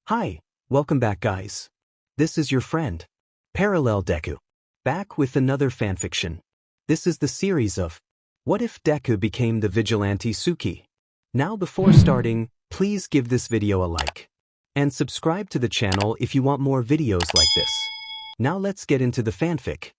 Hi, welcome back guys. This is your friend, Parallel Deku. Back with another fanfiction. This is the series of What If Deku Became the Vigilante Tsuki? Now before starting, please give this video a like. And subscribe to the channel if you want more videos like this. Now let's get into the fanfic.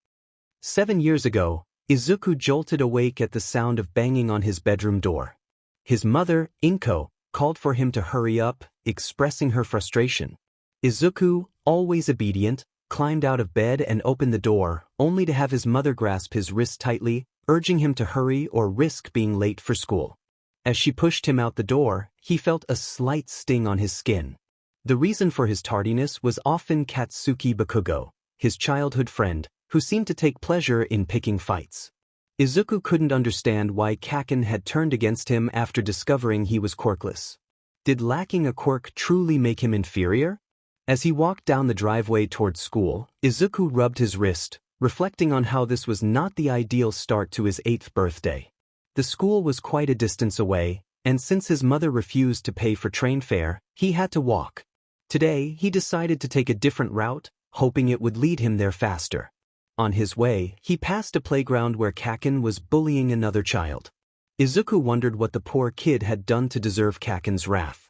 7 years ago, Izuku jolted awake at the sound of banging on his bedroom door. His mother, Inko, called for him to hurry up, expressing her frustration. Izuku, always obedient, climbed out of bed and opened the door, only to have his mother grasp his wrist tightly, urging him to hurry or risk being late for school. As she pushed him out the door, he felt a slight sting on his skin. The reason for his tardiness was often Katsuki Bakugo, his childhood friend, who seemed to take pleasure in picking fights. Izuku couldn't understand why Kaken had turned against him after discovering he was quirkless. Did lacking a quirk truly make him inferior? As he walked down the driveway towards school, Izuku rubbed his wrist, reflecting on how this was not the ideal start to his 8th birthday. The school was quite a distance away, and since his mother refused to pay for train fare, he had to walk. Today, he decided to take a different route, hoping it would lead him there faster. On his way, he passed a playground where Kaken was bullying another child. Izuku wondered what the poor kid had done to deserve Kaken's wrath.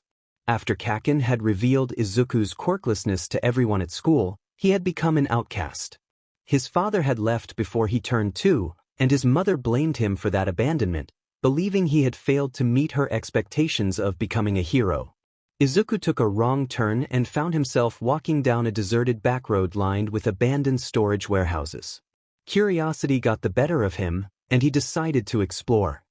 After Kaken had revealed Izuku's quirklessness to everyone at school, he had become an outcast. His father had left before he turned 2, and his mother blamed him for that abandonment, believing he had failed to meet her expectations of becoming a hero. Izuku took a wrong turn and found himself walking down a deserted backroad lined with abandoned storage warehouses. Curiosity got the better of him, and he decided to explore.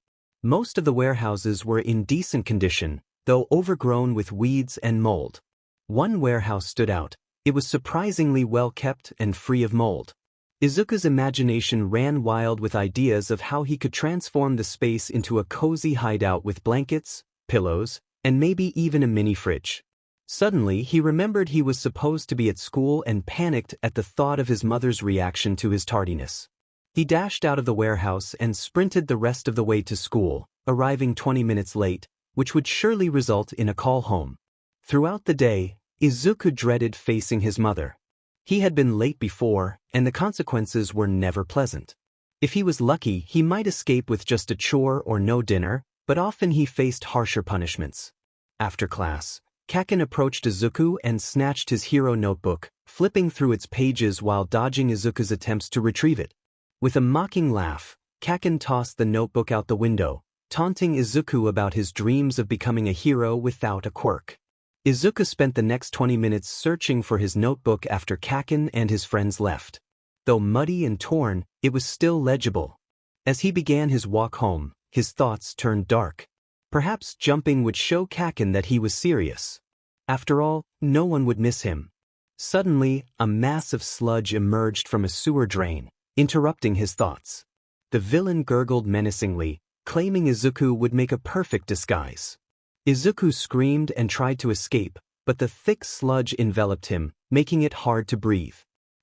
Most of the warehouses were in decent condition, though overgrown with weeds and mold. One warehouse stood out. It was surprisingly well kept and free of mold. Izuku's imagination ran wild with ideas of how he could transform the space into a cozy hideout with blankets, pillows, and maybe even a mini fridge. Suddenly, he remembered he was supposed to be at school and panicked at the thought of his mother's reaction to his tardiness. He dashed out of the warehouse and sprinted the rest of the way to school, arriving 20 minutes late, which would surely result in a call home. Throughout the day, Izuku dreaded facing his mother. He had been late before, and the consequences were never pleasant. If he was lucky, he might escape with just a chore or no dinner, but often he faced harsher punishments. After class, Kaken approached Izuku and snatched his hero notebook, flipping through its pages while dodging Izuku's attempts to retrieve it. With a mocking laugh, Kaken tossed the notebook out the window, taunting Izuku about his dreams of becoming a hero without a quirk. Izuku spent the next 20 minutes searching for his notebook after Kaken and his friends left. Though muddy and torn, it was still legible. As he began his walk home, his thoughts turned dark. Perhaps jumping would show Kaken that he was serious. After all, no one would miss him. Suddenly, a mass of sludge emerged from a sewer drain, interrupting his thoughts. The villain gurgled menacingly, claiming Izuku would make a perfect disguise. Izuku screamed and tried to escape, but the thick sludge enveloped him, making it hard to breathe.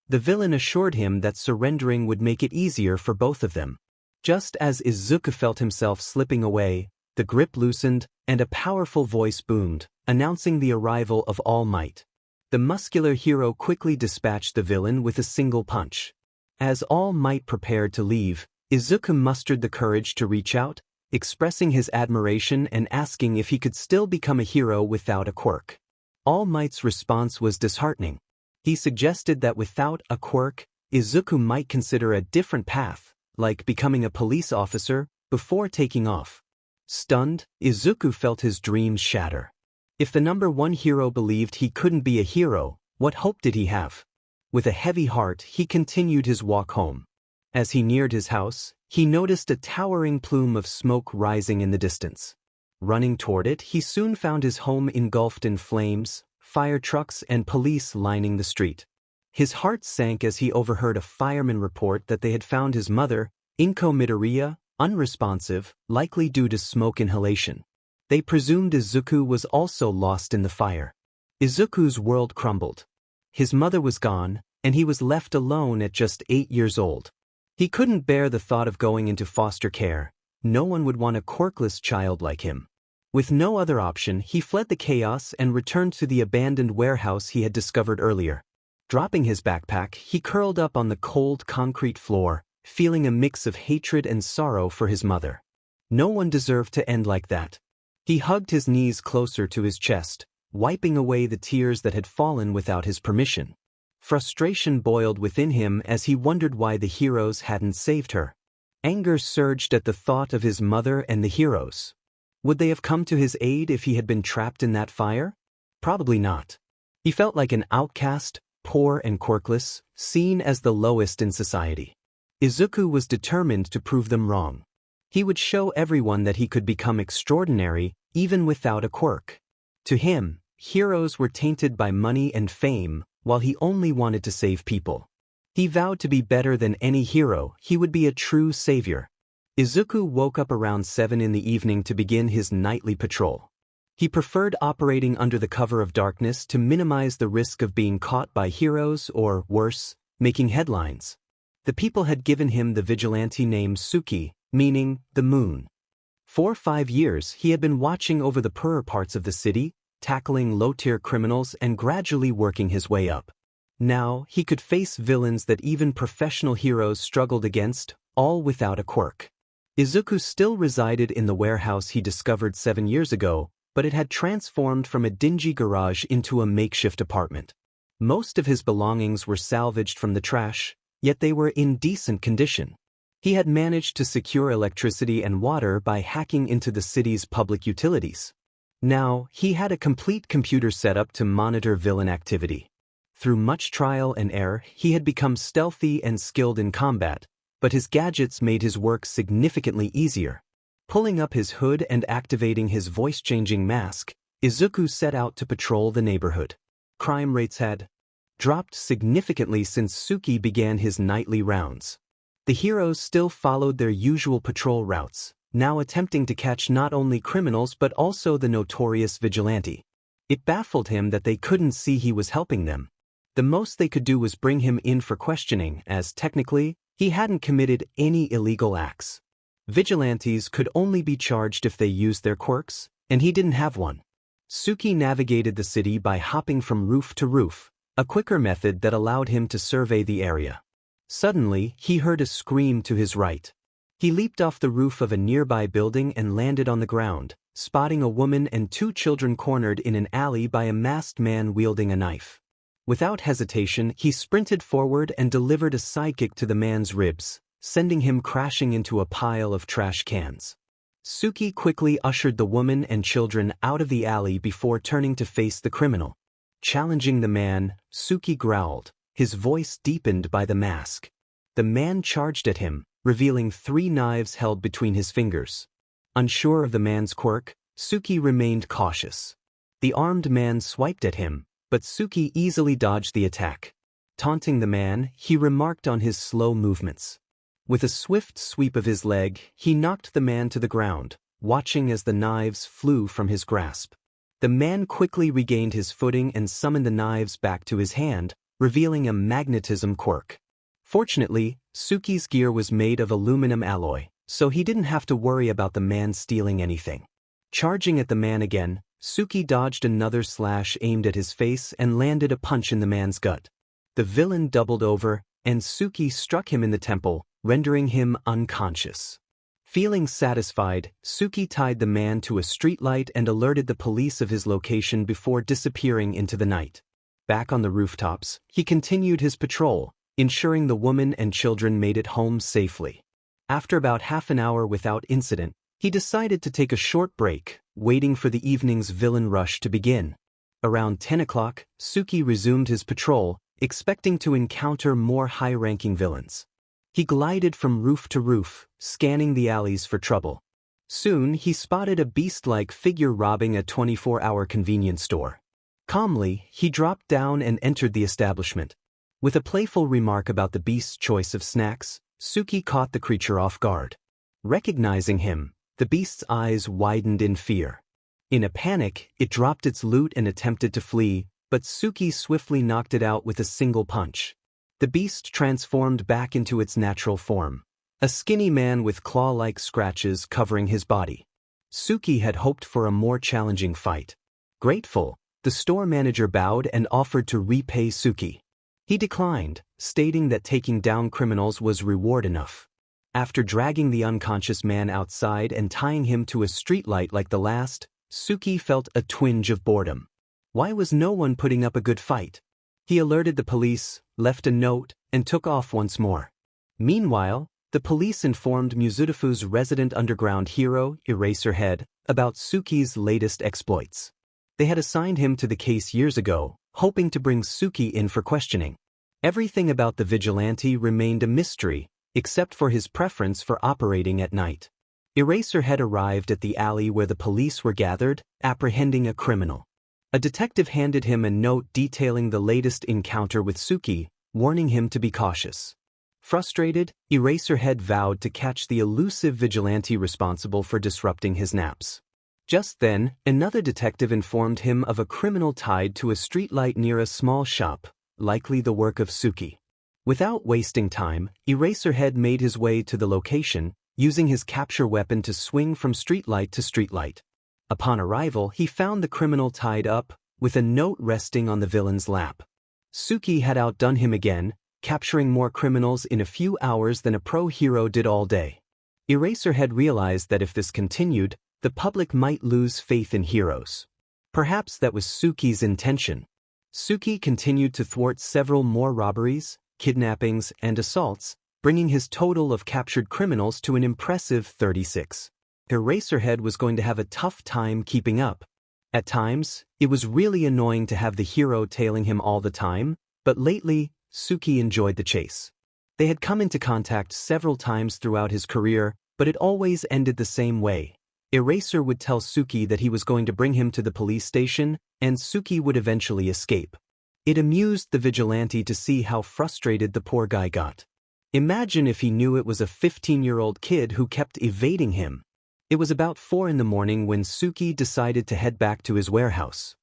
The villain assured him that surrendering would make it easier for both of them. Just as Izuku felt himself slipping away, the grip loosened, and a powerful voice boomed, announcing the arrival of All Might. The muscular hero quickly dispatched the villain with a single punch. As All Might prepared to leave, Izuku mustered the courage to reach out, expressing his admiration and asking if he could still become a hero without a quirk. All Might's response was disheartening. He suggested that without a quirk, Izuku might consider a different path, like becoming a police officer, before taking off. Stunned, Izuku felt his dreams shatter. If the number 1 hero believed he couldn't be a hero, what hope did he have? With a heavy heart, he continued his walk home. As he neared his house, he noticed a towering plume of smoke rising in the distance. Running toward it, he soon found his home engulfed in flames, fire trucks and police lining the street. His heart sank as he overheard a fireman report that they had found his mother, Izuku Midoriya, unresponsive, likely due to smoke inhalation. They presumed Izuku was also lost in the fire. Izuku's world crumbled. His mother was gone, and he was left alone at just 8 years old. He couldn't bear the thought of going into foster care. No one would want a quirkless child like him. With no other option, he fled the chaos and returned to the abandoned warehouse he had discovered earlier. Dropping his backpack, he curled up on the cold concrete floor, feeling a mix of hatred and sorrow for his mother. No one deserved to end like that. He hugged his knees closer to his chest, wiping away the tears that had fallen without his permission. Frustration boiled within him as he wondered why the heroes hadn't saved her. Anger surged at the thought of his mother and the heroes. Would they have come to his aid if he had been trapped in that fire? Probably not. He felt like an outcast, poor and quirkless, seen as the lowest in society. Izuku was determined to prove them wrong. He would show everyone that he could become extraordinary even without a quirk. To him, heroes were tainted by money and fame, while he only wanted to save people. He vowed to be better than any hero. He would be a true savior. Izuku woke up around 7 in the evening to begin his nightly patrol. He preferred operating under the cover of darkness to minimize the risk of being caught by heroes or, worse, making headlines. The people had given him the vigilante name Tsuki, meaning the moon. For 5 years he had been watching over the poorer parts of the city, tackling low-tier criminals and gradually working his way up. Now he could face villains that even professional heroes struggled against, all without a quirk. Izuku still resided in the warehouse he discovered 7 years ago, but it had transformed from a dingy garage into a makeshift apartment. Most of his belongings were salvaged from the trash, yet they were in decent condition. He had managed to secure electricity and water by hacking into the city's public utilities. Now, he had a complete computer setup to monitor villain activity. Through much trial and error, he had become stealthy and skilled in combat, but his gadgets made his work significantly easier. Pulling up his hood and activating his voice-changing mask, Izuku set out to patrol the neighborhood. Crime rates had dropped significantly since Tsuki began his nightly rounds. The heroes still followed their usual patrol routes, now attempting to catch not only criminals but also the notorious vigilante. It baffled him that they couldn't see he was helping them. The most they could do was bring him in for questioning, as technically, he hadn't committed any illegal acts. Vigilantes could only be charged if they used their quirks, and he didn't have one. Tsuki navigated the city by hopping from roof to roof, a quicker method that allowed him to survey the area. Suddenly, he heard a scream to his right. He leaped off the roof of a nearby building and landed on the ground, spotting a woman and 2 children cornered in an alley by a masked man wielding a knife. Without hesitation, he sprinted forward and delivered a sidekick to the man's ribs, sending him crashing into a pile of trash cans. Tsuki quickly ushered the woman and children out of the alley before turning to face the criminal. Challenging the man, Tsuki growled, his voice deepened by the mask. The man charged at him, revealing 3 knives held between his fingers. Unsure of the man's quirk, Tsuki remained cautious. The armed man swiped at him, but Tsuki easily dodged the attack. Taunting the man, he remarked on his slow movements. With a swift sweep of his leg, he knocked the man to the ground, watching as the knives flew from his grasp. The man quickly regained his footing and summoned the knives back to his hand, revealing a magnetism quirk. Fortunately, Tsuki's gear was made of aluminum alloy, so he didn't have to worry about the man stealing anything. Charging at the man again, Tsuki dodged another slash aimed at his face and landed a punch in the man's gut. The villain doubled over, and Tsuki struck him in the temple, rendering him unconscious. Feeling satisfied, Tsuki tied the man to a streetlight and alerted the police of his location before disappearing into the night. Back on the rooftops, he continued his patrol, ensuring the woman and children made it home safely. After about half an hour without incident, he decided to take a short break, waiting for the evening's villain rush to begin. Around 10 o'clock, Tsuki resumed his patrol, expecting to encounter more high-ranking villains. He glided from roof to roof, scanning the alleys for trouble. Soon he spotted a beast-like figure robbing a 24-hour convenience store. Calmly, he dropped down and entered the establishment. With a playful remark about the beast's choice of snacks, Tsuki caught the creature off guard. Recognizing him, the beast's eyes widened in fear. In a panic, it dropped its loot and attempted to flee, but Tsuki swiftly knocked it out with a single punch. The beast transformed back into its natural form, a skinny man with claw-like scratches covering his body. Tsuki had hoped for a more challenging fight. Grateful, the store manager bowed and offered to repay Tsuki. He declined, stating that taking down criminals was reward enough. After dragging the unconscious man outside and tying him to a streetlight like the last, Tsuki felt a twinge of boredom. Why was no one putting up a good fight? He alerted the police, left a note, and took off once more. Meanwhile, the police informed Mizudafu's resident underground hero, Eraserhead, about Tsuki's latest exploits. They had assigned him to the case years ago, hoping to bring Tsuki in for questioning. Everything about the vigilante remained a mystery, except for his preference for operating at night. Eraserhead arrived at the alley where the police were gathered, apprehending a criminal. A detective handed him a note detailing the latest encounter with Tsuki, warning him to be cautious. Frustrated, Eraserhead vowed to catch the elusive vigilante responsible for disrupting his naps. Just then, another detective informed him of a criminal tied to a streetlight near a small shop, likely the work of Tsuki. Without wasting time, Eraserhead made his way to the location, using his capture weapon to swing from streetlight to streetlight. Upon arrival, he found the criminal tied up, with a note resting on the villain's lap. Tsuki had outdone him again, capturing more criminals in a few hours than a pro hero did all day. Eraserhead realized that if this continued, the public might lose faith in heroes. Perhaps that was Tsuki's intention. Tsuki continued to thwart several more robberies, kidnappings, and assaults, bringing his total of captured criminals to an impressive 36. Eraserhead was going to have a tough time keeping up. At times, it was really annoying to have the hero tailing him all the time, but lately, Tsuki enjoyed the chase. They had come into contact several times throughout his career, but it always ended the same way. Eraser would tell Tsuki that he was going to bring him to the police station, and Tsuki would eventually escape. It amused the vigilante to see how frustrated the poor guy got. Imagine if he knew it was a 15-year-old kid who kept evading him. It was about 4 in the morning when Tsuki decided to head back to his warehouse.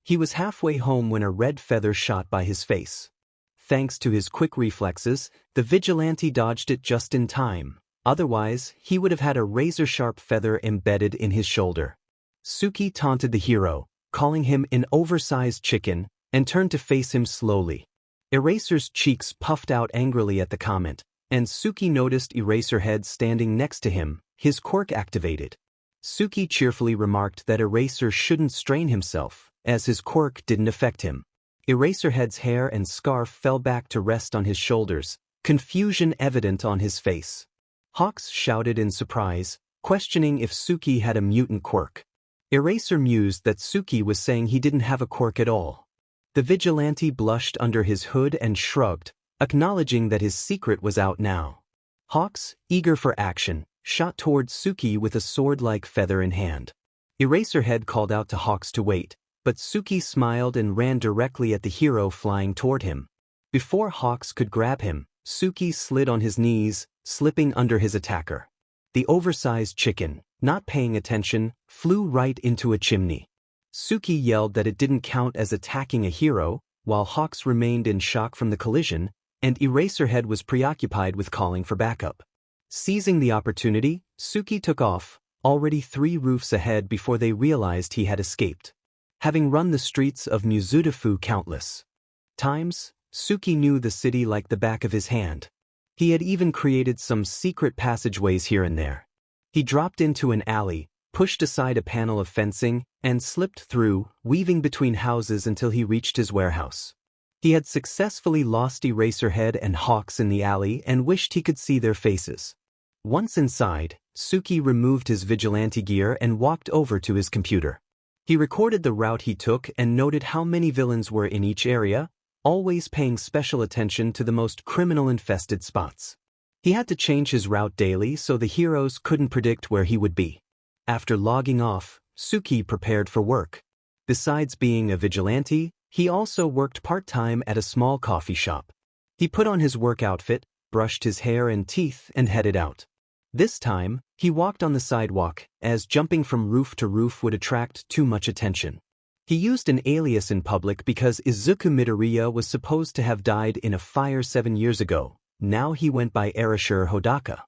He was halfway home when a red feather shot by his face. Thanks to his quick reflexes, the vigilante dodged it just in time. Otherwise, he would have had a razor-sharp feather embedded in his shoulder. Tsuki taunted the hero, calling him an oversized chicken, and turned to face him slowly. Eraser's cheeks puffed out angrily at the comment, and Tsuki noticed Eraserhead standing next to him, his quirk activated. Tsuki cheerfully remarked that Eraser shouldn't strain himself, as his quirk didn't affect him. Eraserhead's hair and scarf fell back to rest on his shoulders, confusion evident on his face. Hawks shouted in surprise, questioning if Tsuki had a mutant quirk. Eraser mused that Tsuki was saying he didn't have a quirk at all. The vigilante blushed under his hood and shrugged, acknowledging that his secret was out now. Hawks, eager for action, shot toward Tsuki with a sword-like feather in hand. Eraserhead called out to Hawks to wait, but Tsuki smiled and ran directly at the hero flying toward him. Before Hawks could grab him, Tsuki slid on his knees, slipping under his attacker. The oversized chicken, not paying attention, flew right into a chimney. Tsuki yelled that it didn't count as attacking a hero, while Hawks remained in shock from the collision, and Eraserhead was preoccupied with calling for backup. Seizing the opportunity, Tsuki took off, already 3 roofs ahead before they realized he had escaped. Having run the streets of Mizudafu countless times, Tsuki knew the city like the back of his hand. He had even created some secret passageways here and there. He dropped into an alley, pushed aside a panel of fencing, and slipped through, weaving between houses until he reached his warehouse. He had successfully lost Eraserhead and Hawks in the alley and wished he could see their faces. Once inside, Tsuki removed his vigilante gear and walked over to his computer. He recorded the route he took and noted how many villains were in each area, always paying special attention to the most criminal-infested spots. He had to change his route daily so the heroes couldn't predict where he would be. After logging off, Tsuki prepared for work. Besides being a vigilante, he also worked part-time at a small coffee shop. He put on his work outfit, brushed his hair and teeth, and headed out. This time, he walked on the sidewalk, as jumping from roof to roof would attract too much attention. He used an alias in public because Izuku Midoriya was supposed to have died in a fire 7 years ago. Now he went by Arashir Hodaka.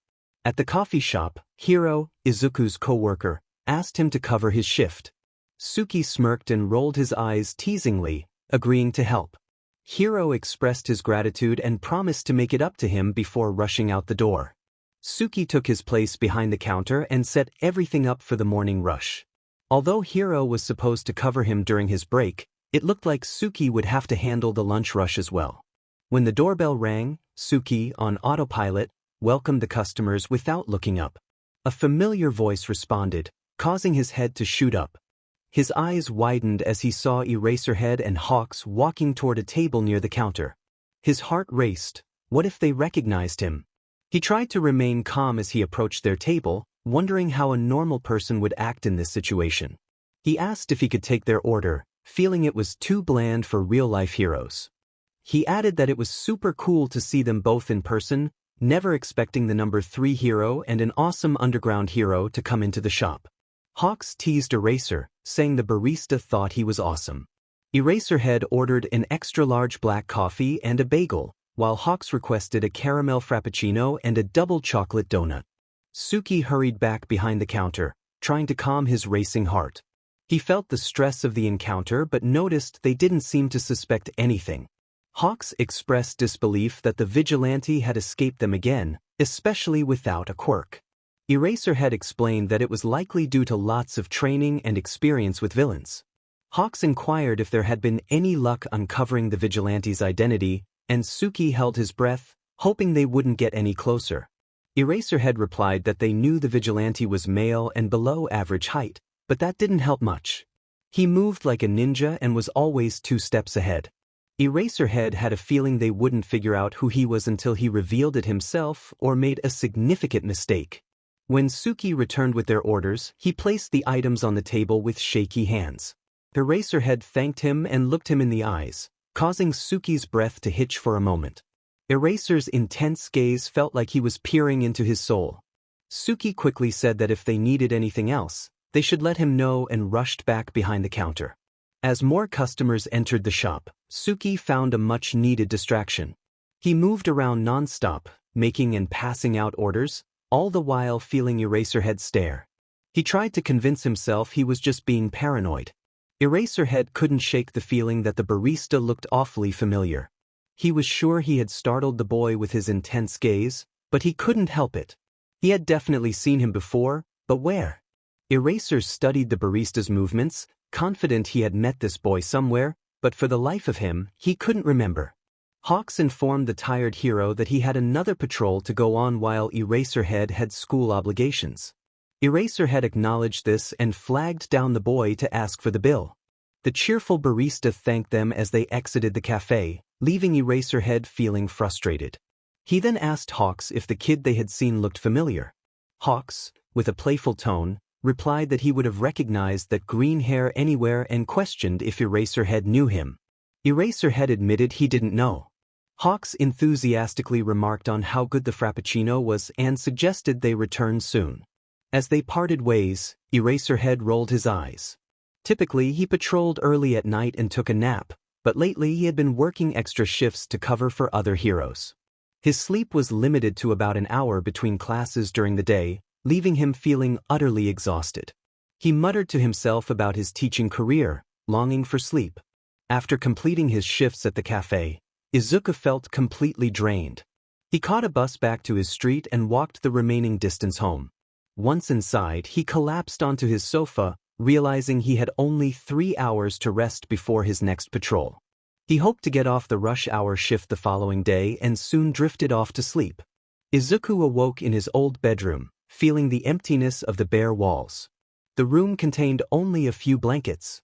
At the coffee shop, Hiro, Izuku's co-worker, asked him to cover his shift. Tsuki smirked and rolled his eyes teasingly, agreeing to help. Hiro expressed his gratitude and promised to make it up to him before rushing out the door. Tsuki took his place behind the counter and set everything up for the morning rush. Although Hiro was supposed to cover him during his break, it looked like Tsuki would have to handle the lunch rush as well. When the doorbell rang, Tsuki, on autopilot, welcomed the customers without looking up. A familiar voice responded, causing his head to shoot up. His eyes widened as he saw Eraserhead and Hawks walking toward a table near the counter. His heart raced. What if they recognized him? He tried to remain calm as he approached their table, wondering how a normal person would act in this situation. He asked if he could take their order, feeling it was too bland for real-life heroes. He added that it was super cool to see them both in person, never expecting the number 3 hero and an awesome underground hero to come into the shop. Hawks teased Eraser, saying the barista thought he was awesome. Eraserhead ordered an extra-large black coffee and a bagel, while Hawks requested a caramel frappuccino and a double chocolate donut. Tsuki hurried back behind the counter, trying to calm his racing heart. He felt the stress of the encounter but noticed they didn't seem to suspect anything. Hawks expressed disbelief that the vigilante had escaped them again, especially without a quirk. Eraserhead explained that it was likely due to lots of training and experience with villains. Hawks inquired if there had been any luck uncovering the vigilante's identity, and Tsuki held his breath, hoping they wouldn't get any closer. Eraserhead replied that they knew the vigilante was male and below average height, but that didn't help much. He moved like a ninja and was always 2 steps ahead. Eraserhead had a feeling they wouldn't figure out who he was until he revealed it himself or made a significant mistake. When Tsuki returned with their orders, he placed the items on the table with shaky hands. Eraserhead thanked him and looked him in the eyes, causing Tsuki's breath to hitch for a moment. Eraser's intense gaze felt like he was peering into his soul. Tsuki quickly said that if they needed anything else, they should let him know and rushed back behind the counter. As more customers entered the shop, Tsuki found a much-needed distraction. He moved around non-stop, making and passing out orders, all the while feeling Eraserhead's stare. He tried to convince himself he was just being paranoid. Eraserhead couldn't shake the feeling that the barista looked awfully familiar. He was sure he had startled the boy with his intense gaze, but he couldn't help it. He had definitely seen him before, but where? Eraser studied the barista's movements, confident he had met this boy somewhere, but for the life of him, he couldn't remember. Hawks informed the tired hero that he had another patrol to go on while Eraserhead had school obligations. Eraserhead acknowledged this and flagged down the boy to ask for the bill. The cheerful barista thanked them as they exited the cafe, leaving Eraserhead feeling frustrated. He then asked Hawks if the kid they had seen looked familiar. Hawks, with a playful tone, replied that he would have recognized that green hair anywhere and questioned if Eraserhead knew him. Eraserhead admitted he didn't know. Hawks enthusiastically remarked on how good the frappuccino was and suggested they return soon. As they parted ways, Eraserhead rolled his eyes. Typically, he patrolled early at night and took a nap, but lately he had been working extra shifts to cover for other heroes. His sleep was limited to about an hour between classes during the day, leaving him feeling utterly exhausted. He muttered to himself about his teaching career, longing for sleep. After completing his shifts at the cafe, Izuku felt completely drained. He caught a bus back to his street and walked the remaining distance home. Once inside, he collapsed onto his sofa, realizing he had only 3 hours to rest before his next patrol. He hoped to get off the rush hour shift the following day and soon drifted off to sleep. Izuku awoke in his old bedroom, feeling the emptiness of the bare walls. The room contained only a few blankets.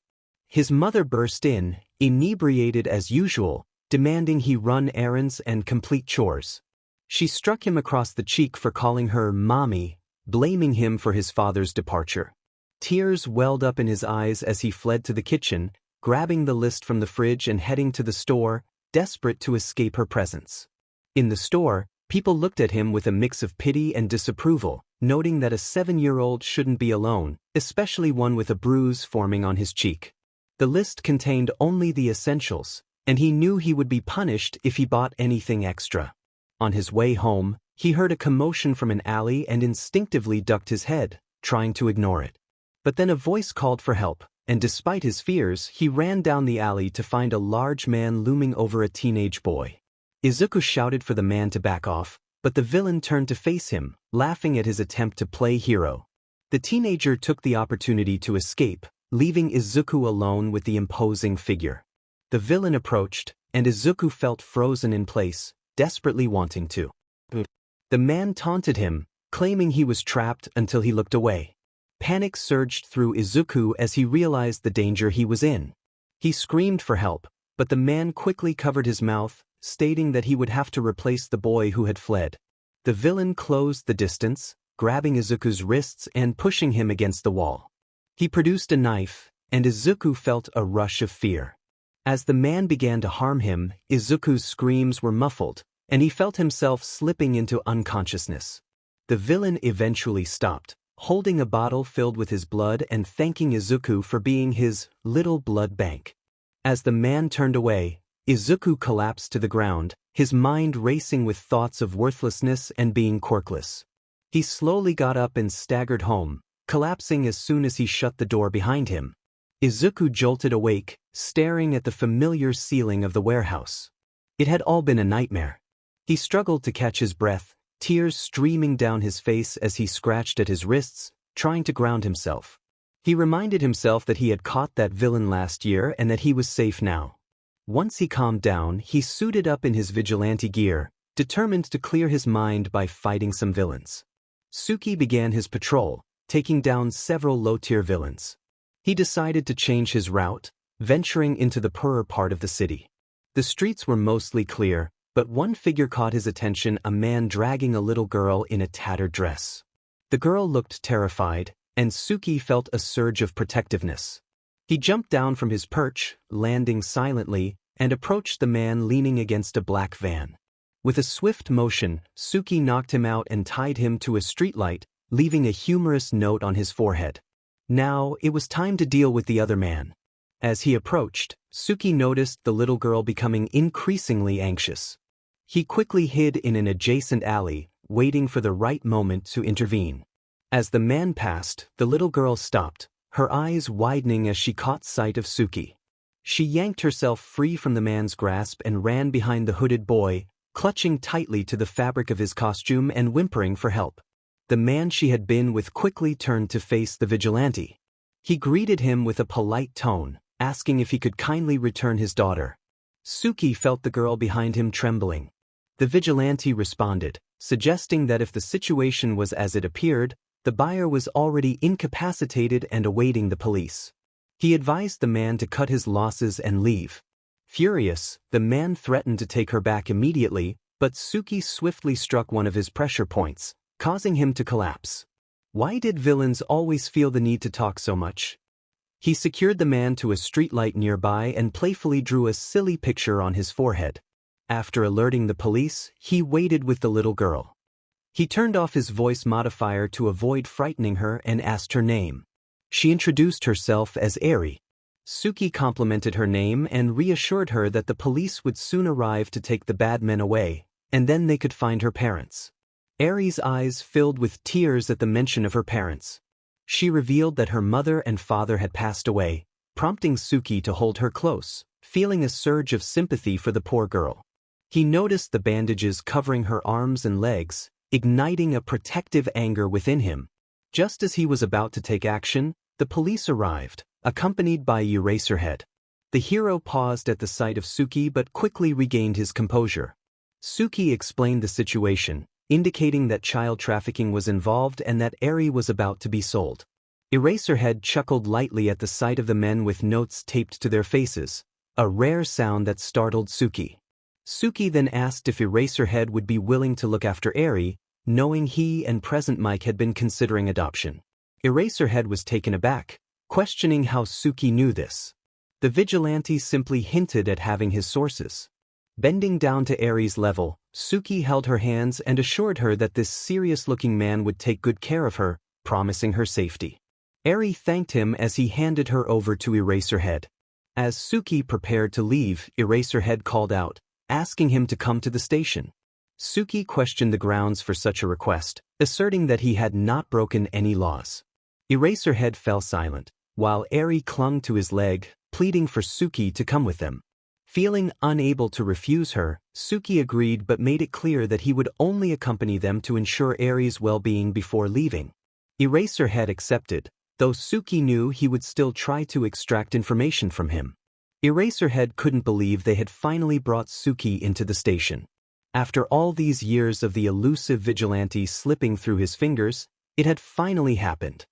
His mother burst in, inebriated as usual, demanding he run errands and complete chores. She struck him across the cheek for calling her mommy, blaming him for his father's departure. Tears welled up in his eyes as he fled to the kitchen, grabbing the list from the fridge and heading to the store, desperate to escape her presence. In the store, people looked at him with a mix of pity and disapproval, noting that a 7-year-old shouldn't be alone, especially one with a bruise forming on his cheek. The list contained only the essentials, and he knew he would be punished if he bought anything extra. On his way home, he heard a commotion from an alley and instinctively ducked his head, trying to ignore it. But then a voice called for help, and despite his fears, he ran down the alley to find a large man looming over a teenage boy. Izuku shouted for the man to back off, but the villain turned to face him, laughing at his attempt to play hero. The teenager took the opportunity to escape, leaving Izuku alone with the imposing figure. The villain approached, and Izuku felt frozen in place, desperately wanting to. The man taunted him, claiming he was trapped until he looked away. Panic surged through Izuku as he realized the danger he was in. He screamed for help, but the man quickly covered his mouth, stating that he would have to replace the boy who had fled. The villain closed the distance, grabbing Izuku's wrists and pushing him against the wall. He produced a knife, and Izuku felt a rush of fear. As the man began to harm him, Izuku's screams were muffled, and he felt himself slipping into unconsciousness. The villain eventually stopped, holding a bottle filled with his blood and thanking Izuku for being his little blood bank. As the man turned away, Izuku collapsed to the ground, his mind racing with thoughts of worthlessness and being quirkless. He slowly got up and staggered home, collapsing as soon as he shut the door behind him. Izuku jolted awake, staring at the familiar ceiling of the warehouse. It had all been a nightmare. He struggled to catch his breath, tears streaming down his face as he scratched at his wrists, trying to ground himself. He reminded himself that he had caught that villain last year and that he was safe now. Once he calmed down, he suited up in his vigilante gear, determined to clear his mind by fighting some villains. Tsuki began his patrol, taking down several low-tier villains. He decided to change his route, venturing into the poorer part of the city. The streets were mostly clear, but one figure caught his attention, a man dragging a little girl in a tattered dress. The girl looked terrified, and Tsuki felt a surge of protectiveness. He jumped down from his perch, landing silently, and approached the man leaning against a black van. With a swift motion, Tsuki knocked him out and tied him to a streetlight, leaving a humorous note on his forehead. Now, it was time to deal with the other man. As he approached, Tsuki noticed the little girl becoming increasingly anxious. He quickly hid in an adjacent alley, waiting for the right moment to intervene. As the man passed, the little girl stopped, her eyes widening as she caught sight of Tsuki. She yanked herself free from the man's grasp and ran behind the hooded boy, clutching tightly to the fabric of his costume and whimpering for help. The man she had been with quickly turned to face the vigilante. He greeted him with a polite tone, asking if he could kindly return his daughter. Tsuki felt the girl behind him trembling. The vigilante responded, suggesting that if the situation was as it appeared, the buyer was already incapacitated and awaiting the police. He advised the man to cut his losses and leave. Furious, the man threatened to take her back immediately, but Tsuki swiftly struck one of his pressure points, causing him to collapse. Why did villains always feel the need to talk so much? He secured the man to a streetlight nearby and playfully drew a silly picture on his forehead. After alerting the police, he waited with the little girl. He turned off his voice modifier to avoid frightening her and asked her name. She introduced herself as Eri. Tsuki complimented her name and reassured her that the police would soon arrive to take the bad men away, and then they could find her parents. Eri's eyes filled with tears at the mention of her parents. She revealed that her mother and father had passed away, prompting Tsuki to hold her close, feeling a surge of sympathy for the poor girl. He noticed the bandages covering her arms and legs, igniting a protective anger within him. Just as he was about to take action, the police arrived, accompanied by Eraserhead. The hero paused at the sight of Tsuki but quickly regained his composure. Tsuki explained the situation, indicating that child trafficking was involved and that Eri was about to be sold. Eraserhead chuckled lightly at the sight of the men with notes taped to their faces, a rare sound that startled Tsuki. Tsuki then asked if Eraserhead would be willing to look after Eri, knowing he and Present Mike had been considering adoption. Eraserhead was taken aback, questioning how Tsuki knew this. The vigilante simply hinted at having his sources. Bending down to Eri's level, Tsuki held her hands and assured her that this serious-looking man would take good care of her, promising her safety. Eri thanked him as he handed her over to Eraserhead. As Tsuki prepared to leave, Eraserhead called out, asking him to come to the station. Tsuki questioned the grounds for such a request, asserting that he had not broken any laws. Eraserhead fell silent, while Eri clung to his leg, pleading for Tsuki to come with them. Feeling unable to refuse her, Tsuki agreed but made it clear that he would only accompany them to ensure Eri's well-being before leaving. Eraserhead accepted, though Tsuki knew he would still try to extract information from him. Eraserhead couldn't believe they had finally brought Tsuki into the station. After all these years of the elusive vigilante slipping through his fingers, it had finally happened.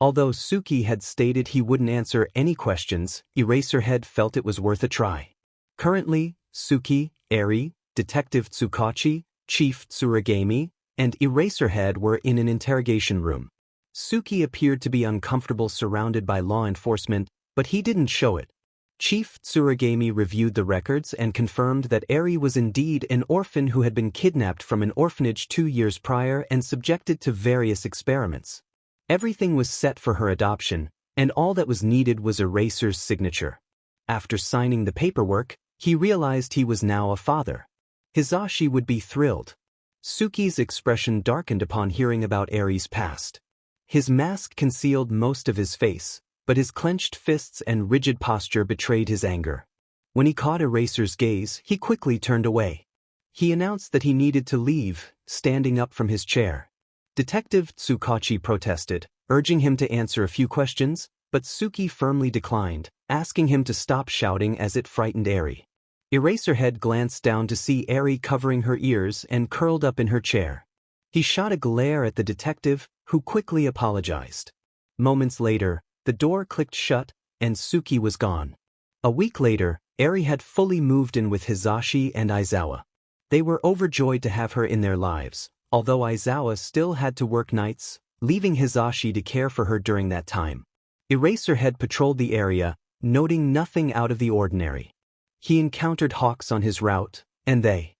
Although Tsuki had stated he wouldn't answer any questions, Eraserhead felt it was worth a try. Currently, Tsuki, Eri, Detective Tsukachi, Chief Tsuragami, and Eraserhead were in an interrogation room. Tsuki appeared to be uncomfortable surrounded by law enforcement, but he didn't show it. Chief Tsuragami reviewed the records and confirmed that Eri was indeed an orphan who had been kidnapped from an orphanage 2 years prior and subjected to various experiments. Everything was set for her adoption, and all that was needed was Eraser's signature. After signing the paperwork, he realized he was now a father. Hisashi would be thrilled. Tsuki's expression darkened upon hearing about Eri's past. His mask concealed most of his face, but his clenched fists and rigid posture betrayed his anger. When he caught Eraser's gaze, he quickly turned away. He announced that he needed to leave, standing up from his chair. Detective Tsukachi protested, urging him to answer a few questions, but Tsuki firmly declined, asking him to stop shouting as it frightened Eri. Eraserhead glanced down to see Eri covering her ears and curled up in her chair. He shot a glare at the detective, who quickly apologized. Moments later, the door clicked shut, and Tsuki was gone. A week later, Eri had fully moved in with Hisashi and Aizawa. They were overjoyed to have her in their lives, although Aizawa still had to work nights, leaving Hisashi to care for her during that time. Eraserhead patrolled the area, noting nothing out of the ordinary. He encountered Hawks on his route, and they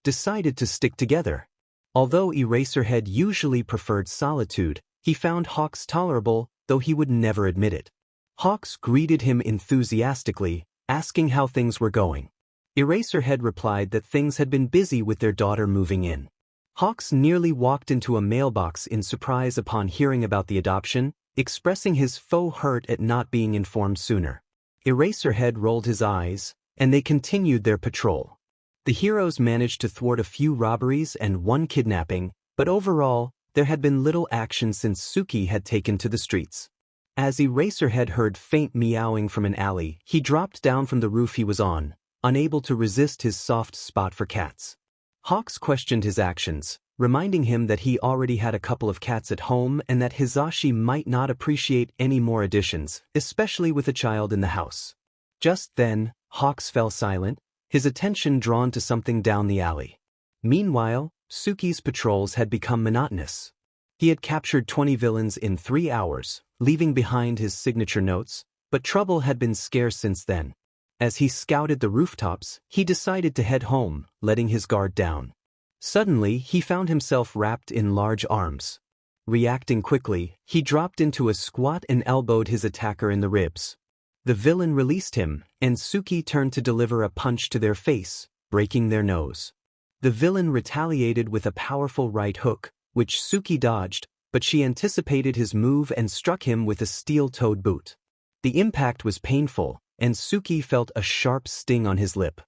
decided to stick together. Although Eraserhead usually preferred solitude, he found Hawks tolerable, though he would never admit it. Hawks greeted him enthusiastically, asking how things were going. Eraserhead replied that things had been busy with their daughter moving in. Hawks nearly walked into a mailbox in surprise upon hearing about the adoption, expressing his faux hurt at not being informed sooner. Eraserhead rolled his eyes, and they continued their patrol. The heroes managed to thwart a few robberies and one kidnapping, but overall, there had been little action since Tsuki had taken to the streets. As Eraserhead heard faint meowing from an alley, he dropped down from the roof he was on, unable to resist his soft spot for cats. Hawks questioned his actions, reminding him that he already had a couple of cats at home and that Hisashi might not appreciate any more additions, especially with a child in the house. Just then, Hawks fell silent, his attention drawn to something down the alley. Meanwhile, Tsuki's patrols had become monotonous. He had captured 20 villains in 3 hours, leaving behind his signature notes, but trouble had been scarce since then. As he scouted the rooftops, he decided to head home, letting his guard down. Suddenly, he found himself wrapped in large arms. Reacting quickly, he dropped into a squat and elbowed his attacker in the ribs. The villain released him, and Tsuki turned to deliver a punch to their face, breaking their nose. The villain retaliated with a powerful right hook, which Tsuki dodged, but she anticipated his move and struck him with a steel-toed boot. The impact was painful, and Tsuki felt a sharp sting on his lip.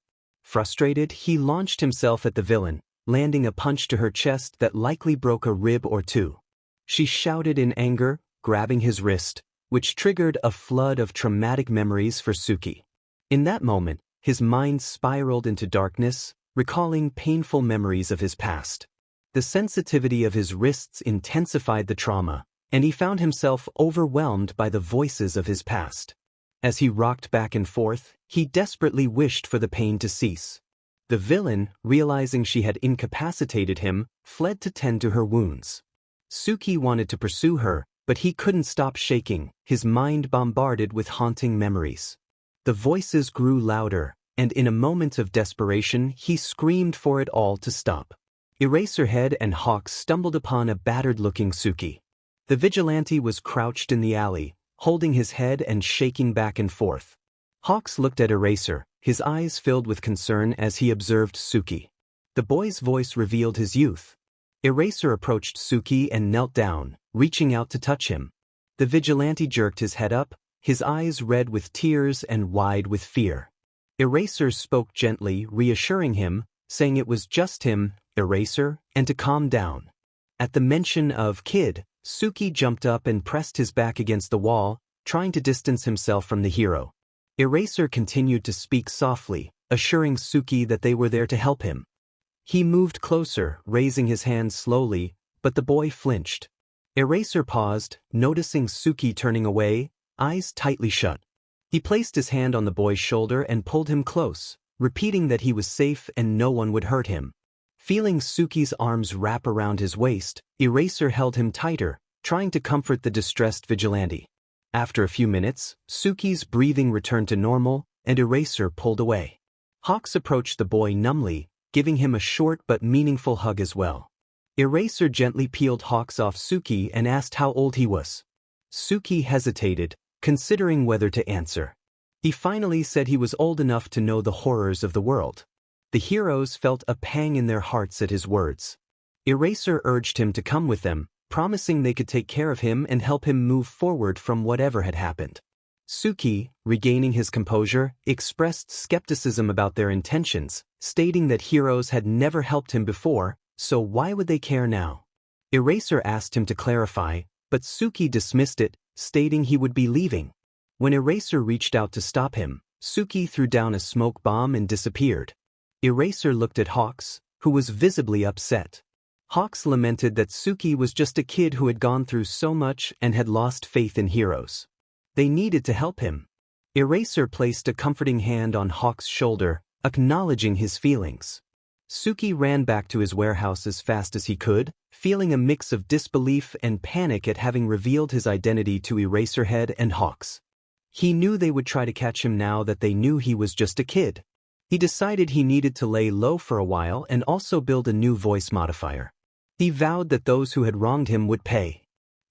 Frustrated, he launched himself at the villain, landing a punch to her chest that likely broke a rib or two. She shouted in anger, grabbing his wrist, which triggered a flood of traumatic memories for Tsuki. In that moment, his mind spiraled into darkness, recalling painful memories of his past. The sensitivity of his wrists intensified the trauma, and he found himself overwhelmed by the voices of his past. As he rocked back and forth, he desperately wished for the pain to cease. The villain, realizing she had incapacitated him, fled to tend to her wounds. Tsuki wanted to pursue her, but he couldn't stop shaking, his mind bombarded with haunting memories. The voices grew louder, and in a moment of desperation, he screamed for it all to stop. Eraserhead and Hawks stumbled upon a battered-looking Tsuki. The vigilante was crouched in the alley, holding his head and shaking back and forth. Hawks looked at Eraser, his eyes filled with concern as he observed Tsuki. The boy's voice revealed his youth. Eraser approached Tsuki and knelt down, reaching out to touch him. The vigilante jerked his head up, his eyes red with tears and wide with fear. Eraser spoke gently, reassuring him, saying it was just him, Eraser, and to calm down. At the mention of Kid, Tsuki jumped up and pressed his back against the wall, trying to distance himself from the hero. Eraser continued to speak softly, assuring Tsuki that they were there to help him. He moved closer, raising his hands slowly, but the boy flinched. Eraser paused, noticing Tsuki turning away, eyes tightly shut. He placed his hand on the boy's shoulder and pulled him close, repeating that he was safe and no one would hurt him. Feeling Tsuki's arms wrap around his waist, Eraser held him tighter, trying to comfort the distressed vigilante. After a few minutes, Tsuki's breathing returned to normal, and Eraser pulled away. Hawks approached the boy numbly, giving him a short but meaningful hug as well. Eraser gently peeled Hawks off Tsuki and asked how old he was. Tsuki hesitated, considering whether to answer. He finally said he was old enough to know the horrors of the world. The heroes felt a pang in their hearts at his words. Eraser urged him to come with them, promising they could take care of him and help him move forward from whatever had happened. Tsuki, regaining his composure, expressed skepticism about their intentions, stating that heroes had never helped him before, so why would they care now? Eraser asked him to clarify, but Tsuki dismissed it, stating he would be leaving. When Eraser reached out to stop him, Tsuki threw down a smoke bomb and disappeared. Eraser looked at Hawks, who was visibly upset. Hawks lamented that Tsuki was just a kid who had gone through so much and had lost faith in heroes. They needed to help him. Eraser placed a comforting hand on Hawks' shoulder, acknowledging his feelings. Tsuki ran back to his warehouse as fast as he could, feeling a mix of disbelief and panic at having revealed his identity to Eraserhead and Hawks. He knew they would try to catch him now that they knew he was just a kid. He decided he needed to lay low for a while and also build a new voice modifier. He vowed that those who had wronged him would pay.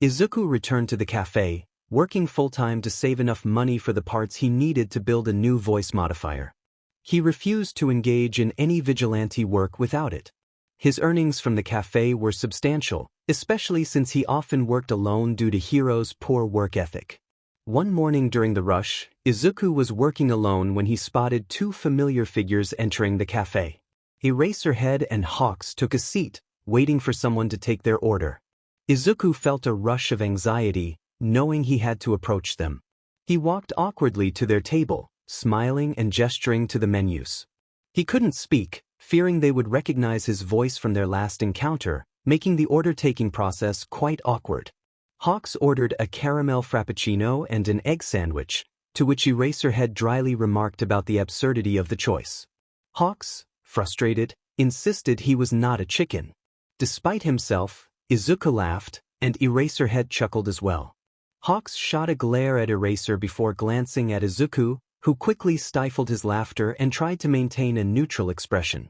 Izuku returned to the cafe, working full-time to save enough money for the parts he needed to build a new voice modifier. He refused to engage in any vigilante work without it. His earnings from the cafe were substantial, especially since he often worked alone due to Hiro's poor work ethic. One morning during the rush, Izuku was working alone when he spotted two familiar figures entering the cafe. Eraserhead and Hawks took a seat, waiting for someone to take their order. Izuku felt a rush of anxiety, knowing he had to approach them. He walked awkwardly to their table, smiling and gesturing to the menus. He couldn't speak, fearing they would recognize his voice from their last encounter, making the order-taking process quite awkward. Hawks ordered a caramel frappuccino and an egg sandwich, to which Eraserhead dryly remarked about the absurdity of the choice. Hawks, frustrated, insisted he was not a chicken. Despite himself, Izuku laughed, and Eraserhead chuckled as well. Hawks shot a glare at Eraser before glancing at Izuku, who quickly stifled his laughter and tried to maintain a neutral expression.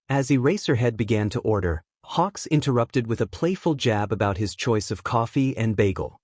As Eraserhead began to order, Hawks interrupted with a playful jab about his choice of coffee and bagel.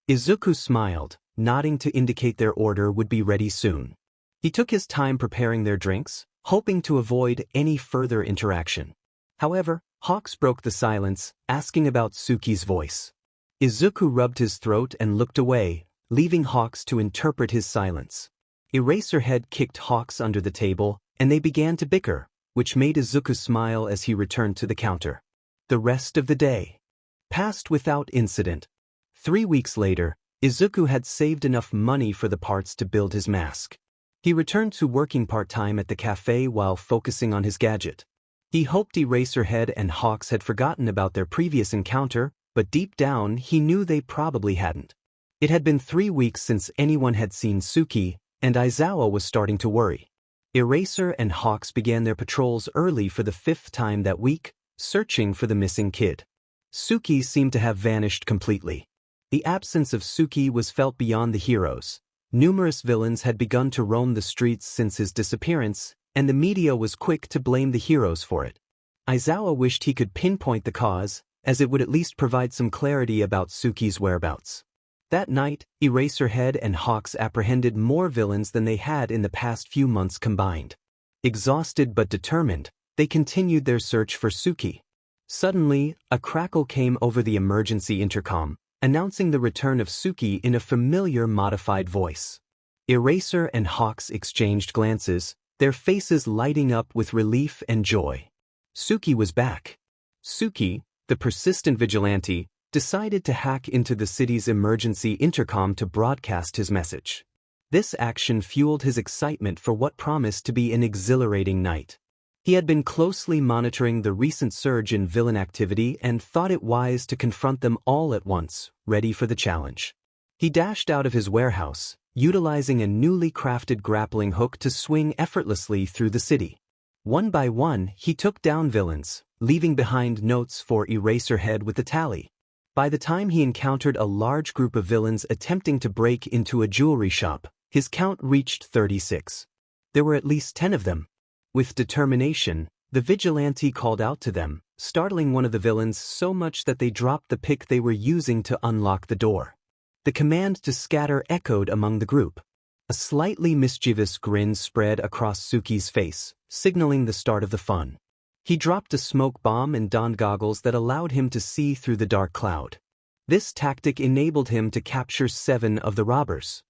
Izuku smiled, nodding to indicate their order would be ready soon. He took his time preparing their drinks, hoping to avoid any further interaction. However, Hawks broke the silence, asking about Tsuki's voice. Izuku rubbed his throat and looked away, leaving Hawks to interpret his silence. Eraserhead kicked Hawks under the table, and they began to bicker, which made Izuku smile as he returned to the counter. The rest of the day passed without incident. 3 weeks later, Izuku had saved enough money for the parts to build his mask. He returned to working part-time at the cafe while focusing on his gadget. He hoped Eraserhead and Hawks had forgotten about their previous encounter, but deep down he knew they probably hadn't. It had been 3 weeks since anyone had seen Tsuki, and Aizawa was starting to worry. Eraser and Hawks began their patrols early for the 5th time that week, searching for the missing kid. Tsuki seemed to have vanished completely. The absence of Tsuki was felt beyond the heroes. Numerous villains had begun to roam the streets since his disappearance, and the media was quick to blame the heroes for it. Aizawa wished he could pinpoint the cause, as it would at least provide some clarity about Tsuki's whereabouts. That night, Eraserhead and Hawks apprehended more villains than they had in the past few months combined. Exhausted but determined, they continued their search for Tsuki. Suddenly, a crackle came over the emergency intercom, announcing the return of Tsuki in a familiar modified voice. Eraser and Hawks exchanged glances, their faces lighting up with relief and joy. Tsuki was back. Tsuki, the persistent vigilante, decided to hack into the city's emergency intercom to broadcast his message. This action fueled his excitement for what promised to be an exhilarating night. He had been closely monitoring the recent surge in villain activity and thought it wise to confront them all at once, ready for the challenge. He dashed out of his warehouse, utilizing a newly crafted grappling hook to swing effortlessly through the city. One by one, he took down villains, leaving behind notes for Eraserhead with the tally. By the time he encountered a large group of villains attempting to break into a jewelry shop, his count reached 36. There were at least 10 of them. With determination, the vigilante called out to them, startling one of the villains so much that they dropped the pick they were using to unlock the door. The command to scatter echoed among the group. A slightly mischievous grin spread across Tsuki's face, signaling the start of the fun. He dropped a smoke bomb and donned goggles that allowed him to see through the dark cloud. This tactic enabled him to capture 7 of the robbers.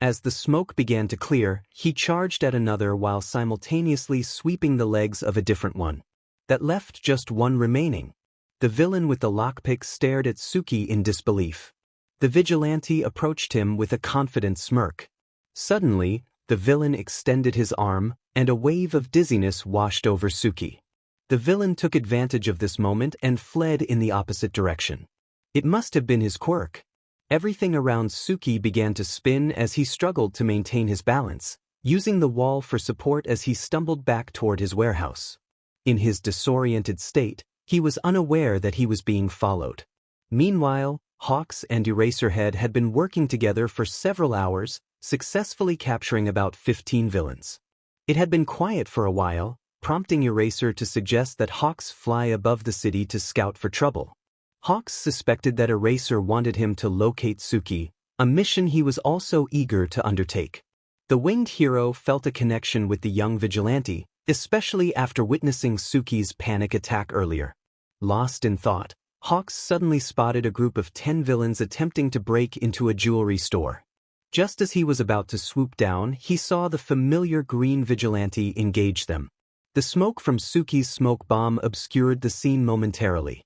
As the smoke began to clear, he charged at another while simultaneously sweeping the legs of a different one. That left just one remaining. The villain with the lockpick stared at Tsuki in disbelief. The vigilante approached him with a confident smirk. Suddenly, the villain extended his arm, and a wave of dizziness washed over Tsuki. The villain took advantage of this moment and fled in the opposite direction. It must have been his quirk. Everything around Tsuki began to spin as he struggled to maintain his balance, using the wall for support as he stumbled back toward his warehouse. In his disoriented state, he was unaware that he was being followed. Meanwhile, Hawks and Eraserhead had been working together for several hours, successfully capturing about 15 villains. It had been quiet for a while, prompting Eraser to suggest that Hawks fly above the city to scout for trouble. Hawks suspected that Eraser wanted him to locate Tsuki, a mission he was also eager to undertake. The winged hero felt a connection with the young vigilante, especially after witnessing Tsuki's panic attack earlier. Lost in thought, Hawks suddenly spotted a group of 10 villains attempting to break into a jewelry store. Just as he was about to swoop down, he saw the familiar green vigilante engage them. The smoke from Tsuki's smoke bomb obscured the scene momentarily.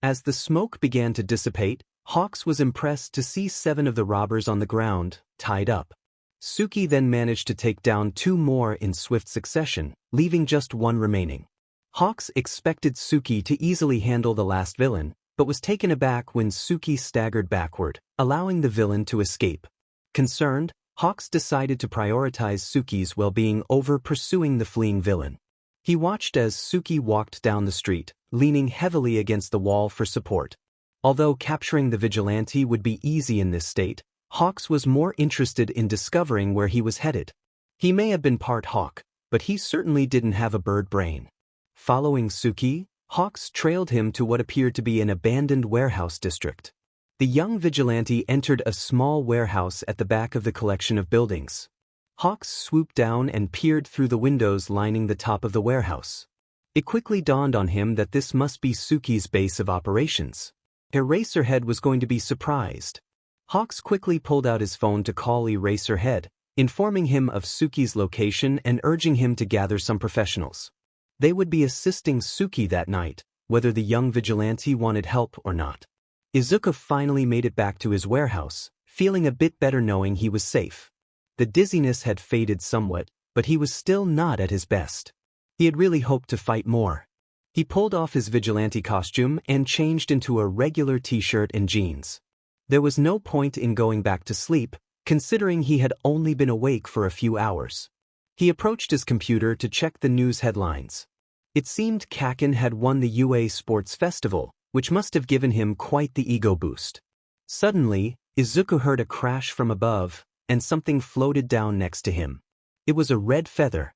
As the smoke began to dissipate, Hawks was impressed to see 7 of the robbers on the ground, tied up. Tsuki then managed to take down 2 more in swift succession, leaving just 1 remaining. Hawks expected Tsuki to easily handle the last villain, but was taken aback when Tsuki staggered backward, allowing the villain to escape. Concerned, Hawks decided to prioritize Tsuki's well-being over pursuing the fleeing villain. He watched as Tsuki walked down the street, leaning heavily against the wall for support. Although capturing the vigilante would be easy in this state, Hawks was more interested in discovering where he was headed. He may have been part hawk, but he certainly didn't have a bird brain. Following Tsuki, Hawks trailed him to what appeared to be an abandoned warehouse district. The young vigilante entered a small warehouse at the back of the collection of buildings. Hawks swooped down and peered through the windows lining the top of the warehouse. It quickly dawned on him that this must be Tsuki's base of operations. Eraserhead was going to be surprised. Hawks quickly pulled out his phone to call Eraserhead, informing him of Tsuki's location and urging him to gather some professionals. They would be assisting Tsuki that night, whether the young vigilante wanted help or not. Izuku finally made it back to his warehouse, feeling a bit better knowing he was safe. The dizziness had faded somewhat, but he was still not at his best. He had really hoped to fight more. He pulled off his vigilante costume and changed into a regular t-shirt and jeans. There was no point in going back to sleep, considering he had only been awake for a few hours. He approached his computer to check the news headlines. It seemed Kakin had won the UA Sports Festival, which must have given him quite the ego boost. Suddenly, Izuku heard a crash from above, and something floated down next to him. It was a red feather.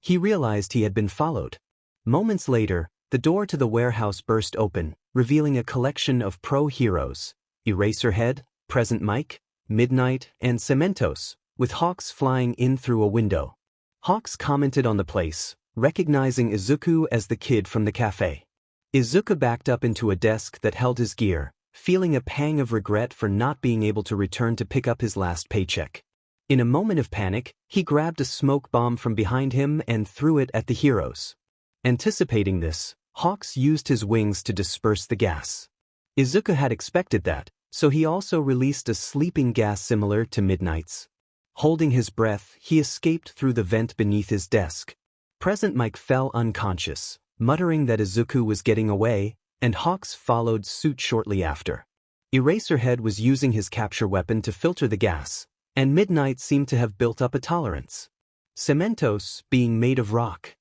He realized he had been followed. Moments later, the door to the warehouse burst open, revealing a collection of pro heroes: Eraserhead, Present Mike, Midnight, and Cementos, with Hawks flying in through a window. Hawks commented on the place, recognizing Izuku as the kid from the cafe. Izuku backed up into a desk that held his gear, feeling a pang of regret for not being able to return to pick up his last paycheck. In a moment of panic, he grabbed a smoke bomb from behind him and threw it at the heroes. Anticipating this, Hawks used his wings to disperse the gas. Izuku had expected that, so he also released a sleeping gas similar to Midnight's. Holding his breath, he escaped through the vent beneath his desk. Present Mike fell unconscious, muttering that Izuku was getting away, and Hawks followed suit shortly after. Eraserhead was using his capture weapon to filter the gas, and Midnight seemed to have built up a tolerance. Cementos, being made of rock,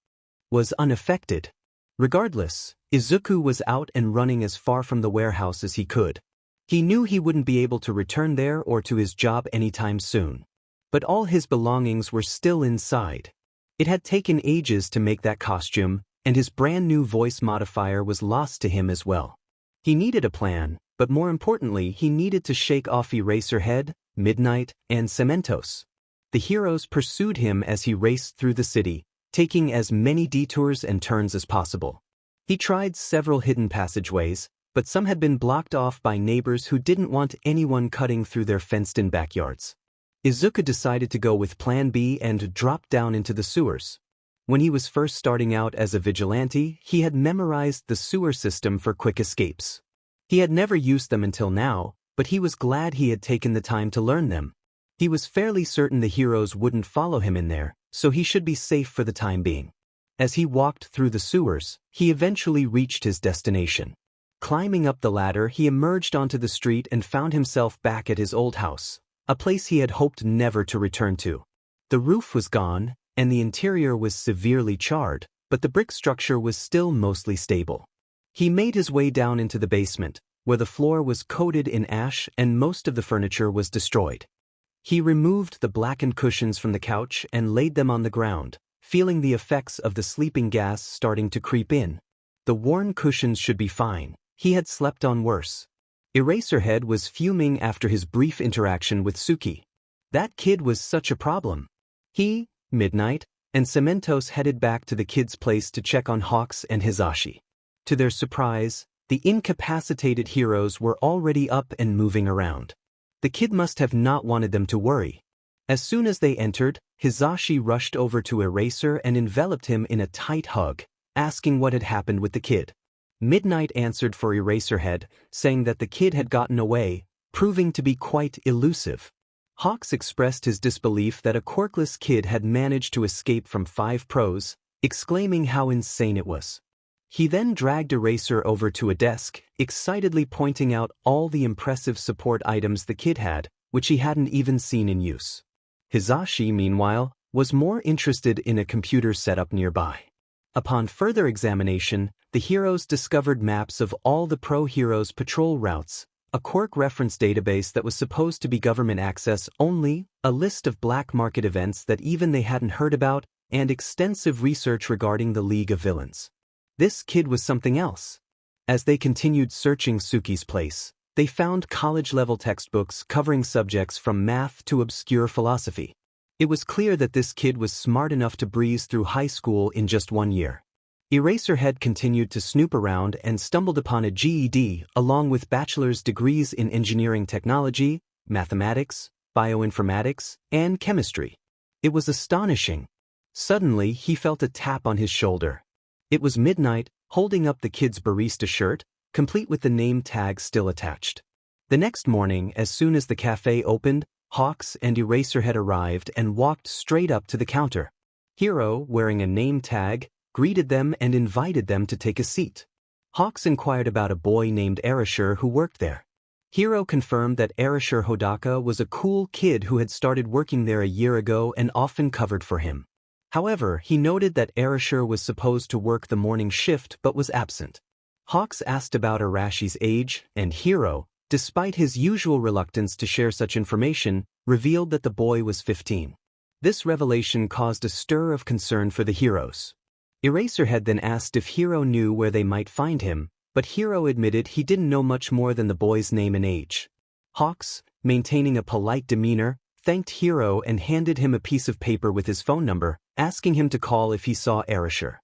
was unaffected. Regardless, Izuku was out and running as far from the warehouse as he could. He knew he wouldn't be able to return there or to his job anytime soon. But all his belongings were still inside. It had taken ages to make that costume, and his brand new voice modifier was lost to him as well. He needed a plan, but more importantly he needed to shake off Eraserhead, Midnight, and Cementos. The heroes pursued him as he raced through the city, taking as many detours and turns as possible. He tried several hidden passageways, but some had been blocked off by neighbors who didn't want anyone cutting through their fenced-in backyards. Izuku decided to go with Plan B and dropped down into the sewers. When he was first starting out as a vigilante, he had memorized the sewer system for quick escapes. He had never used them until now, but he was glad he had taken the time to learn them. He was fairly certain the heroes wouldn't follow him in there, so he should be safe for the time being. As he walked through the sewers, he eventually reached his destination. Climbing up the ladder, he emerged onto the street and found himself back at his old house, a place he had hoped never to return to. The roof was gone, and the interior was severely charred, but the brick structure was still mostly stable. He made his way down into the basement, where the floor was coated in ash and most of the furniture was destroyed. He removed the blackened cushions from the couch and laid them on the ground, feeling the effects of the sleeping gas starting to creep in. The worn cushions should be fine. He had slept on worse. Eraserhead was fuming after his brief interaction with Tsuki. That kid was such a problem. He, Midnight, and Cementos headed back to the kid's place to check on Hawks and Hisashi. To their surprise, the incapacitated heroes were already up and moving around. The kid must have not wanted them to worry. As soon as they entered, Hisashi rushed over to Eraser and enveloped him in a tight hug, asking what had happened with the kid. Midnight answered for Eraserhead, saying that the kid had gotten away, proving to be quite elusive. Hawks expressed his disbelief that a quirkless kid had managed to escape from 5 pros, exclaiming how insane it was. He then dragged Eraser over to a desk, excitedly pointing out all the impressive support items the kid had, which he hadn't even seen in use. Hisashi, meanwhile, was more interested in a computer setup nearby. Upon further examination, the heroes discovered maps of all the pro heroes' patrol routes, a quirk reference database that was supposed to be government access only, a list of black market events that even they hadn't heard about, and extensive research regarding the League of Villains. This kid was something else. As they continued searching Tsuki's place, they found college-level textbooks covering subjects from math to obscure philosophy. It was clear that this kid was smart enough to breeze through high school in just 1 year. Eraserhead continued to snoop around and stumbled upon a GED along with bachelor's degrees in engineering technology, mathematics, bioinformatics, and chemistry. It was astonishing. Suddenly, he felt a tap on his shoulder. It was Midnight, holding up the kid's barista shirt, complete with the name tag still attached. The next morning, as soon as the cafe opened, Hawks and Eraserhead arrived and walked straight up to the counter. Hero, wearing a name tag, greeted them and invited them to take a seat. Hawks inquired about a boy named Erasure who worked there. Hero confirmed that Erasure Hodaka was a cool kid who had started working there a year ago and often covered for him. However, he noted that Erasure was supposed to work the morning shift but was absent. Hawks asked about Arashi's age, and Hero, despite his usual reluctance to share such information, revealed that the boy was 15. This revelation caused a stir of concern for the heroes. Eraserhead then asked if Hero knew where they might find him, but Hero admitted he didn't know much more than the boy's name and age. Hawks, maintaining a polite demeanor, thanked Hero and handed him a piece of paper with his phone number, asking him to call if he saw Erasure.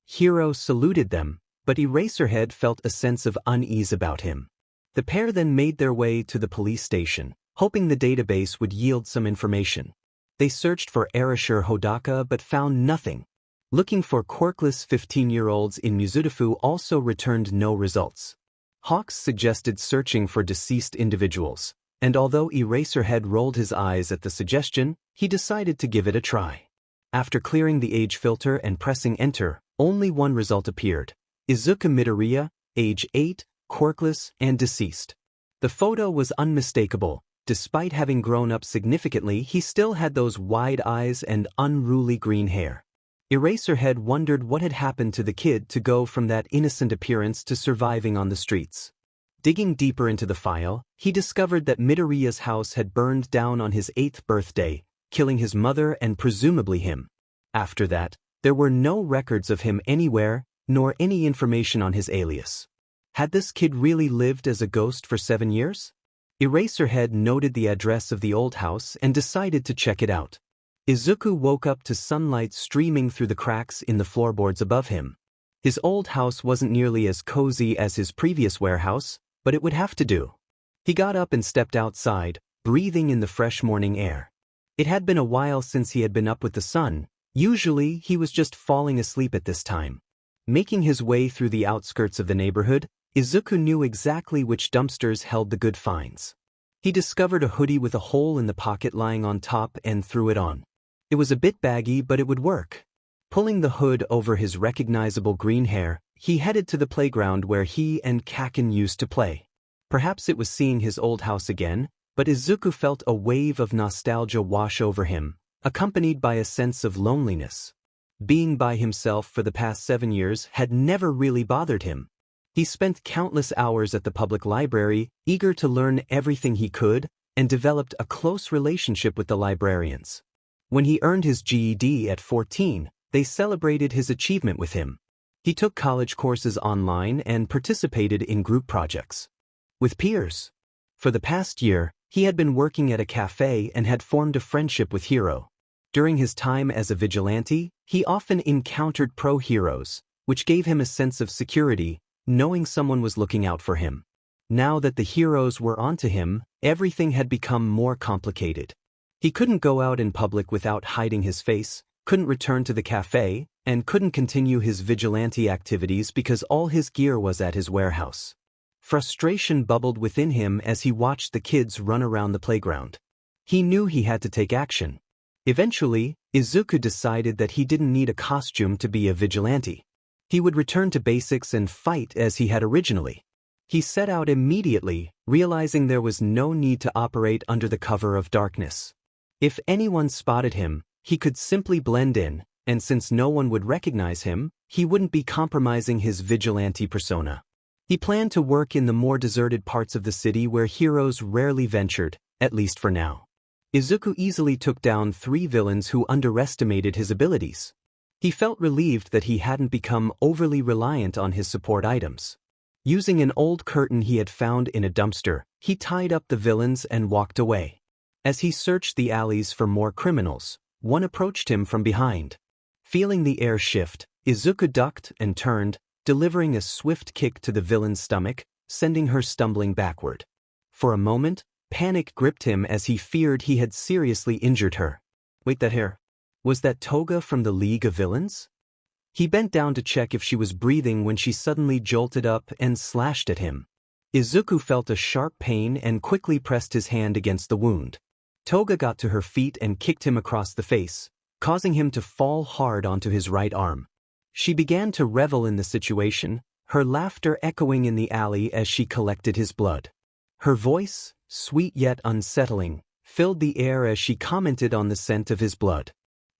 Hero saluted them, but Eraserhead felt a sense of unease about him. The pair then made their way to the police station, hoping the database would yield some information. They searched for Erasure Hodaka but found nothing. Looking for quirkless 15-year-olds in Mizudafu also returned no results. Hawks suggested searching for deceased individuals, and although Eraserhead rolled his eyes at the suggestion, he decided to give it a try. After clearing the age filter and pressing enter, only one result appeared: Izuku Midoriya, age 8, quirkless, and deceased. The photo was unmistakable. Despite having grown up significantly, he still had those wide eyes and unruly green hair. Eraserhead wondered what had happened to the kid to go from that innocent appearance to surviving on the streets. Digging deeper into the file, he discovered that Midoriya's house had burned down on his 8th birthday, killing his mother and presumably him. After that, there were no records of him anywhere, nor any information on his alias. Had this kid really lived as a ghost for 7 years? Eraserhead noted the address of the old house and decided to check it out. Izuku woke up to sunlight streaming through the cracks in the floorboards above him. His old house wasn't nearly as cozy as his previous warehouse, but it would have to do. He got up and stepped outside, breathing in the fresh morning air. It had been a while since he had been up with the sun. Usually, he was just falling asleep at this time. Making his way through the outskirts of the neighborhood, Izuku knew exactly which dumpsters held the good finds. He discovered a hoodie with a hole in the pocket lying on top and threw it on. It was a bit baggy, but it would work. Pulling the hood over his recognizable green hair, he headed to the playground where he and Kaken used to play. Perhaps it was seeing his old house again, but Izuku felt a wave of nostalgia wash over him, accompanied by a sense of loneliness. Being by himself for the past 7 years had never really bothered him. He spent countless hours at the public library, eager to learn everything he could, and developed a close relationship with the librarians. When he earned his GED at 14, they celebrated his achievement with him. He took college courses online and participated in group projects with peers. For the past year, he had been working at a cafe and had formed a friendship with Hiro. During his time as a vigilante, he often encountered pro-heroes, which gave him a sense of security, knowing someone was looking out for him. Now that the heroes were onto him, everything had become more complicated. He couldn't go out in public without hiding his face, couldn't return to the cafe, and couldn't continue his vigilante activities because all his gear was at his warehouse. Frustration bubbled within him as he watched the kids run around the playground. He knew he had to take action. Eventually, Izuku decided that he didn't need a costume to be a vigilante. He would return to basics and fight as he had originally. He set out immediately, realizing there was no need to operate under the cover of darkness. If anyone spotted him, he could simply blend in, and since no one would recognize him, he wouldn't be compromising his vigilante persona. He planned to work in the more deserted parts of the city where heroes rarely ventured, at least for now. Izuku easily took down 3 villains who underestimated his abilities. He felt relieved that he hadn't become overly reliant on his support items. Using an old curtain he had found in a dumpster, he tied up the villains and walked away. As he searched the alleys for more criminals, one approached him from behind. Feeling the air shift, Izuku ducked and turned, delivering a swift kick to the villain's stomach, sending her stumbling backward. For a moment, panic gripped him as he feared he had seriously injured her. Wait, that hair? Was that Toga from the League of Villains? He bent down to check if she was breathing when she suddenly jolted up and slashed at him. Izuku felt a sharp pain and quickly pressed his hand against the wound. Toga got to her feet and kicked him across the face, causing him to fall hard onto his right arm. She began to revel in the situation, her laughter echoing in the alley as she collected his blood. Her voice, sweet yet unsettling, filled the air as she commented on the scent of his blood.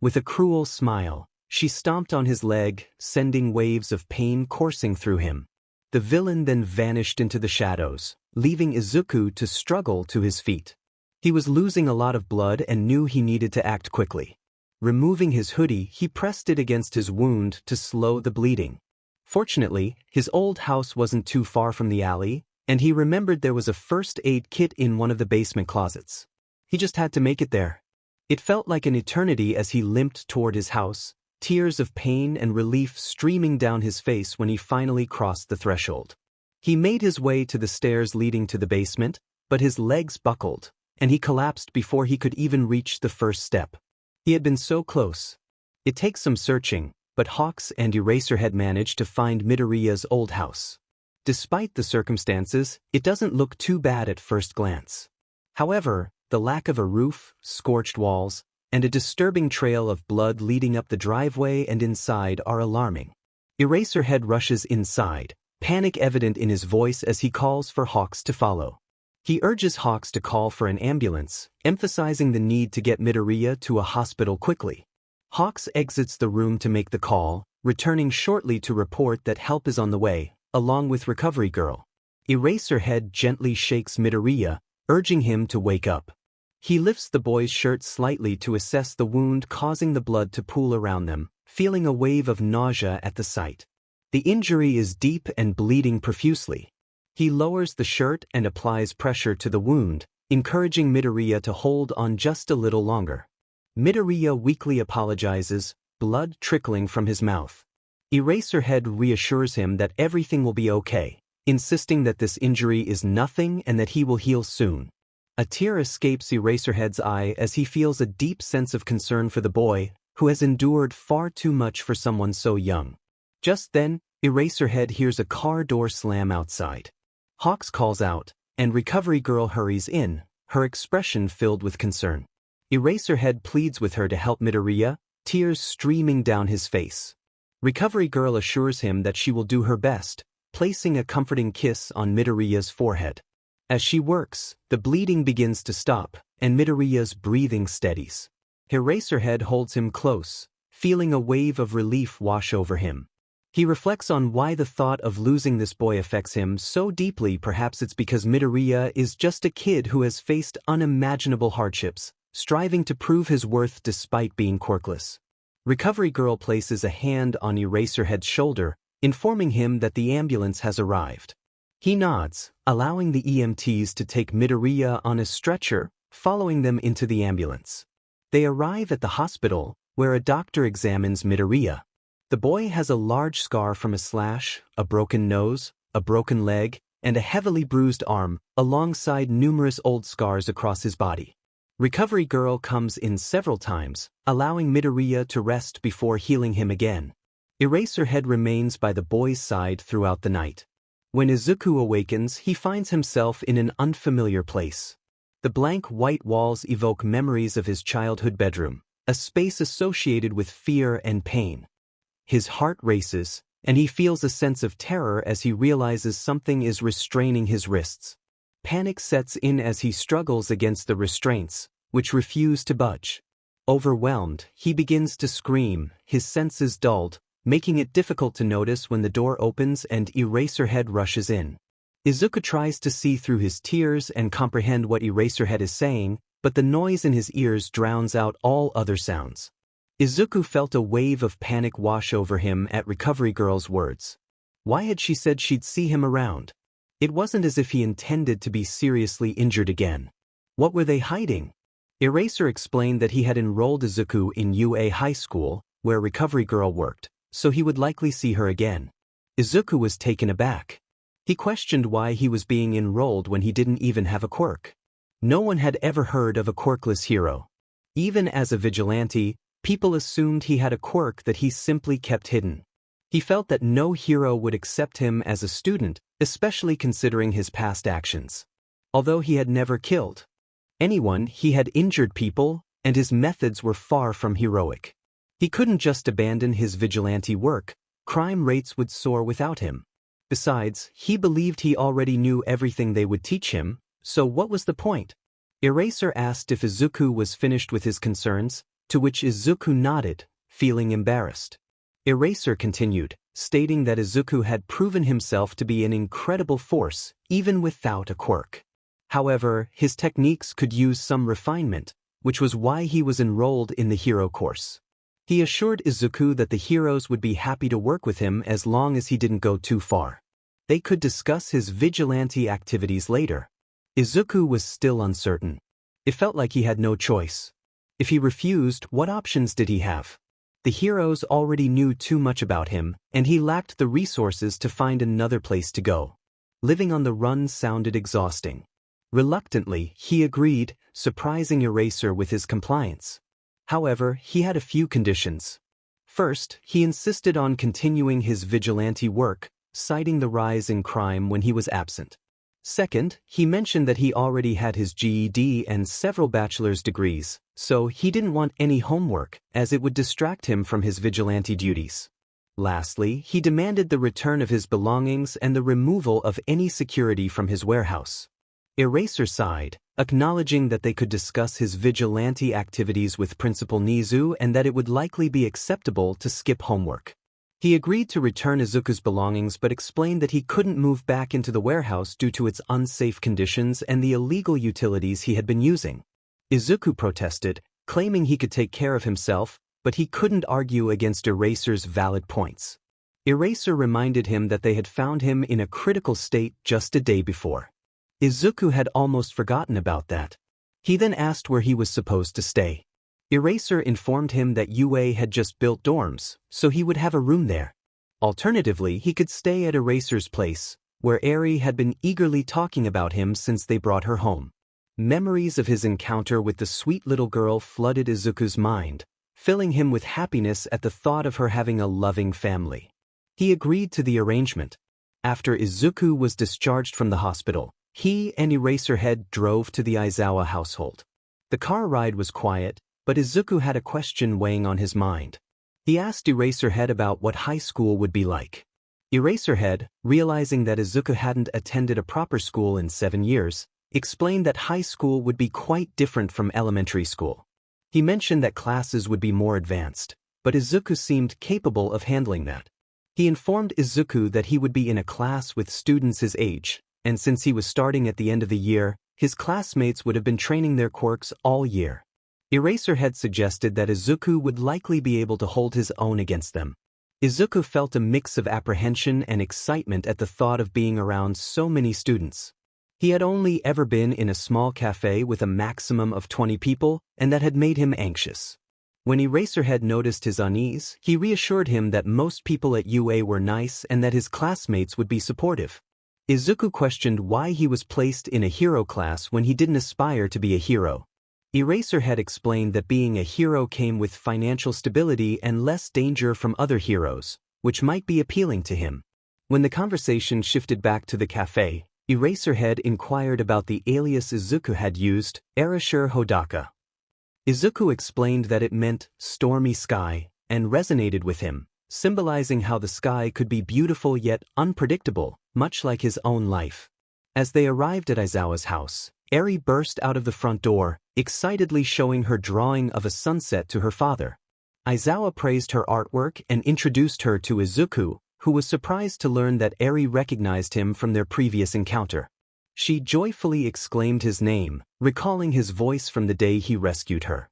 With a cruel smile, she stomped on his leg, sending waves of pain coursing through him. The villain then vanished into the shadows, leaving Izuku to struggle to his feet. He was losing a lot of blood and knew he needed to act quickly. Removing his hoodie, he pressed it against his wound to slow the bleeding. Fortunately, his old house wasn't too far from the alley, and he remembered there was a first aid kit in one of the basement closets. He just had to make it there. It felt like an eternity as he limped toward his house, tears of pain and relief streaming down his face when he finally crossed the threshold. He made his way to the stairs leading to the basement, but his legs buckled, and he collapsed before he could even reach the first step. He had been so close. It takes some searching, but Hawks and Eraserhead manage to find Midoriya's old house. Despite the circumstances, it doesn't look too bad at first glance. However, the lack of a roof, scorched walls, and a disturbing trail of blood leading up the driveway and inside are alarming. Eraserhead rushes inside, panic evident in his voice as he calls for Hawks to follow. He urges Hawks to call for an ambulance, emphasizing the need to get Midoriya to a hospital quickly. Hawks exits the room to make the call, returning shortly to report that help is on the way, along with Recovery Girl. Eraserhead gently shakes Midoriya, urging him to wake up. He lifts the boy's shirt slightly to assess the wound, causing the blood to pool around them, feeling a wave of nausea at the sight. The injury is deep and bleeding profusely. He lowers the shirt and applies pressure to the wound, encouraging Midoriya to hold on just a little longer. Midoriya weakly apologizes, blood trickling from his mouth. Eraserhead reassures him that everything will be okay, insisting that this injury is nothing and that he will heal soon. A tear escapes Eraserhead's eye as he feels a deep sense of concern for the boy, who has endured far too much for someone so young. Just then, Eraserhead hears a car door slam outside. Hawks calls out, and Recovery Girl hurries in, her expression filled with concern. Eraserhead pleads with her to help Midoriya, tears streaming down his face. Recovery Girl assures him that she will do her best, placing a comforting kiss on Midoriya's forehead. As she works, the bleeding begins to stop, and Midoriya's breathing steadies. Eraserhead holds him close, feeling a wave of relief wash over him. He reflects on why the thought of losing this boy affects him so deeply. Perhaps it's because Midoriya is just a kid who has faced unimaginable hardships, striving to prove his worth despite being quirkless. Recovery Girl places a hand on Eraserhead's shoulder, informing him that the ambulance has arrived. He nods, allowing the EMTs to take Midoriya on a stretcher, following them into the ambulance. They arrive at the hospital, where a doctor examines Midoriya. The boy has a large scar from a slash, a broken nose, a broken leg, and a heavily bruised arm, alongside numerous old scars across his body. Recovery Girl comes in several times, allowing Midoriya to rest before healing him again. Eraserhead remains by the boy's side throughout the night. When Izuku awakens, he finds himself in an unfamiliar place. The blank white walls evoke memories of his childhood bedroom, a space associated with fear and pain. His heart races, and he feels a sense of terror as he realizes something is restraining his wrists. Panic sets in as he struggles against the restraints, which refuse to budge. Overwhelmed, he begins to scream, his senses dulled, making it difficult to notice when the door opens and Eraserhead rushes in. Izuku tries to see through his tears and comprehend what Eraserhead is saying, but the noise in his ears drowns out all other sounds. Izuku felt a wave of panic wash over him at Recovery Girl's words. Why had she said she'd see him around? It wasn't as if he intended to be seriously injured again. What were they hiding? Eraser explained that he had enrolled Izuku in UA High School, where Recovery Girl worked, so he would likely see her again. Izuku was taken aback. He questioned why he was being enrolled when he didn't even have a quirk. No one had ever heard of a quirkless hero. Even as a vigilante, people assumed he had a quirk that he simply kept hidden. He felt that no hero would accept him as a student, especially considering his past actions. Although he had never killed anyone, he had injured people, and his methods were far from heroic. He couldn't just abandon his vigilante work. Crime rates would soar without him. Besides, he believed he already knew everything they would teach him, so what was the point? Eraser asked if Izuku was finished with his concerns, to which Izuku nodded, feeling embarrassed. Eraser continued, stating that Izuku had proven himself to be an incredible force, even without a quirk. However, his techniques could use some refinement, which was why he was enrolled in the hero course. He assured Izuku that the heroes would be happy to work with him as long as he didn't go too far. They could discuss his vigilante activities later. Izuku was still uncertain. It felt like he had no choice. If he refused, what options did he have? The heroes already knew too much about him, and he lacked the resources to find another place to go. Living on the run sounded exhausting. Reluctantly, he agreed, surprising Eraser with his compliance. However, he had a few conditions. First, he insisted on continuing his vigilante work, citing the rise in crime when he was absent. Second, he mentioned that he already had his GED and several bachelor's degrees, so he didn't want any homework, as it would distract him from his vigilante duties. Lastly, he demanded the return of his belongings and the removal of any security from his warehouse. Eraser sighed, acknowledging that they could discuss his vigilante activities with Principal Nizu and that it would likely be acceptable to skip homework. He agreed to return Izuku's belongings but explained that he couldn't move back into the warehouse due to its unsafe conditions and the illegal utilities he had been using. Izuku protested, claiming he could take care of himself, but he couldn't argue against Eraser's valid points. Eraser reminded him that they had found him in a critical state just a day before. Izuku had almost forgotten about that. He then asked where he was supposed to stay. Eraser informed him that UA had just built dorms, so he would have a room there. Alternatively, he could stay at Eraser's place, where Eri had been eagerly talking about him since they brought her home. Memories of his encounter with the sweet little girl flooded Izuku's mind, filling him with happiness at the thought of her having a loving family. He agreed to the arrangement. After Izuku was discharged from the hospital, he and Eraserhead drove to the Aizawa household. The car ride was quiet, but Izuku had a question weighing on his mind. He asked Eraserhead about what high school would be like. Eraserhead, realizing that Izuku hadn't attended a proper school in 7 years, explained that high school would be quite different from elementary school. He mentioned that classes would be more advanced, but Izuku seemed capable of handling that. He informed Izuku that he would be in a class with students his age, and since he was starting at the end of the year, his classmates would have been training their quirks all year. Eraserhead suggested that Izuku would likely be able to hold his own against them. Izuku felt a mix of apprehension and excitement at the thought of being around so many students. He had only ever been in a small cafe with a maximum of 20 people, and that had made him anxious. When Eraserhead noticed his unease, he reassured him that most people at UA were nice and that his classmates would be supportive. Izuku questioned why he was placed in a hero class when he didn't aspire to be a hero. Eraserhead explained that being a hero came with financial stability and less danger from other heroes, which might be appealing to him. When the conversation shifted back to the cafe, Eraserhead inquired about the alias Izuku had used, Erashur Hodaka. Izuku explained that it meant stormy sky, and resonated with him, symbolizing how the sky could be beautiful yet unpredictable, much like his own life. As they arrived at Aizawa's house, Eri burst out of the front door, excitedly showing her drawing of a sunset to her father. Aizawa praised her artwork and introduced her to Izuku, who was surprised to learn that Eri recognized him from their previous encounter. She joyfully exclaimed his name, recalling his voice from the day he rescued her.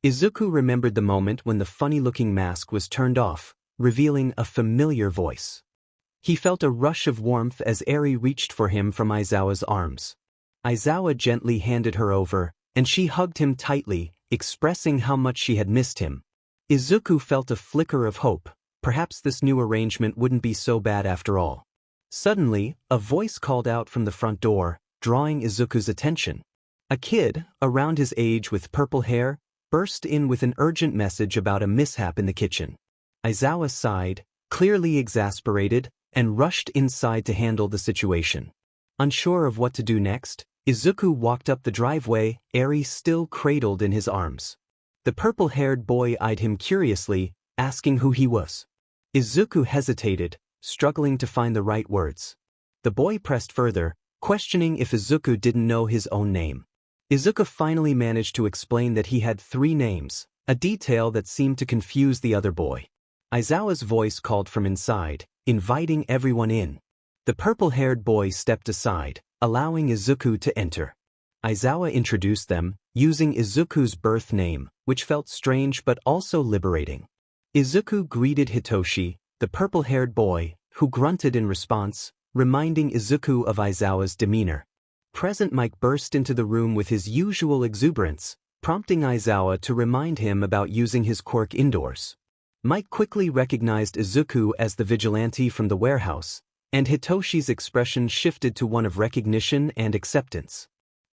Izuku remembered the moment when the funny-looking mask was turned off, revealing a familiar voice. He felt a rush of warmth as Eri reached for him from Aizawa's arms. Aizawa gently handed her over, and she hugged him tightly, expressing how much she had missed him. Izuku felt a flicker of hope. Perhaps this new arrangement wouldn't be so bad after all. Suddenly, a voice called out from the front door, drawing Izuku's attention. A kid, around his age with purple hair, burst in with an urgent message about a mishap in the kitchen. Aizawa sighed, clearly exasperated, and rushed inside to handle the situation. Unsure of what to do next, Izuku walked up the driveway, Eri still cradled in his arms. The purple-haired boy eyed him curiously, asking who he was. Izuku hesitated, struggling to find the right words. The boy pressed further, questioning if Izuku didn't know his own name. Izuku finally managed to explain that he had 3 names, a detail that seemed to confuse the other boy. Aizawa's voice called from inside, inviting everyone in. The purple-haired boy stepped aside, allowing Izuku to enter. Aizawa introduced them, using Izuku's birth name, which felt strange but also liberating. Izuku greeted Hitoshi, the purple-haired boy, who grunted in response, reminding Izuku of Aizawa's demeanor. Present Mike burst into the room with his usual exuberance, prompting Aizawa to remind him about using his quirk indoors. Mike quickly recognized Izuku as the vigilante from the warehouse, and Hitoshi's expression shifted to one of recognition and acceptance.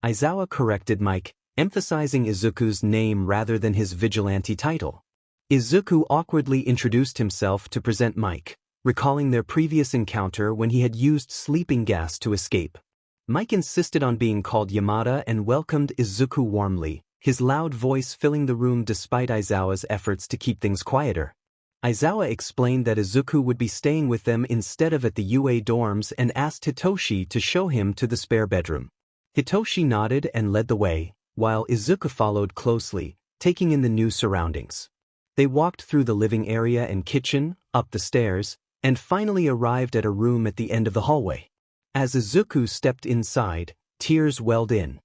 Aizawa corrected Mike, emphasizing Izuku's name rather than his vigilante title. Izuku awkwardly introduced himself to present Mike, recalling their previous encounter when he had used sleeping gas to escape. Mike insisted on being called Yamada and welcomed Izuku warmly, his loud voice filling the room despite Aizawa's efforts to keep things quieter. Aizawa explained that Izuku would be staying with them instead of at the UA dorms and asked Hitoshi to show him to the spare bedroom. Hitoshi nodded and led the way, while Izuku followed closely, taking in the new surroundings. They walked through the living area and kitchen, up the stairs, and finally arrived at a room at the end of the hallway. As Izuku stepped inside, tears welled in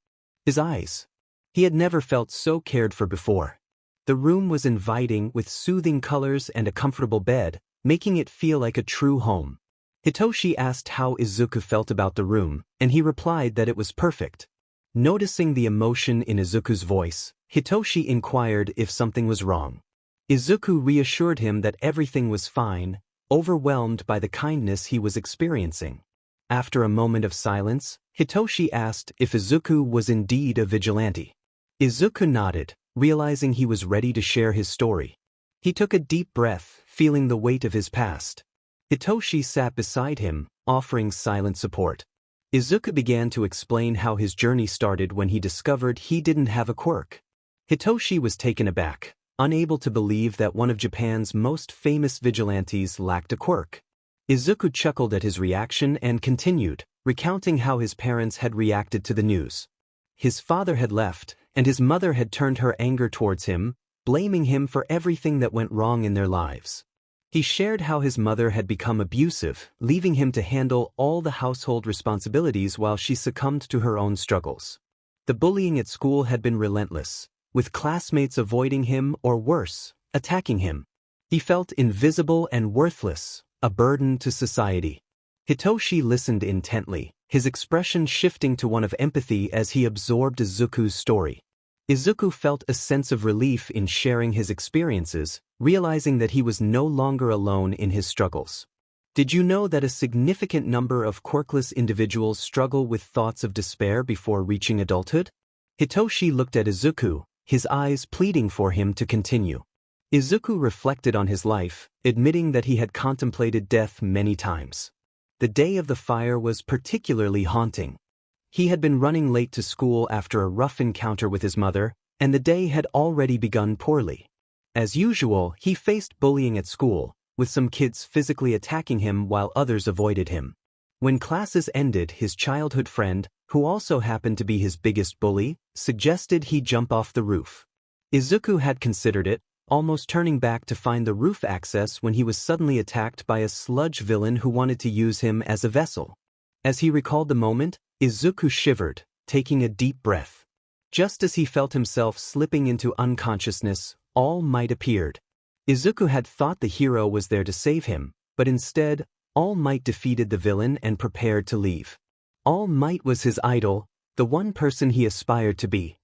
his eyes. He had never felt so cared for before. The room was inviting with soothing colors and a comfortable bed, making it feel like a true home. Hitoshi asked how Izuku felt about the room, and he replied that it was perfect. Noticing the emotion in Izuku's voice, Hitoshi inquired if something was wrong. Izuku reassured him that everything was fine, overwhelmed by the kindness he was experiencing. After a moment of silence, Hitoshi asked if Izuku was indeed a vigilante. Izuku nodded, realizing he was ready to share his story. He took a deep breath, feeling the weight of his past. Hitoshi sat beside him, offering silent support. Izuku began to explain how his journey started when he discovered he didn't have a quirk. Hitoshi was taken aback, unable to believe that one of Japan's most famous vigilantes lacked a quirk. Izuku chuckled at his reaction and continued, recounting how his parents had reacted to the news. His father had left, and his mother had turned her anger towards him, blaming him for everything that went wrong in their lives. He shared how his mother had become abusive, leaving him to handle all the household responsibilities while she succumbed to her own struggles. The bullying at school had been relentless, with classmates avoiding him or worse, attacking him. He felt invisible and worthless, a burden to society. Hitoshi listened intently, his expression shifting to one of empathy as he absorbed Izuku's story. Izuku felt a sense of relief in sharing his experiences, realizing that he was no longer alone in his struggles. Did you know that a significant number of quirkless individuals struggle with thoughts of despair before reaching adulthood? Hitoshi looked at Izuku, his eyes pleading for him to continue. Izuku reflected on his life, admitting that he had contemplated death many times. The day of the fire was particularly haunting. He had been running late to school after a rough encounter with his mother, and the day had already begun poorly. As usual, he faced bullying at school, with some kids physically attacking him while others avoided him. When classes ended, his childhood friend, who also happened to be his biggest bully, suggested he jump off the roof. Izuku had considered it, almost turning back to find the roof access when he was suddenly attacked by a sludge villain who wanted to use him as a vessel. As he recalled the moment, Izuku shivered, taking a deep breath. Just as he felt himself slipping into unconsciousness, All Might appeared. Izuku had thought the hero was there to save him, but instead, All Might defeated the villain and prepared to leave. All Might was his idol, the one person he aspired to be.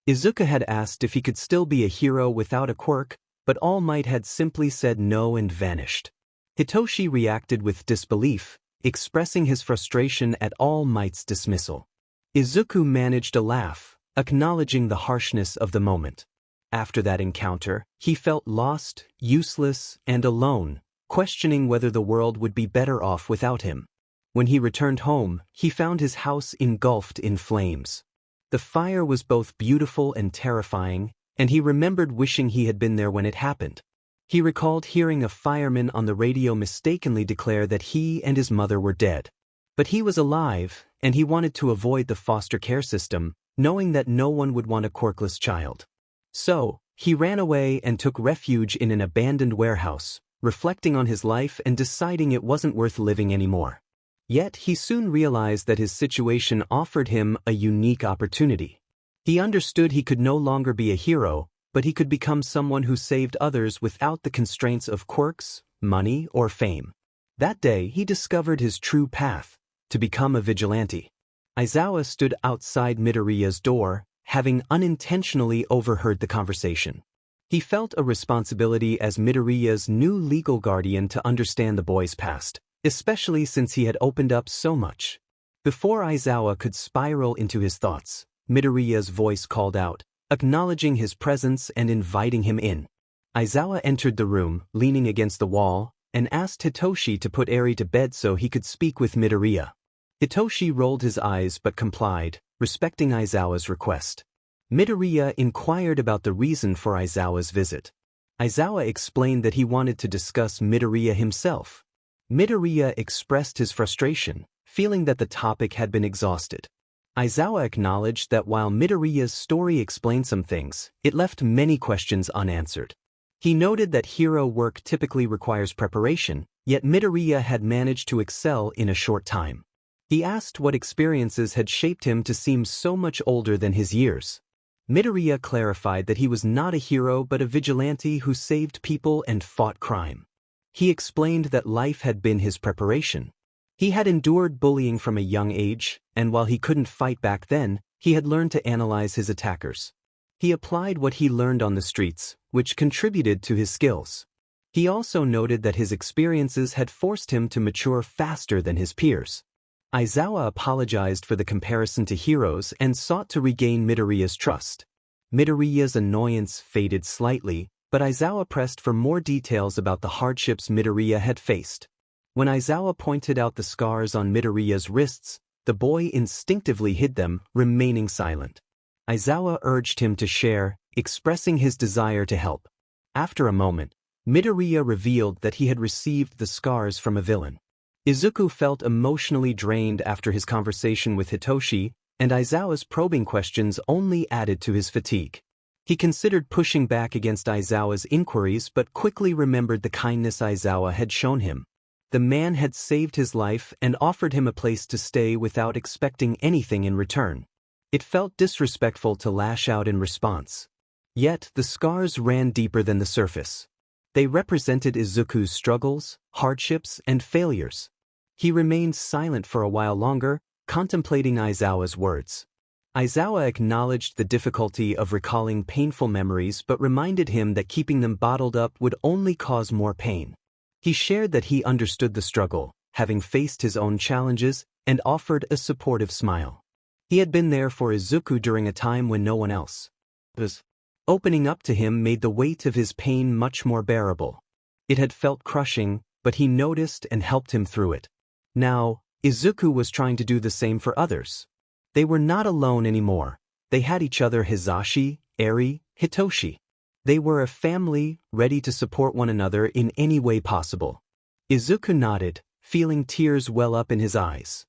Izuku had asked if he could still be a hero without a quirk, but All Might had simply said no and vanished. Hitoshi reacted with disbelief, expressing his frustration at All Might's dismissal. Izuku managed a laugh, acknowledging the harshness of the moment. After that encounter, he felt lost, useless, and alone, questioning whether the world would be better off without him. When he returned home, he found his house engulfed in flames. The fire was both beautiful and terrifying, and he remembered wishing he had been there when it happened. He recalled hearing a fireman on the radio mistakenly declare that he and his mother were dead. But he was alive, and he wanted to avoid the foster care system, knowing that no one would want a quirkless child. So, he ran away and took refuge in an abandoned warehouse, reflecting on his life and deciding it wasn't worth living anymore. Yet he soon realized that his situation offered him a unique opportunity. He understood he could no longer be a hero, but he could become someone who saved others without the constraints of quirks, money, or fame. That day, he discovered his true path, to become a vigilante. Aizawa stood outside Midoriya's door, having unintentionally overheard the conversation. He felt a responsibility as Midoriya's new legal guardian to understand the boy's past, especially since he had opened up so much. Before Aizawa could spiral into his thoughts, Midoriya's voice called out, acknowledging his presence and inviting him in. Aizawa entered the room, leaning against the wall, and asked Hitoshi to put Eri to bed so he could speak with Midoriya. Hitoshi rolled his eyes but complied, respecting Aizawa's request. Midoriya inquired about the reason for Aizawa's visit. Aizawa explained that he wanted to discuss Midoriya himself. Midoriya expressed his frustration, feeling that the topic had been exhausted. Aizawa acknowledged that while Midoriya's story explained some things, it left many questions unanswered. He noted that hero work typically requires preparation, yet Midoriya had managed to excel in a short time. He asked what experiences had shaped him to seem so much older than his years. Midoriya clarified that he was not a hero but a vigilante who saved people and fought crime. He explained that life had been his preparation. He had endured bullying from a young age, and while he couldn't fight back then, he had learned to analyze his attackers. He applied what he learned on the streets, which contributed to his skills. He also noted that his experiences had forced him to mature faster than his peers. Aizawa apologized for the comparison to heroes and sought to regain Midoriya's trust. Midoriya's annoyance faded slightly, but Aizawa pressed for more details about the hardships Midoriya had faced. When Aizawa pointed out the scars on Midoriya's wrists, the boy instinctively hid them, remaining silent. Aizawa urged him to share, expressing his desire to help. After a moment, Midoriya revealed that he had received the scars from a villain. Izuku felt emotionally drained after his conversation with Hitoshi, and Aizawa's probing questions only added to his fatigue. He considered pushing back against Aizawa's inquiries but quickly remembered the kindness Aizawa had shown him. The man had saved his life and offered him a place to stay without expecting anything in return. It felt disrespectful to lash out in response. Yet, the scars ran deeper than the surface. They represented Izuku's struggles, hardships, and failures. He remained silent for a while longer, contemplating Aizawa's words. Aizawa acknowledged the difficulty of recalling painful memories but reminded him that keeping them bottled up would only cause more pain. He shared that he understood the struggle, having faced his own challenges, and offered a supportive smile. He had been there for Izuku during a time when no one else was. Opening up to him made the weight of his pain much more bearable. It had felt crushing, but he noticed and helped him through it. Now, Izuku was trying to do the same for others. They were not alone anymore. They had each other: Hizashi, Eri, Hitoshi. They were a family, ready to support one another in any way possible. Izuku nodded, feeling tears well up in his eyes.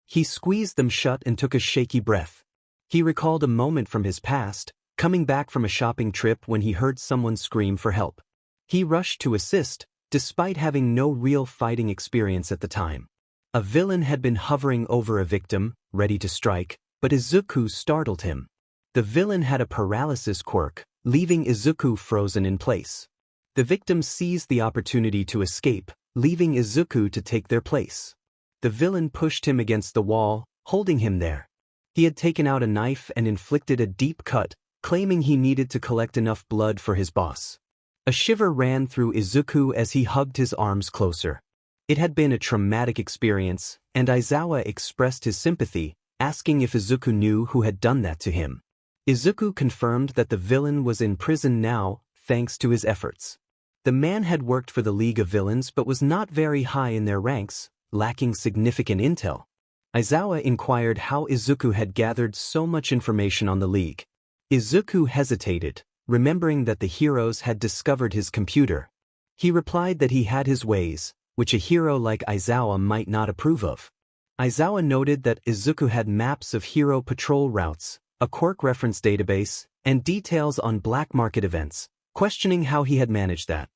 He squeezed them shut and took a shaky breath. He recalled a moment from his past, coming back from a shopping trip when he heard someone scream for help. He rushed to assist, despite having no real fighting experience at the time. A villain had been hovering over a victim, ready to strike, but Izuku startled him. The villain had a paralysis quirk, leaving Izuku frozen in place. The victim seized the opportunity to escape, leaving Izuku to take their place. The villain pushed him against the wall, holding him there. He had taken out a knife and inflicted a deep cut, claiming he needed to collect enough blood for his boss. A shiver ran through Izuku as he hugged his arms closer. It had been a traumatic experience, and Aizawa expressed his sympathy, asking if Izuku knew who had done that to him. Izuku confirmed that the villain was in prison now, thanks to his efforts. The man had worked for the League of Villains but was not very high in their ranks, lacking significant intel. Aizawa inquired how Izuku had gathered so much information on the League. Izuku hesitated, remembering that the heroes had discovered his computer. He replied that he had his ways, which a hero like Aizawa might not approve of. Aizawa noted that Izuku had maps of hero patrol routes, a quirk reference database, and details on black market events, questioning how he had managed that.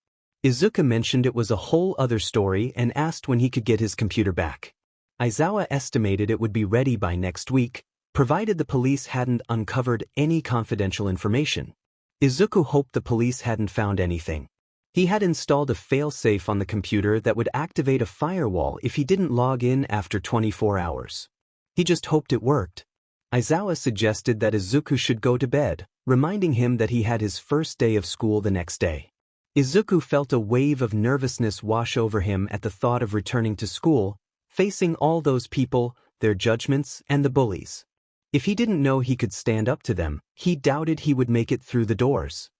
Izuku mentioned it was a whole other story and asked when he could get his computer back. Aizawa estimated it would be ready by next week, provided the police hadn't uncovered any confidential information. Izuku hoped the police hadn't found anything. He had installed a failsafe on the computer that would activate a firewall if he didn't log in after 24 hours. He just hoped it worked. Aizawa suggested that Izuku should go to bed, reminding him that he had his first day of school the next day. Izuku felt a wave of nervousness wash over him at the thought of returning to school, facing all those people, their judgments, and the bullies. If he didn't know he could stand up to them, he doubted he would make it through the doors.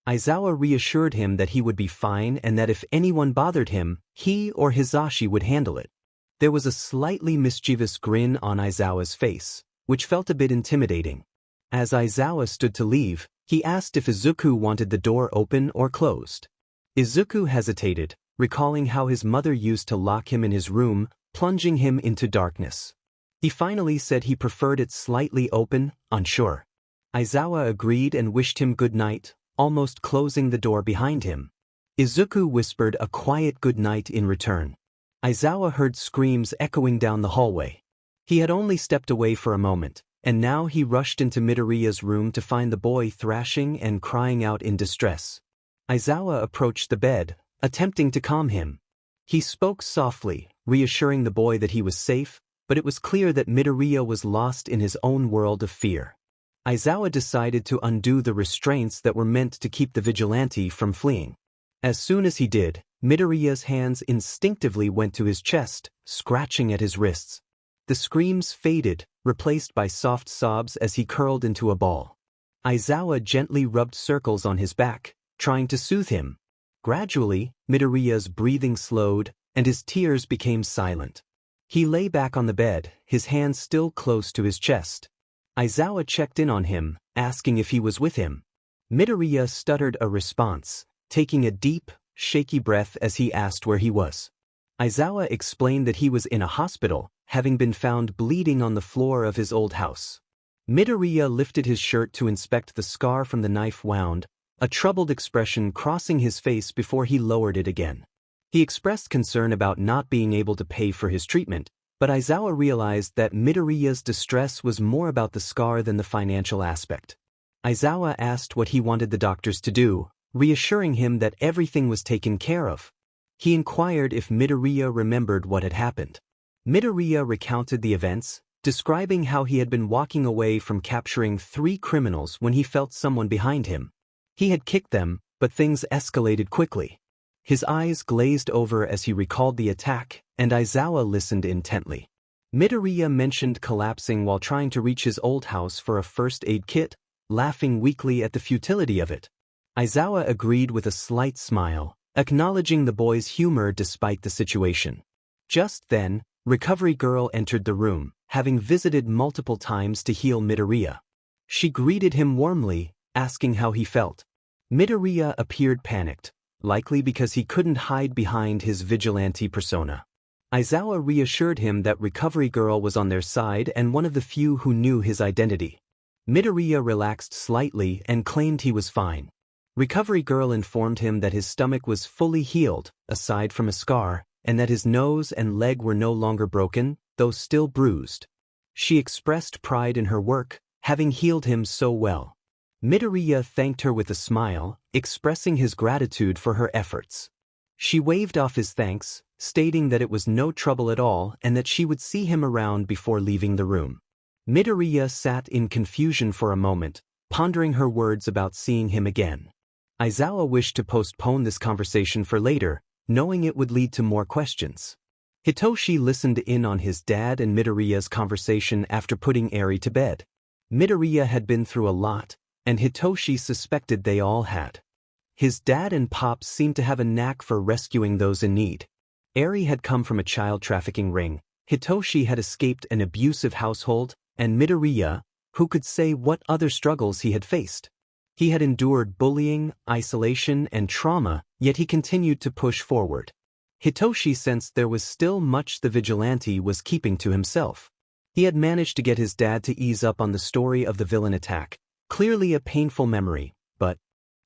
Aizawa reassured him that he would be fine and that if anyone bothered him, he or Hisashi would handle it. There was a slightly mischievous grin on Aizawa's face, which felt a bit intimidating. As Aizawa stood to leave, he asked if Izuku wanted the door open or closed. Izuku hesitated, recalling how his mother used to lock him in his room, plunging him into darkness. He finally said he preferred it slightly open, unsure. Aizawa agreed and wished him good night, almost closing the door behind him. Izuku whispered a quiet good night in return. Aizawa heard screams echoing down the hallway. He had only stepped away for a moment, and now he rushed into Midoriya's room to find the boy thrashing and crying out in distress. Aizawa approached the bed, attempting to calm him. He spoke softly, reassuring the boy that he was safe, but it was clear that Midoriya was lost in his own world of fear. Aizawa decided to undo the restraints that were meant to keep the vigilante from fleeing. As soon as he did, Midoriya's hands instinctively went to his chest, scratching at his wrists. The screams faded, replaced by soft sobs as he curled into a ball. Aizawa gently rubbed circles on his back, trying to soothe him. Gradually, Midoriya's breathing slowed, and his tears became silent. He lay back on the bed, his hands still close to his chest. Aizawa checked in on him, asking if he was with him. Midoriya stuttered a response, taking a deep, shaky breath as he asked where he was. Aizawa explained that he was in a hospital, having been found bleeding on the floor of his old house. Midoriya lifted his shirt to inspect the scar from the knife wound, a troubled expression crossing his face before he lowered it again. He expressed concern about not being able to pay for his treatment, but Aizawa realized that Midoriya's distress was more about the scar than the financial aspect. Aizawa asked what he wanted the doctors to do, reassuring him that everything was taken care of. He inquired if Midoriya remembered what had happened. Midoriya recounted the events, describing how he had been walking away from capturing 3 criminals when he felt someone behind him. He had kicked them, but things escalated quickly. His eyes glazed over as he recalled the attack, and Aizawa listened intently. Midoriya mentioned collapsing while trying to reach his old house for a first aid kit, laughing weakly at the futility of it. Aizawa agreed with a slight smile, acknowledging the boy's humor despite the situation. Just then, Recovery Girl entered the room, having visited multiple times to heal Midoriya. She greeted him warmly, asking how he felt. Midoriya appeared panicked, likely because he couldn't hide behind his vigilante persona. Aizawa reassured him that Recovery Girl was on their side and one of the few who knew his identity. Midoriya relaxed slightly and claimed he was fine. Recovery Girl informed him that his stomach was fully healed, aside from a scar, and that his nose and leg were no longer broken, though still bruised. She expressed pride in her work, having healed him so well. Midoriya thanked her with a smile, expressing his gratitude for her efforts. She waved off his thanks, stating that it was no trouble at all and that she would see him around before leaving the room. Midoriya sat in confusion for a moment, pondering her words about seeing him again. Aizawa wished to postpone this conversation for later, knowing it would lead to more questions. Hitoshi listened in on his dad and Midoriya's conversation after putting Eri to bed. Midoriya had been through a lot, and Hitoshi suspected they all had. His dad and Pops seemed to have a knack for rescuing those in need. Eri had come from a child trafficking ring, Hitoshi had escaped an abusive household, and Midoriya, who could say what other struggles he had faced. He had endured bullying, isolation, and trauma, yet he continued to push forward. Hitoshi sensed there was still much the vigilante was keeping to himself. He had managed to get his dad to ease up on the story of the villain attack, clearly a painful memory, but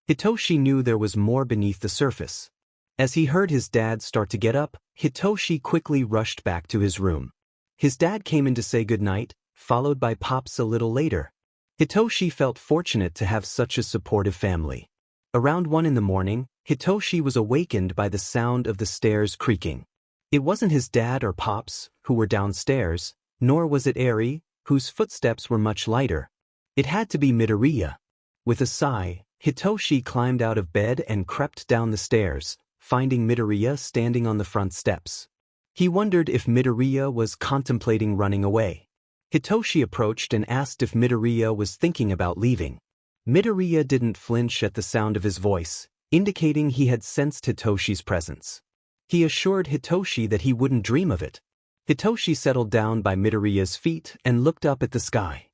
Hitoshi knew there was more beneath the surface. As he heard his dad start to get up, Hitoshi quickly rushed back to his room. His dad came in to say goodnight, followed by Pops a little later. Hitoshi felt fortunate to have such a supportive family. Around 1 in the morning, Hitoshi was awakened by the sound of the stairs creaking. It wasn't his dad or Pops, who were downstairs, nor was it Eri, whose footsteps were much lighter. It had to be Midoriya. With a sigh, Hitoshi climbed out of bed and crept down the stairs, finding Midoriya standing on the front steps. He wondered if Midoriya was contemplating running away. Hitoshi approached and asked if Midoriya was thinking about leaving. Midoriya didn't flinch at the sound of his voice, indicating he had sensed Hitoshi's presence. He assured Hitoshi that he wouldn't dream of it. Hitoshi settled down by Midoriya's feet and looked up at the sky.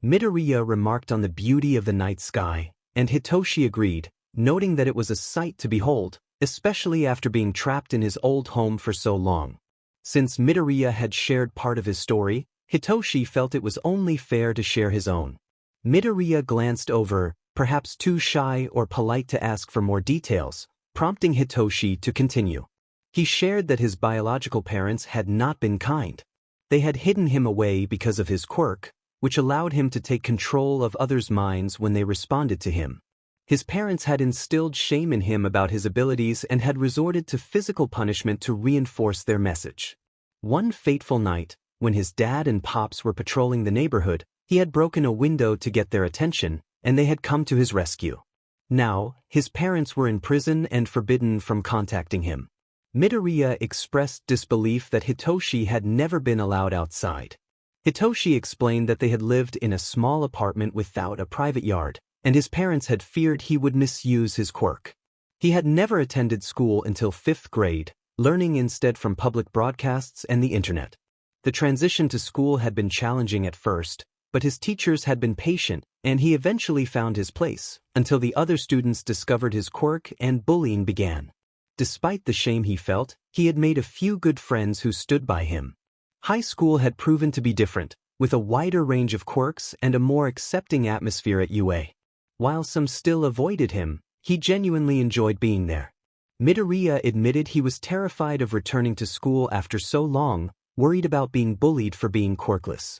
Midoriya remarked on the beauty of the night sky, and Hitoshi agreed, noting that it was a sight to behold, especially after being trapped in his old home for so long. Since Midoriya had shared part of his story, Hitoshi felt it was only fair to share his own. Midoriya glanced over, perhaps too shy or polite to ask for more details, prompting Hitoshi to continue. He shared that his biological parents had not been kind. They had hidden him away because of his quirk, which allowed him to take control of others' minds when they responded to him. His parents had instilled shame in him about his abilities and had resorted to physical punishment to reinforce their message. One fateful night, when his dad and pops were patrolling the neighborhood, he had broken a window to get their attention, and they had come to his rescue. Now, his parents were in prison and forbidden from contacting him. Midoriya expressed disbelief that Hitoshi had never been allowed outside. Hitoshi explained that they had lived in a small apartment without a private yard, and his parents had feared he would misuse his quirk. He had never attended school until 5th grade, learning instead from public broadcasts and the internet. The transition to school had been challenging at first, but his teachers had been patient, and he eventually found his place, until the other students discovered his quirk and bullying began. Despite the shame he felt, he had made a few good friends who stood by him. High school had proven to be different, with a wider range of quirks and a more accepting atmosphere at UA. While some still avoided him, he genuinely enjoyed being there. Midoriya admitted he was terrified of returning to school after so long, worried about being bullied for being quirkless.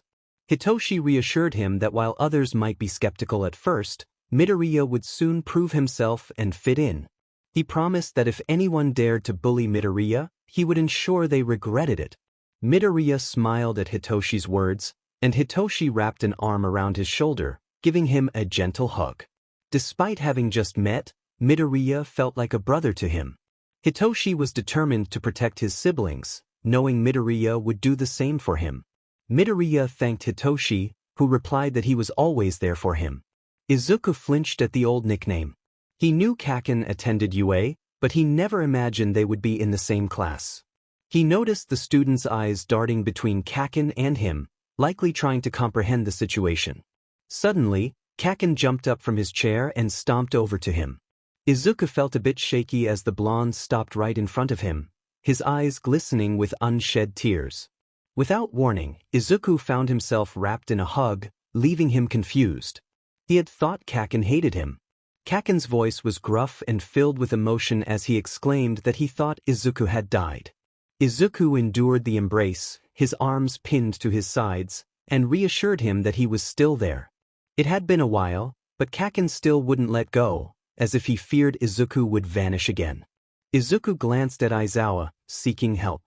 Hitoshi reassured him that while others might be skeptical at first, Midoriya would soon prove himself and fit in. He promised that if anyone dared to bully Midoriya, he would ensure they regretted it. Midoriya smiled at Hitoshi's words, and Hitoshi wrapped an arm around his shoulder, giving him a gentle hug. Despite having just met, Midoriya felt like a brother to him. Hitoshi was determined to protect his siblings, knowing Midoriya would do the same for him. Midoriya thanked Hitoshi, who replied that he was always there for him. Izuku flinched at the old nickname. He knew Kaken attended UA, but he never imagined they would be in the same class. He noticed the students' eyes darting between Kaken and him, likely trying to comprehend the situation. Suddenly, Kaken jumped up from his chair and stomped over to him. Izuku felt a bit shaky as the blonde stopped right in front of him, his eyes glistening with unshed tears. Without warning, Izuku found himself wrapped in a hug, leaving him confused. He had thought Kaken hated him. Kaken's voice was gruff and filled with emotion as he exclaimed that he thought Izuku had died. Izuku endured the embrace, his arms pinned to his sides, and reassured him that he was still there. It had been a while, but Kaken still wouldn't let go, as if he feared Izuku would vanish again. Izuku glanced at Aizawa, seeking help.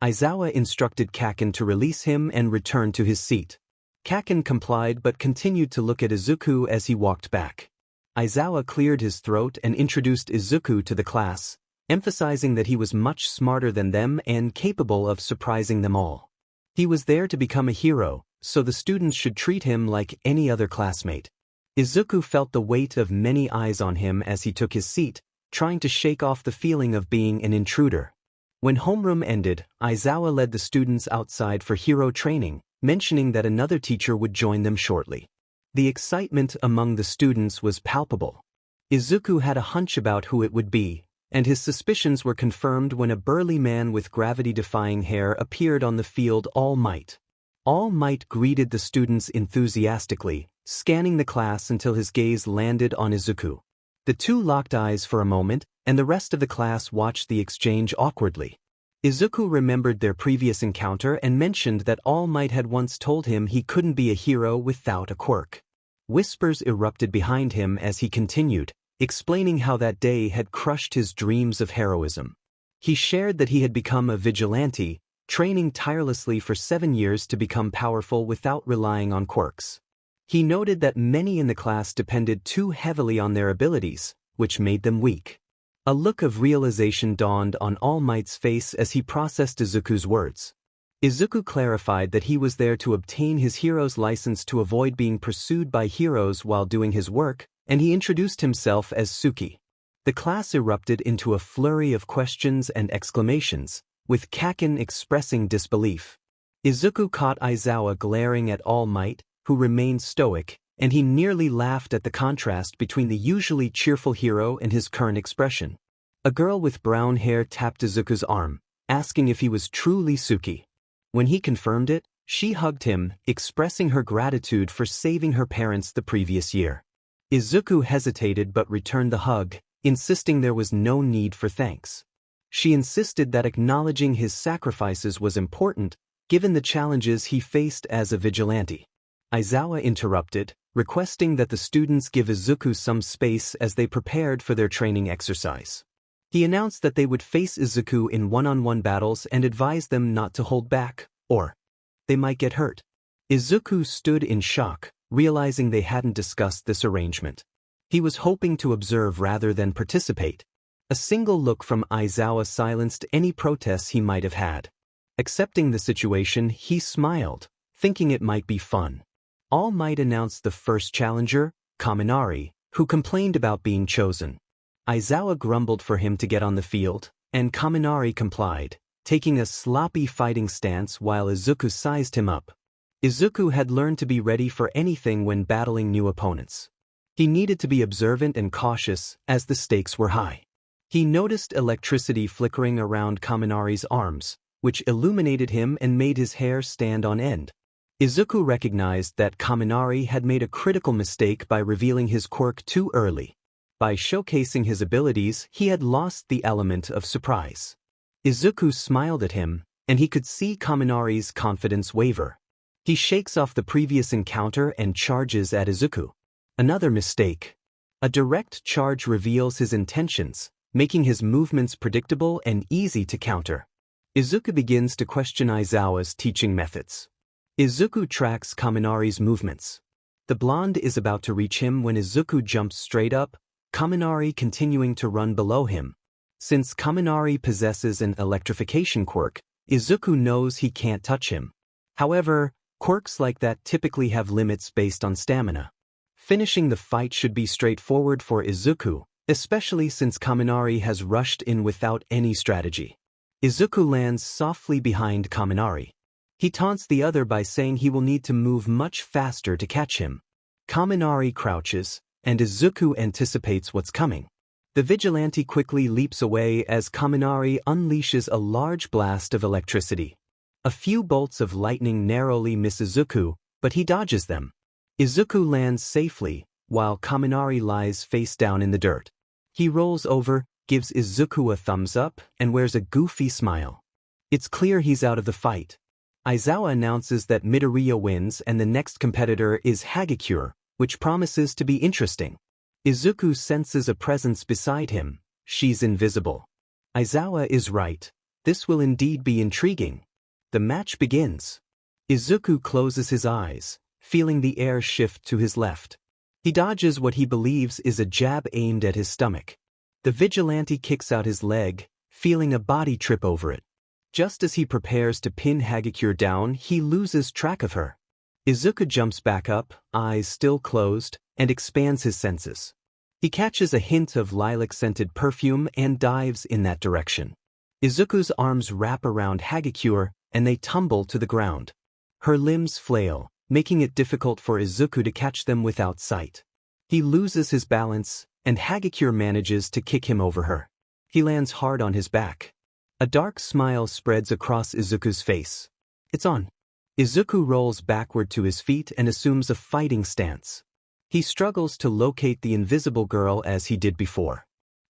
Aizawa instructed Kaken to release him and return to his seat. Kaken complied but continued to look at Izuku as he walked back. Aizawa cleared his throat and introduced Izuku to the class, emphasizing that he was much smarter than them and capable of surprising them all. He was there to become a hero, so the students should treat him like any other classmate. Izuku felt the weight of many eyes on him as he took his seat, trying to shake off the feeling of being an intruder. When homeroom ended, Aizawa led the students outside for hero training, mentioning that another teacher would join them shortly. The excitement among the students was palpable. Izuku had a hunch about who it would be, and his suspicions were confirmed when a burly man with gravity-defying hair appeared on the field. All Might. All Might greeted the students enthusiastically, scanning the class until his gaze landed on Izuku. The two locked eyes for a moment, and the rest of the class watched the exchange awkwardly. Izuku remembered their previous encounter and mentioned that All Might had once told him he couldn't be a hero without a quirk. Whispers erupted behind him as he continued, explaining how that day had crushed his dreams of heroism. He shared that he had become a vigilante, training tirelessly for 7 years to become powerful without relying on quirks. He noted that many in the class depended too heavily on their abilities, which made them weak. A look of realization dawned on All Might's face as he processed Izuku's words. Izuku clarified that he was there to obtain his hero's license to avoid being pursued by heroes while doing his work, and he introduced himself as Tsuki. The class erupted into a flurry of questions and exclamations, with Kaken expressing disbelief. Izuku caught Aizawa glaring at All Might, who remained stoic, and he nearly laughed at the contrast between the usually cheerful hero and his current expression. A girl with brown hair tapped Izuku's arm, asking if he was truly Tsuki. When he confirmed it, she hugged him, expressing her gratitude for saving her parents the previous year. Izuku hesitated but returned the hug, insisting there was no need for thanks. She insisted that acknowledging his sacrifices was important, given the challenges he faced as a vigilante. Aizawa interrupted, requesting that the students give Izuku some space as they prepared for their training exercise. He announced that they would face Izuku in one-on-one battles and advised them not to hold back, or they might get hurt. Izuku stood in shock, realizing they hadn't discussed this arrangement. He was hoping to observe rather than participate. A single look from Aizawa silenced any protests he might have had. Accepting the situation, he smiled, thinking it might be fun. All Might announced the first challenger, Kaminari, who complained about being chosen. Aizawa grumbled for him to get on the field, and Kaminari complied, taking a sloppy fighting stance while Izuku sized him up. Izuku had learned to be ready for anything when battling new opponents. He needed to be observant and cautious, as the stakes were high. He noticed electricity flickering around Kaminari's arms, which illuminated him and made his hair stand on end. Izuku recognized that Kaminari had made a critical mistake by revealing his quirk too early. By showcasing his abilities, he had lost the element of surprise. Izuku smiled at him, and he could see Kaminari's confidence waver. He shakes off the previous encounter and charges at Izuku. Another mistake. A direct charge reveals his intentions, making his movements predictable and easy to counter. Izuku begins to question Aizawa's teaching methods. Izuku tracks Kaminari's movements. The blonde is about to reach him when Izuku jumps straight up, Kaminari continuing to run below him. Since Kaminari possesses an electrification quirk, Izuku knows he can't touch him. However, quirks like that typically have limits based on stamina. Finishing the fight should be straightforward for Izuku, especially since Kaminari has rushed in without any strategy. Izuku lands softly behind Kaminari. He taunts the other by saying he will need to move much faster to catch him. Kaminari crouches, and Izuku anticipates what's coming. The vigilante quickly leaps away as Kaminari unleashes a large blast of electricity. A few bolts of lightning narrowly miss Izuku, but he dodges them. Izuku lands safely, while Kaminari lies face down in the dirt. He rolls over, gives Izuku a thumbs up, and wears a goofy smile. It's clear he's out of the fight. Aizawa announces that Midoriya wins and the next competitor is Hagakure, which promises to be interesting. Izuku senses a presence beside him. She's invisible. Aizawa is right. This will indeed be intriguing. The match begins. Izuku closes his eyes, feeling the air shift to his left. He dodges what he believes is a jab aimed at his stomach. The vigilante kicks out his leg, feeling a body trip over it. Just as he prepares to pin Hagakure down, he loses track of her. Izuku jumps back up, eyes still closed, and expands his senses. He catches a hint of lilac-scented perfume and dives in that direction. Izuku's arms wrap around Hagakure, and they tumble to the ground. Her limbs flail, making it difficult for Izuku to catch them without sight. He loses his balance, and Hagakure manages to kick him over her. He lands hard on his back. A dark smile spreads across Izuku's face. It's on. Izuku rolls backward to his feet and assumes a fighting stance. He struggles to locate the invisible girl as he did before.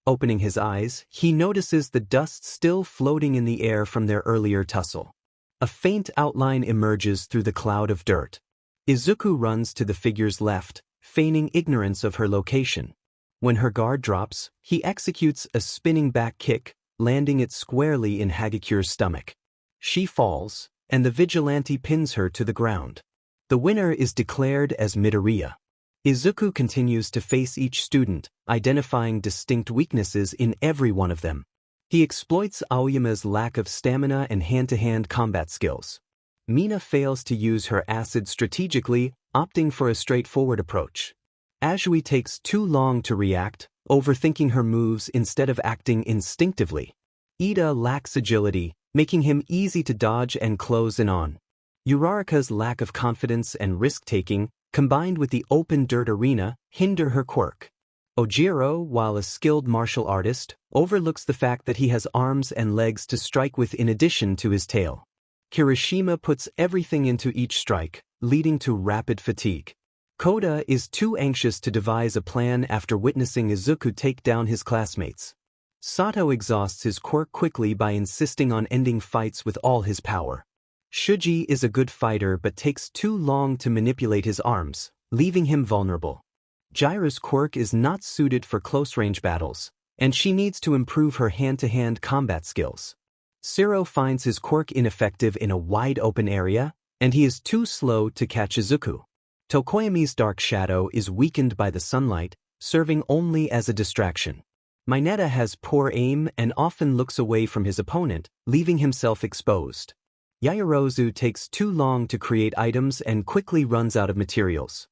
Opening his eyes, he notices the dust still floating in the air from their earlier tussle. A faint outline emerges through the cloud of dirt. Izuku runs to the figure's left, feigning ignorance of her location. When her guard drops, he executes a spinning back kick, landing it squarely in Hagakure's stomach. She falls, and the vigilante pins her to the ground. The winner is declared as Midoriya. Izuku continues to face each student, identifying distinct weaknesses in every one of them. He exploits Aoyama's lack of stamina and hand-to-hand combat skills. Mina fails to use her acid strategically, opting for a straightforward approach. Azui takes too long to react, overthinking her moves instead of acting instinctively. Ida lacks agility, making him easy to dodge and close in on. Uraraka's lack of confidence and risk-taking, combined with the open dirt arena, hinder her quirk. Ojiro, while a skilled martial artist, overlooks the fact that he has arms and legs to strike with in addition to his tail. Kirishima puts everything into each strike, leading to rapid fatigue. Koda is too anxious to devise a plan after witnessing Izuku take down his classmates. Sato exhausts his quirk quickly by insisting on ending fights with all his power. Shuji is a good fighter but takes too long to manipulate his arms, leaving him vulnerable. Jiraiya's quirk is not suited for close-range battles, and she needs to improve her hand-to-hand combat skills. Siro finds his quirk ineffective in a wide-open area, and he is too slow to catch Izuku. Tokoyami's dark shadow is weakened by the sunlight, serving only as a distraction. Mineta has poor aim and often looks away from his opponent, leaving himself exposed. Yaoyorozu takes too long to create items and quickly runs out of materials.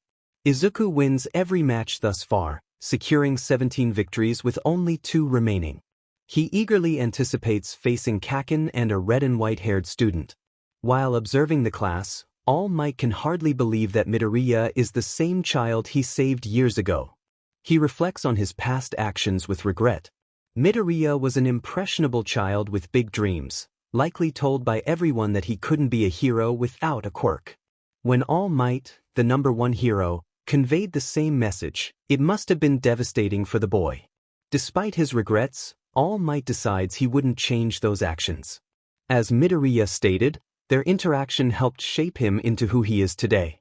Izuku wins every match thus far, securing 17 victories with only 2 remaining. He eagerly anticipates facing Kaken and a red and white-haired student. While observing the class, All Might can hardly believe that Midoriya is the same child he saved years ago. He reflects on his past actions with regret. Midoriya was an impressionable child with big dreams, likely told by everyone that he couldn't be a hero without a quirk. When All Might, the number 1 hero, conveyed the same message, it must have been devastating for the boy. Despite his regrets, All Might decides he wouldn't change those actions. As Midoriya stated, their interaction helped shape him into who he is today.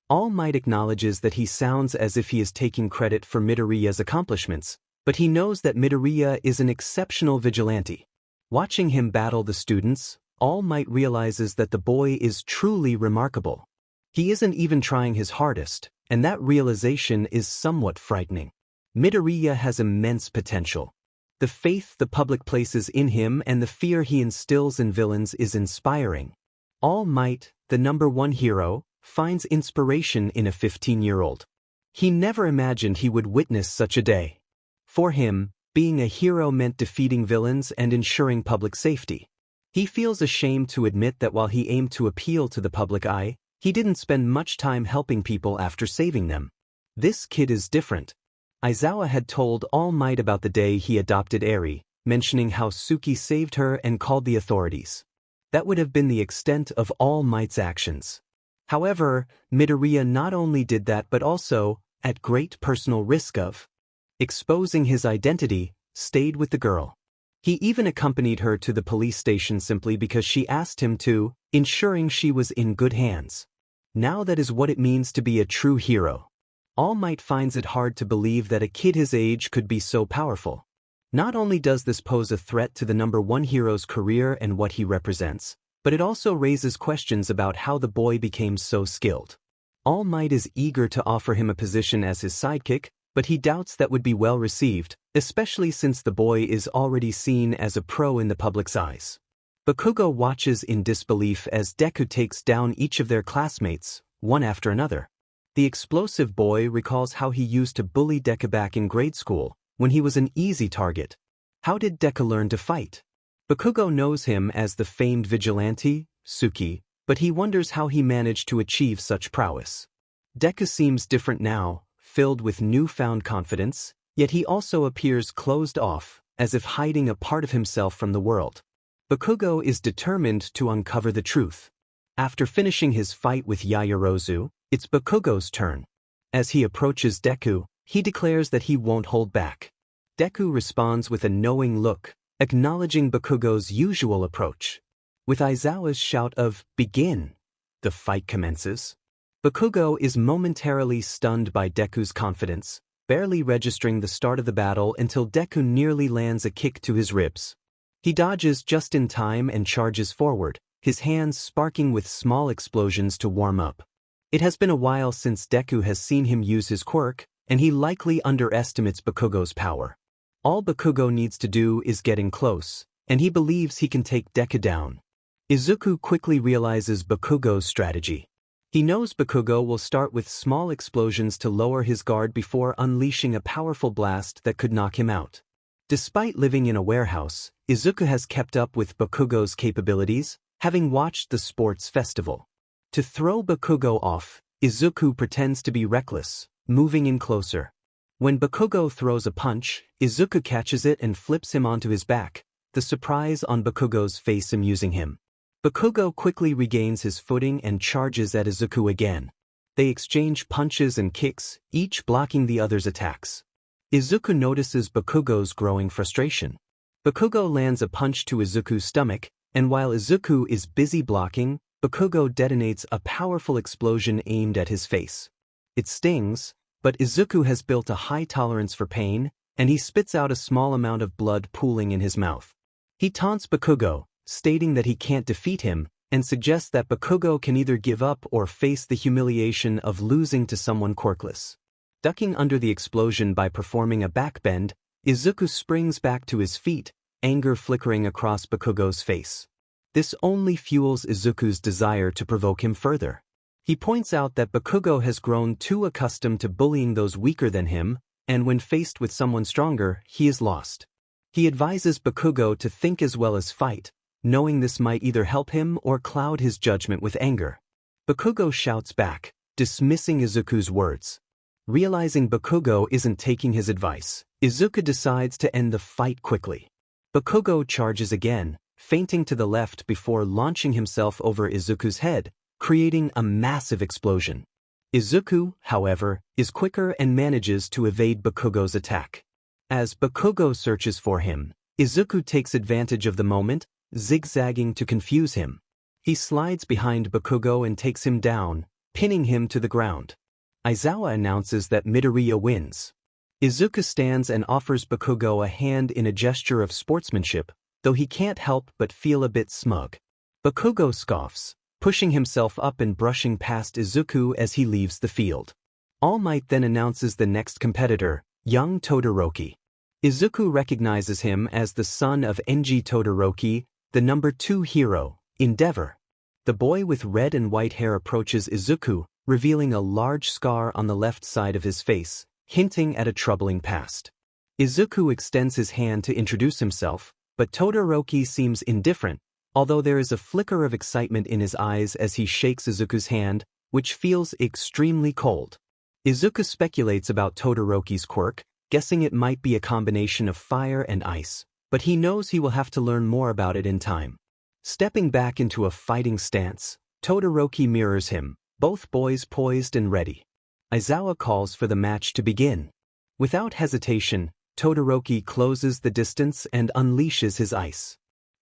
All Might acknowledges that he sounds as if he is taking credit for Midoriya's accomplishments, but he knows that Midoriya is an exceptional vigilante. Watching him battle the students, All Might realizes that the boy is truly remarkable. He isn't even trying his hardest, and that realization is somewhat frightening. Midoriya has immense potential. The faith the public places in him and the fear he instills in villains is inspiring. All Might, the number 1 hero, finds inspiration in a 15-year-old. He never imagined he would witness such a day. For him, being a hero meant defeating villains and ensuring public safety. He feels ashamed to admit that while he aimed to appeal to the public eye, he didn't spend much time helping people after saving them. This kid is different. Aizawa had told All Might about the day he adopted Eri, mentioning how Tsuki saved her and called the authorities. That would have been the extent of All Might's actions. However, Midoriya not only did that but also, at great personal risk of exposing his identity, stayed with the girl. He even accompanied her to the police station simply because she asked him to, ensuring she was in good hands. Now that is what it means to be a true hero. All Might finds it hard to believe that a kid his age could be so powerful. Not only does this pose a threat to the number 1 hero's career and what he represents, but it also raises questions about how the boy became so skilled. All Might is eager to offer him a position as his sidekick, but he doubts that would be well received, especially since the boy is already seen as a pro in the public's eyes. Bakugo watches in disbelief as Deku takes down each of their classmates, one after another. The explosive boy recalls how he used to bully Deku back in grade school, when he was an easy target. How did Deku learn to fight? Bakugo knows him as the famed vigilante, Tsuki, but he wonders how he managed to achieve such prowess. Deku seems different now, filled with newfound confidence, yet he also appears closed off, as if hiding a part of himself from the world. Bakugo is determined to uncover the truth. After finishing his fight with Yaoyorozu, it's Bakugo's turn. As he approaches Deku, he declares that he won't hold back. Deku responds with a knowing look, acknowledging Bakugo's usual approach. With Aizawa's shout of, "Begin!" the fight commences. Bakugo is momentarily stunned by Deku's confidence, barely registering the start of the battle until Deku nearly lands a kick to his ribs. He dodges just in time and charges forward, his hands sparking with small explosions to warm up. It has been a while since Deku has seen him use his quirk, and he likely underestimates Bakugo's power. All Bakugo needs to do is get in close, and he believes he can take Deku down. Izuku quickly realizes Bakugo's strategy. He knows Bakugo will start with small explosions to lower his guard before unleashing a powerful blast that could knock him out. Despite living in a warehouse, Izuku has kept up with Bakugo's capabilities, having watched the sports festival. To throw Bakugo off, Izuku pretends to be reckless, moving in closer. When Bakugo throws a punch, Izuku catches it and flips him onto his back, the surprise on Bakugo's face amusing him. Bakugo quickly regains his footing and charges at Izuku again. They exchange punches and kicks, each blocking the other's attacks. Izuku notices Bakugo's growing frustration. Bakugo lands a punch to Izuku's stomach, and while Izuku is busy blocking, Bakugo detonates a powerful explosion aimed at his face. It stings, but Izuku has built a high tolerance for pain, and he spits out a small amount of blood pooling in his mouth. He taunts Bakugo, stating that he can't defeat him, and suggests that Bakugo can either give up or face the humiliation of losing to someone quirkless. Ducking under the explosion by performing a backbend, Izuku springs back to his feet, anger flickering across Bakugo's face. This only fuels Izuku's desire to provoke him further. He points out that Bakugo has grown too accustomed to bullying those weaker than him, and when faced with someone stronger, he is lost. He advises Bakugo to think as well as fight, knowing this might either help him or cloud his judgment with anger. Bakugo shouts back, dismissing Izuku's words. Realizing Bakugo isn't taking his advice, Izuku decides to end the fight quickly. Bakugo charges again, feinting to the left before launching himself over Izuku's head, creating a massive explosion. Izuku, however, is quicker and manages to evade Bakugo's attack. As Bakugo searches for him, Izuku takes advantage of the moment, zigzagging to confuse him. He slides behind Bakugo and takes him down, pinning him to the ground. Aizawa announces that Midoriya wins. Izuku stands and offers Bakugo a hand in a gesture of sportsmanship, though he can't help but feel a bit smug. Bakugo scoffs, pushing himself up and brushing past Izuku as he leaves the field. All Might then announces the next competitor, young Todoroki. Izuku recognizes him as the son of Enji Todoroki, the number 2 hero, Endeavor. The boy with red and white hair approaches Izuku, revealing a large scar on the left side of his face, hinting at a troubling past. Izuku extends his hand to introduce himself, but Todoroki seems indifferent, although there is a flicker of excitement in his eyes as he shakes Izuku's hand, which feels extremely cold. Izuku speculates about Todoroki's quirk, guessing it might be a combination of fire and ice, but he knows he will have to learn more about it in time. Stepping back into a fighting stance, Todoroki mirrors him, both boys poised and ready. Aizawa calls for the match to begin. Without hesitation, Todoroki closes the distance and unleashes his ice.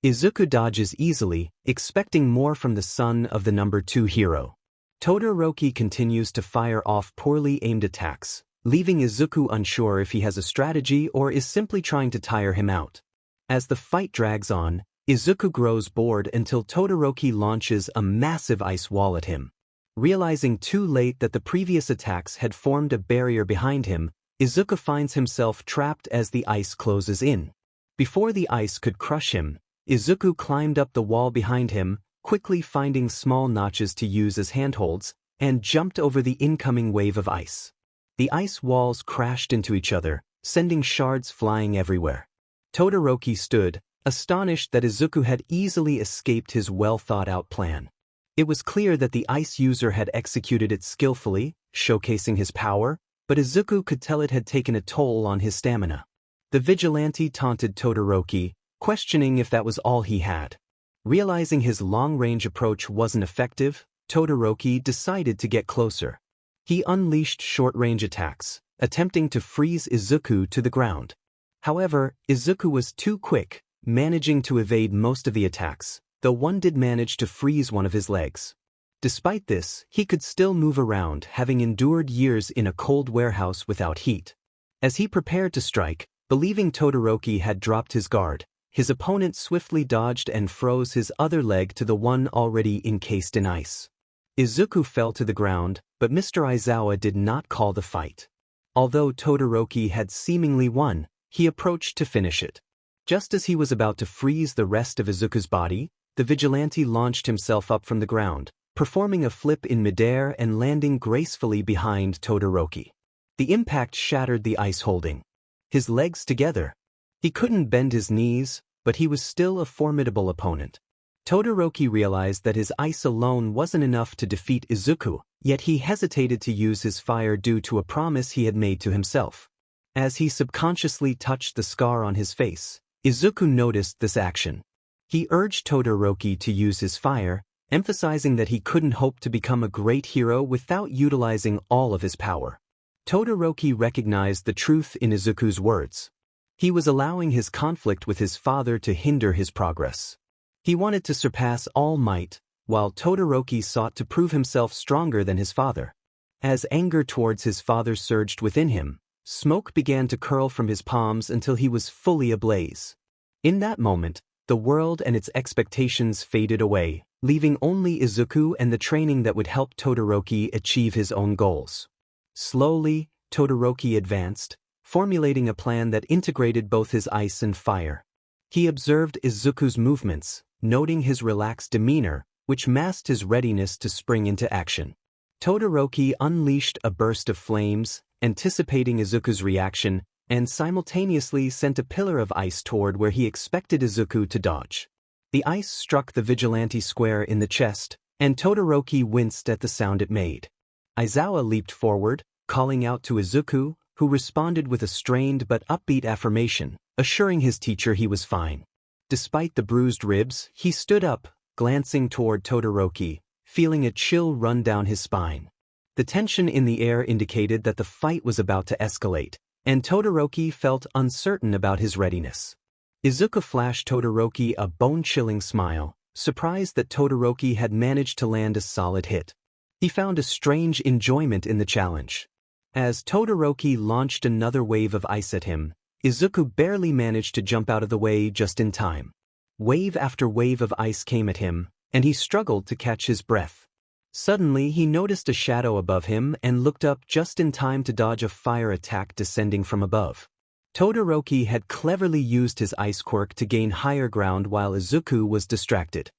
Izuku dodges easily, expecting more from the son of the number 2 hero. Todoroki continues to fire off poorly aimed attacks, leaving Izuku unsure if he has a strategy or is simply trying to tire him out. As the fight drags on, Izuku grows bored until Todoroki launches a massive ice wall at him. Realizing too late that the previous attacks had formed a barrier behind him, Izuku finds himself trapped as the ice closes in. Before the ice could crush him, Izuku climbed up the wall behind him, quickly finding small notches to use as handholds, and jumped over the incoming wave of ice. The ice walls crashed into each other, sending shards flying everywhere. Todoroki stood, astonished that Izuku had easily escaped his well-thought-out plan. It was clear that the ice user had executed it skillfully, showcasing his power, but Izuku could tell it had taken a toll on his stamina. The vigilante taunted Todoroki, questioning if that was all he had. Realizing his long-range approach wasn't effective, Todoroki decided to get closer. He unleashed short-range attacks, attempting to freeze Izuku to the ground. However, Izuku was too quick, managing to evade most of the attacks, though one did manage to freeze one of his legs. Despite this, he could still move around, having endured years in a cold warehouse without heat. As he prepared to strike, believing Todoroki had dropped his guard, his opponent swiftly dodged and froze his other leg to the one already encased in ice. Izuku fell to the ground, but Mr. Aizawa did not call the fight. Although Todoroki had seemingly won, he approached to finish it. Just as he was about to freeze the rest of Izuku's body, the vigilante launched himself up from the ground, performing a flip in midair and landing gracefully behind Todoroki. The impact shattered the ice holding his legs together. He couldn't bend his knees, but he was still a formidable opponent. Todoroki realized that his ice alone wasn't enough to defeat Izuku, yet he hesitated to use his fire due to a promise he had made to himself. As he subconsciously touched the scar on his face, Izuku noticed this action. He urged Todoroki to use his fire, emphasizing that he couldn't hope to become a great hero without utilizing all of his power. Todoroki recognized the truth in Izuku's words. He was allowing his conflict with his father to hinder his progress. He wanted to surpass All Might, while Todoroki sought to prove himself stronger than his father. As anger towards his father surged within him, smoke began to curl from his palms until he was fully ablaze. In that moment, the world and its expectations faded away, leaving only Izuku and the training that would help Todoroki achieve his own goals. Slowly, Todoroki advanced, formulating a plan that integrated both his ice and fire. He observed Izuku's movements, noting his relaxed demeanor, which masked his readiness to spring into action. Todoroki unleashed a burst of flames, anticipating Izuku's reaction, and simultaneously sent a pillar of ice toward where he expected Izuku to dodge. The ice struck the vigilante square in the chest, and Todoroki winced at the sound it made. Aizawa leaped forward, calling out to Izuku, who responded with a strained but upbeat affirmation, assuring his teacher he was fine. Despite the bruised ribs, he stood up, glancing toward Todoroki, feeling a chill run down his spine. The tension in the air indicated that the fight was about to escalate, and Todoroki felt uncertain about his readiness. Izuku flashed Todoroki a bone-chilling smile, surprised that Todoroki had managed to land a solid hit. He found a strange enjoyment in the challenge. As Todoroki launched another wave of ice at him, Izuku barely managed to jump out of the way just in time. Wave after wave of ice came at him, and he struggled to catch his breath. Suddenly he noticed a shadow above him and looked up just in time to dodge a fire attack descending from above. Todoroki had cleverly used his ice quirk to gain higher ground while Izuku was distracted.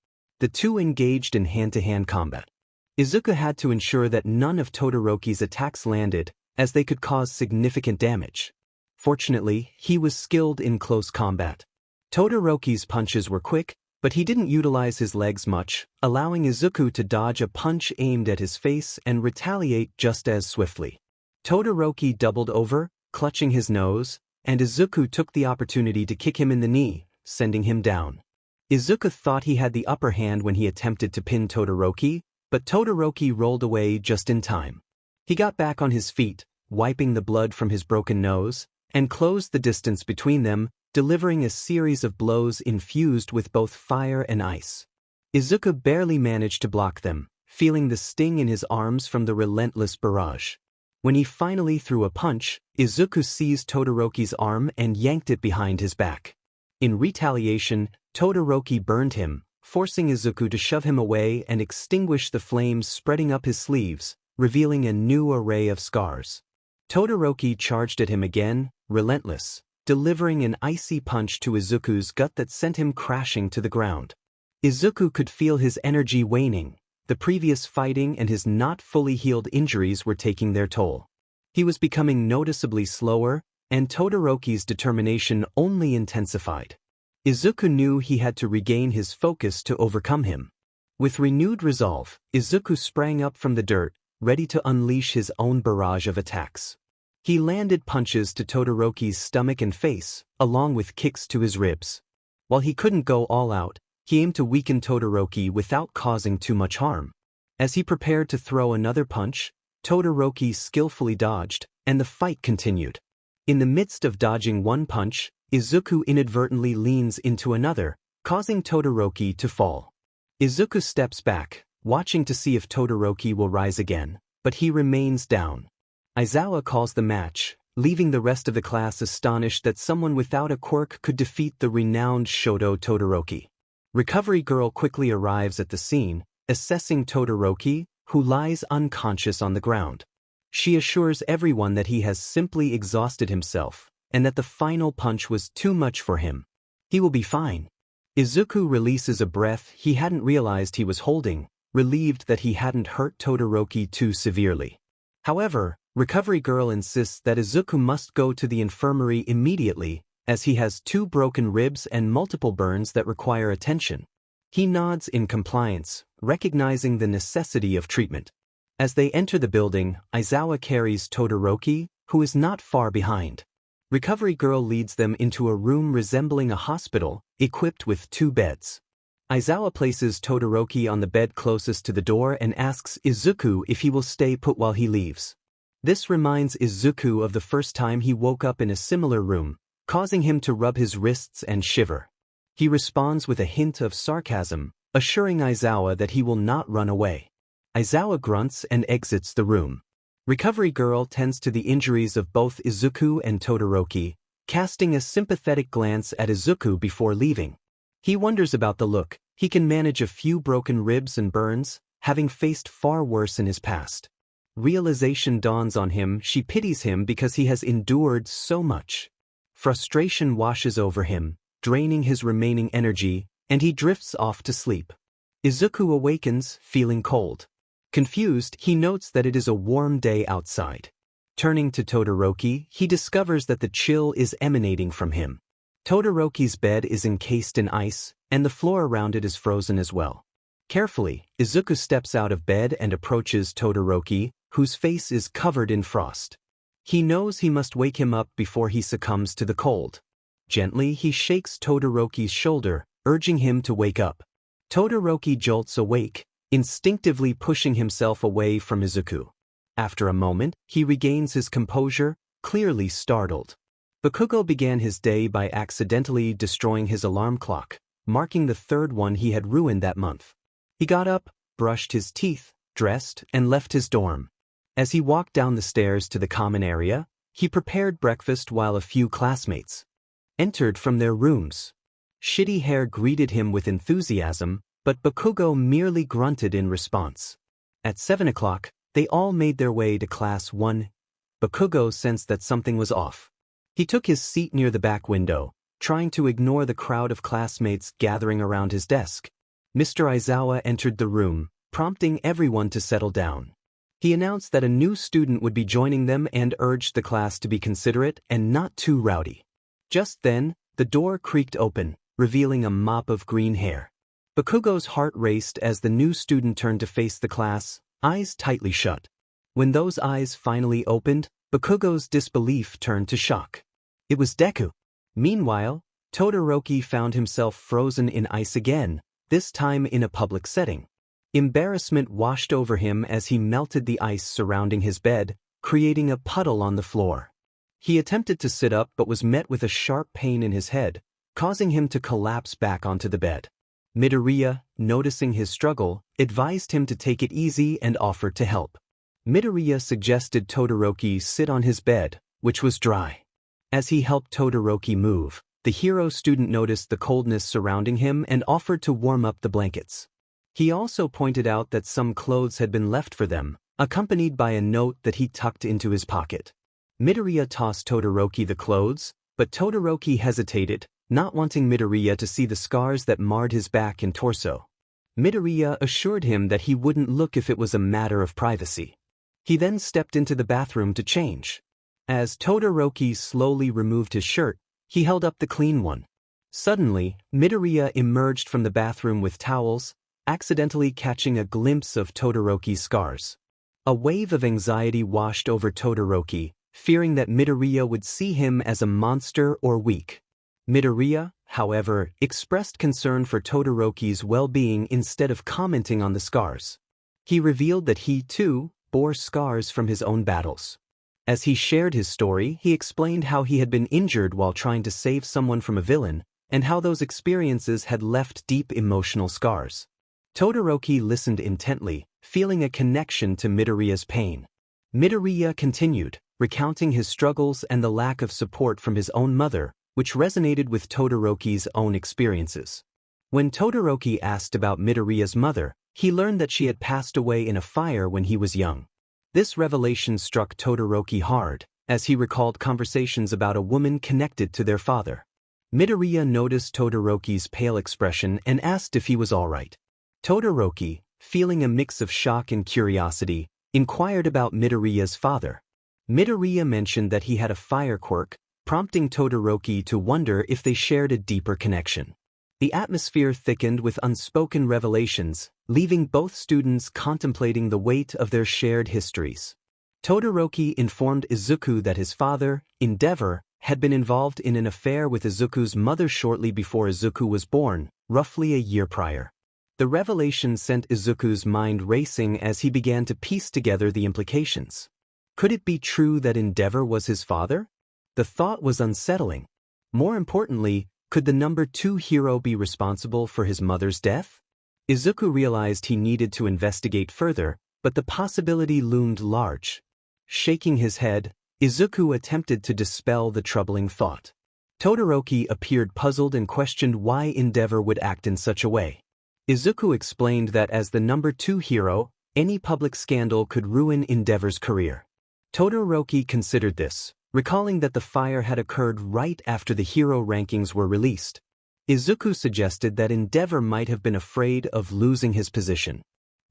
The two engaged in hand-to-hand combat. Izuku had to ensure that none of Todoroki's attacks landed, as they could cause significant damage. Fortunately, he was skilled in close combat. Todoroki's punches were quick, but he didn't utilize his legs much, allowing Izuku to dodge a punch aimed at his face and retaliate just as swiftly. Todoroki doubled over, clutching his nose, and Izuku took the opportunity to kick him in the knee, sending him down. Izuku thought he had the upper hand when he attempted to pin Todoroki, but Todoroki rolled away just in time. He got back on his feet, wiping the blood from his broken nose, and closed the distance between them, delivering a series of blows infused with both fire and ice. Izuku barely managed to block them, feeling the sting in his arms from the relentless barrage. When he finally threw a punch, Izuku seized Todoroki's arm and yanked it behind his back. In retaliation, Todoroki burned him, forcing Izuku to shove him away and extinguish the flames spreading up his sleeves, revealing a new array of scars. Todoroki charged at him again, relentless, delivering an icy punch to Izuku's gut that sent him crashing to the ground. Izuku could feel his energy waning. The previous fighting and his not fully healed injuries were taking their toll. He was becoming noticeably slower, and Todoroki's determination only intensified. Izuku knew he had to regain his focus to overcome him. With renewed resolve, Izuku sprang up from the dirt, ready to unleash his own barrage of attacks. He landed punches to Todoroki's stomach and face, along with kicks to his ribs. While he couldn't go all out, he aimed to weaken Todoroki without causing too much harm. As he prepared to throw another punch, Todoroki skillfully dodged, and the fight continued. In the midst of dodging one punch, Izuku inadvertently leans into another, causing Todoroki to fall. Izuku steps back, watching to see if Todoroki will rise again, but he remains down. Aizawa calls the match, leaving the rest of the class astonished that someone without a quirk could defeat the renowned Shoto Todoroki. Recovery Girl quickly arrives at the scene, assessing Todoroki, who lies unconscious on the ground. She assures everyone that he has simply exhausted himself, and that the final punch was too much for him. He will be fine. Izuku releases a breath he hadn't realized he was holding, relieved that he hadn't hurt Todoroki too severely. However, Recovery Girl insists that Izuku must go to the infirmary immediately, as he has 2 broken ribs and multiple burns that require attention. He nods in compliance, recognizing the necessity of treatment. As they enter the building, Aizawa carries Todoroki, who is not far behind. Recovery Girl leads them into a room resembling a hospital, equipped with 2 beds. Aizawa places Todoroki on the bed closest to the door and asks Izuku if he will stay put while he leaves. This reminds Izuku of the first time he woke up in a similar room, causing him to rub his wrists and shiver. He responds with a hint of sarcasm, assuring Aizawa that he will not run away. Aizawa grunts and exits the room. Recovery Girl tends to the injuries of both Izuku and Todoroki, casting a sympathetic glance at Izuku before leaving. He wonders about the look. He can manage a few broken ribs and burns, having faced far worse in his past. Realization dawns on him. She pities him because he has endured so much. Frustration washes over him, draining his remaining energy, and he drifts off to sleep. Izuku awakens, feeling cold. Confused, he notes that it is a warm day outside. Turning to Todoroki, he discovers that the chill is emanating from him. Todoroki's bed is encased in ice, and the floor around it is frozen as well. Carefully, Izuku steps out of bed and approaches Todoroki, whose face is covered in frost. He knows he must wake him up before he succumbs to the cold. Gently, he shakes Todoroki's shoulder, urging him to wake up. Todoroki jolts awake, instinctively pushing himself away from Izuku. After a moment, he regains his composure, clearly startled. Bakugo began his day by accidentally destroying his alarm clock, marking the 3rd one he had ruined that month. He got up, brushed his teeth, dressed, and left his dorm. As he walked down the stairs to the common area, he prepared breakfast while a few classmates entered from their rooms. Shitty Hair greeted him with enthusiasm, but Bakugo merely grunted in response. At 7 o'clock, they all made their way to Class 1. Bakugo sensed that something was off. He took his seat near the back window, trying to ignore the crowd of classmates gathering around his desk. Mr. Aizawa entered the room, prompting everyone to settle down. He announced that a new student would be joining them and urged the class to be considerate and not too rowdy. Just then, the door creaked open, revealing a mop of green hair. Bakugo's heart raced as the new student turned to face the class, eyes tightly shut. When those eyes finally opened, Bakugo's disbelief turned to shock. It was Deku. Meanwhile, Todoroki found himself frozen in ice again, this time in a public setting. Embarrassment washed over him as he melted the ice surrounding his bed, creating a puddle on the floor. He attempted to sit up but was met with a sharp pain in his head, causing him to collapse back onto the bed. Midoriya, noticing his struggle, advised him to take it easy and offered to help. Midoriya suggested Todoroki sit on his bed, which was dry. As he helped Todoroki move, the hero student noticed the coldness surrounding him and offered to warm up the blankets. He also pointed out that some clothes had been left for them, accompanied by a note that he tucked into his pocket. Midoriya tossed Todoroki the clothes, but Todoroki hesitated, not wanting Midoriya to see the scars that marred his back and torso. Midoriya assured him that he wouldn't look if it was a matter of privacy. He then stepped into the bathroom to change. As Todoroki slowly removed his shirt, he held up the clean one. Suddenly, Midoriya emerged from the bathroom with towels, accidentally catching a glimpse of Todoroki's scars. A wave of anxiety washed over Todoroki, fearing that Midoriya would see him as a monster or weak. Midoriya, however, expressed concern for Todoroki's well-being instead of commenting on the scars. He revealed that he, too, bore scars from his own battles. As he shared his story, he explained how he had been injured while trying to save someone from a villain, and how those experiences had left deep emotional scars. Todoroki listened intently, feeling a connection to Midoriya's pain. Midoriya continued, recounting his struggles and the lack of support from his own mother, which resonated with Todoroki's own experiences. When Todoroki asked about Midoriya's mother, He learned that she had passed away in a fire when he was young. This revelation struck Todoroki hard, as he recalled conversations about a woman connected to their father. Midoriya noticed Todoroki's pale expression and asked if he was all right. Todoroki, feeling a mix of shock and curiosity, inquired about Midoriya's father. Midoriya mentioned that he had a fire quirk, prompting Todoroki to wonder if they shared a deeper connection. The atmosphere thickened with unspoken revelations, leaving both students contemplating the weight of their shared histories. Todoroki informed Izuku that his father, Endeavor, had been involved in an affair with Izuku's mother shortly before Izuku was born, roughly a year prior. The revelation sent Izuku's mind racing as he began to piece together the implications. Could it be true that Endeavor was his father? The thought was unsettling. More importantly, could the number 2 hero be responsible for his mother's death? Izuku realized he needed to investigate further, but the possibility loomed large. Shaking his head, Izuku attempted to dispel the troubling thought. Todoroki appeared puzzled and questioned why Endeavor would act in such a way. Izuku explained that as the number 2 hero, any public scandal could ruin Endeavor's career. Todoroki considered this, recalling that the fire had occurred right after the hero rankings were released. Izuku suggested that Endeavor might have been afraid of losing his position.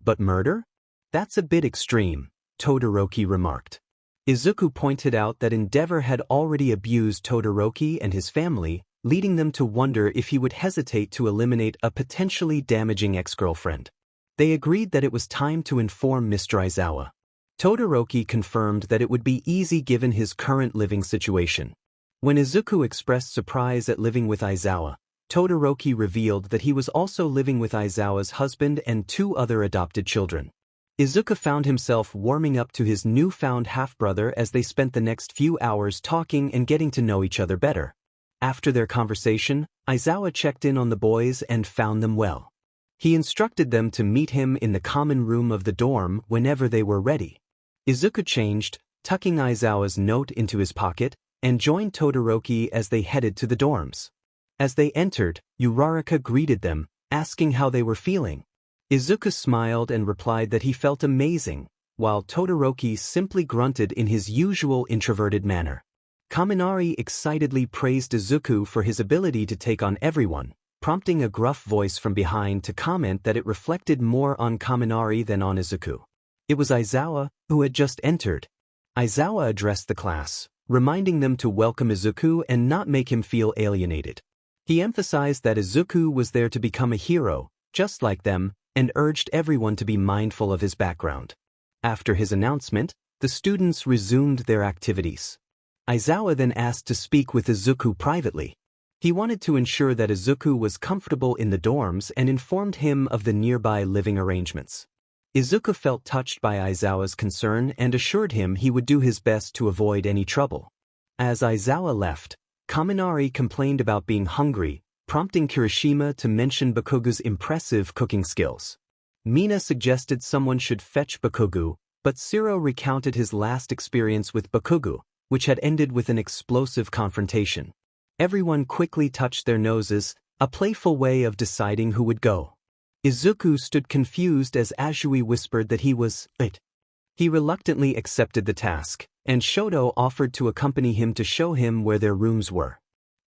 But murder? That's a bit extreme, Todoroki remarked. Izuku pointed out that Endeavor had already abused Todoroki and his family, leading them to wonder if he would hesitate to eliminate a potentially damaging ex-girlfriend. They agreed that it was time to inform Mr. Aizawa. Todoroki confirmed that it would be easy given his current living situation. When Izuku expressed surprise at living with Aizawa, Todoroki revealed that he was also living with Aizawa's husband and 2 other adopted children. Izuku found himself warming up to his newfound half-brother as they spent the next few hours talking and getting to know each other better. After their conversation, Aizawa checked in on the boys and found them well. He instructed them to meet him in the common room of the dorm whenever they were ready. Izuku changed, tucking Aizawa's note into his pocket, and joined Todoroki as they headed to the dorms. As they entered, Uraraka greeted them, asking how they were feeling. Izuku smiled and replied that he felt amazing, while Todoroki simply grunted in his usual introverted manner. Kaminari excitedly praised Izuku for his ability to take on everyone, prompting a gruff voice from behind to comment that it reflected more on Kaminari than on Izuku. It was Aizawa, who had just entered. Aizawa addressed the class, reminding them to welcome Izuku and not make him feel alienated. He emphasized that Izuku was there to become a hero, just like them, and urged everyone to be mindful of his background. After his announcement, the students resumed their activities. Aizawa then asked to speak with Izuku privately. He wanted to ensure that Izuku was comfortable in the dorms and informed him of the nearby living arrangements. Izuku felt touched by Aizawa's concern and assured him he would do his best to avoid any trouble. As Aizawa left, Kaminari complained about being hungry, prompting Kirishima to mention Bakugu's impressive cooking skills. Mina suggested someone should fetch Bakugu, but Siro recounted his last experience with Bakugu, which had ended with an explosive confrontation. Everyone quickly touched their noses, a playful way of deciding who would go. Izuku stood confused as Azui whispered that he was it. He reluctantly accepted the task, and Shoto offered to accompany him to show him where their rooms were.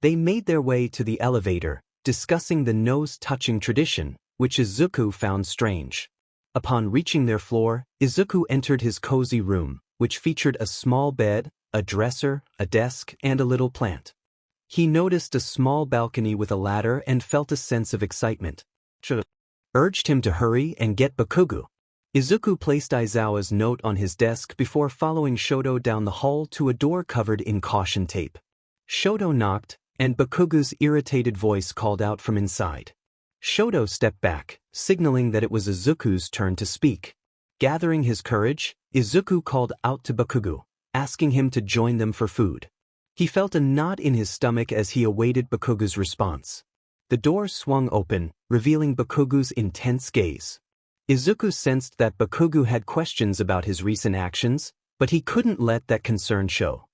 They made their way to the elevator, discussing the nose-touching tradition, which Izuku found strange. Upon reaching their floor, Izuku entered his cozy room, which featured a small bed, a dresser, a desk, and a little plant. He noticed a small balcony with a ladder and felt a sense of excitement. Shoto urged him to hurry and get Bakugu. Izuku placed Aizawa's note on his desk before following Shoto down the hall to a door covered in caution tape. Shoto knocked, and Bakugu's irritated voice called out from inside. Shoto stepped back, signaling that it was Izuku's turn to speak. Gathering his courage, Izuku called out to Bakugu, asking him to join them for food. He felt a knot in his stomach as he awaited Bakugu's response. The door swung open, revealing Bakugu's intense gaze. Izuku sensed that Bakugu had questions about his recent actions, but he couldn't let that concern show.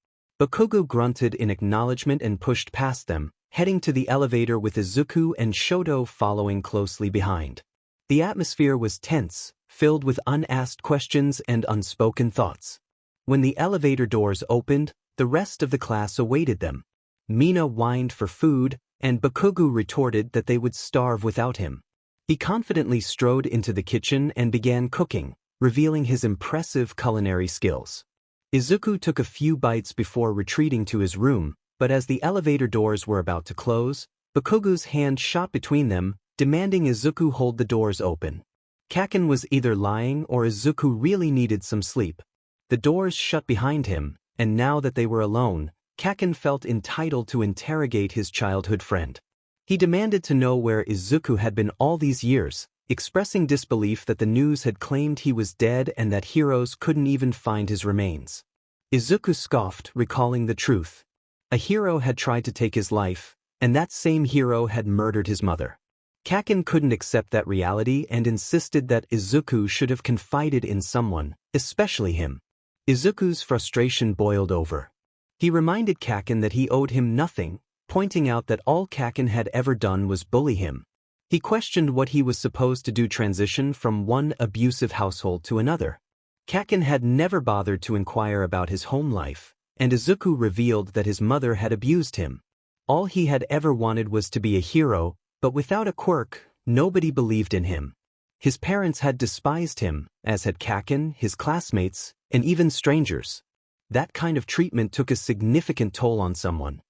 Bakugu grunted in acknowledgement and pushed past them, heading to the elevator with Izuku and Shoto following closely behind. The atmosphere was tense, filled with unasked questions and unspoken thoughts. When the elevator doors opened, the rest of the class awaited them. Mina whined for food, and Bakugo retorted that they would starve without him. He confidently strode into the kitchen and began cooking, revealing his impressive culinary skills. Izuku took a few bites before retreating to his room, but as the elevator doors were about to close, Bakugo's hand shot between them, demanding Izuku hold the doors open. Kaken was either lying or Izuku really needed some sleep. The doors shut behind him, and now that they were alone, Kaken felt entitled to interrogate his childhood friend. He demanded to know where Izuku had been all these years, expressing disbelief that the news had claimed he was dead and that heroes couldn't even find his remains. Izuku scoffed, recalling the truth. A hero had tried to take his life, and that same hero had murdered his mother. Kaken couldn't accept that reality and insisted that Izuku should have confided in someone, especially him. Izuku's frustration boiled over. He reminded Kaken that he owed him nothing, pointing out that all Kaken had ever done was bully him. He questioned what he was supposed to do transition from one abusive household to another. Kaken had never bothered to inquire about his home life, and Izuku revealed that his mother had abused him. All he had ever wanted was to be a hero, but without a quirk, nobody believed in him. His parents had despised him, as had Kaken, his classmates, and even strangers. That kind of treatment took a significant toll on someone.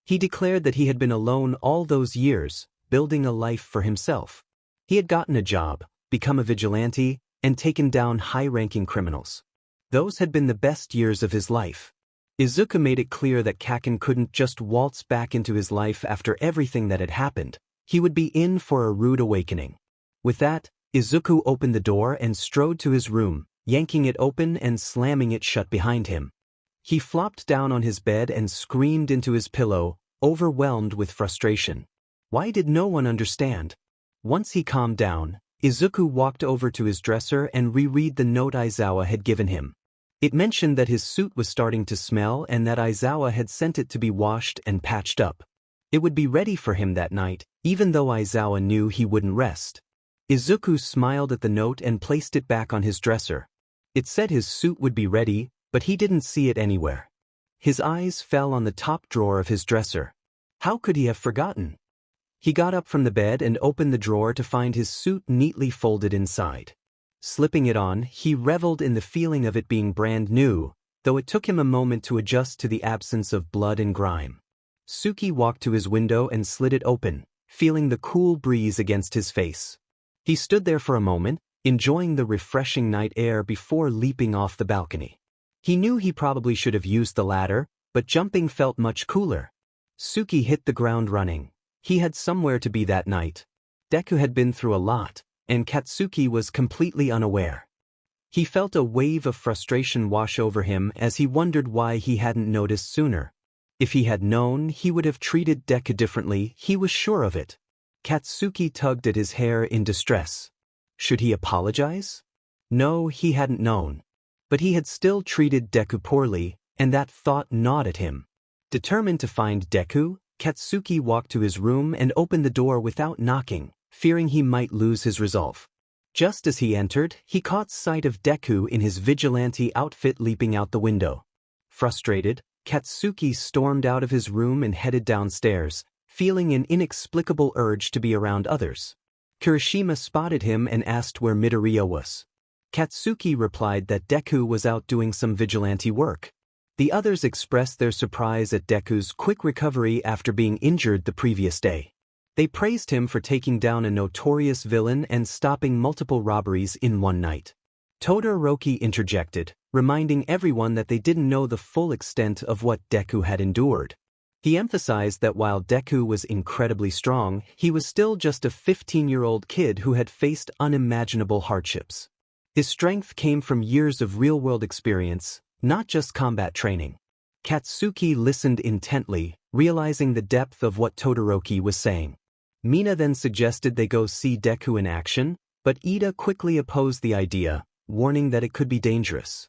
He declared that he had been alone all those years, building a life for himself. He had gotten a job, become a vigilante, and taken down high-ranking criminals. Those had been the best years of his life. Izuku made it clear that Kaken couldn't just waltz back into his life after everything that had happened. He would be in for a rude awakening. With that, Izuku opened the door and strode to his room, yanking it open and slamming it shut behind him. He flopped down on his bed and screamed into his pillow, overwhelmed with frustration. Why did no one understand? Once he calmed down, Izuku walked over to his dresser and reread the note Aizawa had given him. It mentioned that his suit was starting to smell and that Aizawa had sent it to be washed and patched up. It would be ready for him that night, even though Aizawa knew he wouldn't rest. Izuku smiled at the note and placed it back on his dresser. It said his suit would be ready, but he didn't see it anywhere. His eyes fell on the top drawer of his dresser. How could he have forgotten? He got up from the bed and opened the drawer to find his suit neatly folded inside. Slipping it on, he reveled in the feeling of it being brand new, though it took him a moment to adjust to the absence of blood and grime. Tsuki walked to his window and slid it open, feeling the cool breeze against his face. He stood there for a moment, enjoying the refreshing night air before leaping off the balcony. He knew he probably should have used the ladder, but jumping felt much cooler. Tsuki hit the ground running. He had somewhere to be that night. Deku had been through a lot, and Katsuki was completely unaware. He felt a wave of frustration wash over him as he wondered why he hadn't noticed sooner. If he had known, he would have treated Deku differently, he was sure of it. Katsuki tugged at his hair in distress. Should he apologize? No, he hadn't known. But he had still treated Deku poorly, and that thought gnawed at him. Determined to find Deku, Katsuki walked to his room and opened the door without knocking, fearing he might lose his resolve. Just as he entered, he caught sight of Deku in his vigilante outfit leaping out the window. Frustrated, Katsuki stormed out of his room and headed downstairs, feeling an inexplicable urge to be around others. Kirishima spotted him and asked where Midoriya was. Katsuki replied that Deku was out doing some vigilante work. The others expressed their surprise at Deku's quick recovery after being injured the previous day. They praised him for taking down a notorious villain and stopping multiple robberies in one night. Todoroki interjected, reminding everyone that they didn't know the full extent of what Deku had endured. He emphasized that while Deku was incredibly strong, he was still just a 15-year-old kid who had faced unimaginable hardships. His strength came from years of real-world experience, not just combat training. Katsuki listened intently, realizing the depth of what Todoroki was saying. Mina then suggested they go see Deku in action, but Ida quickly opposed the idea, warning that it could be dangerous.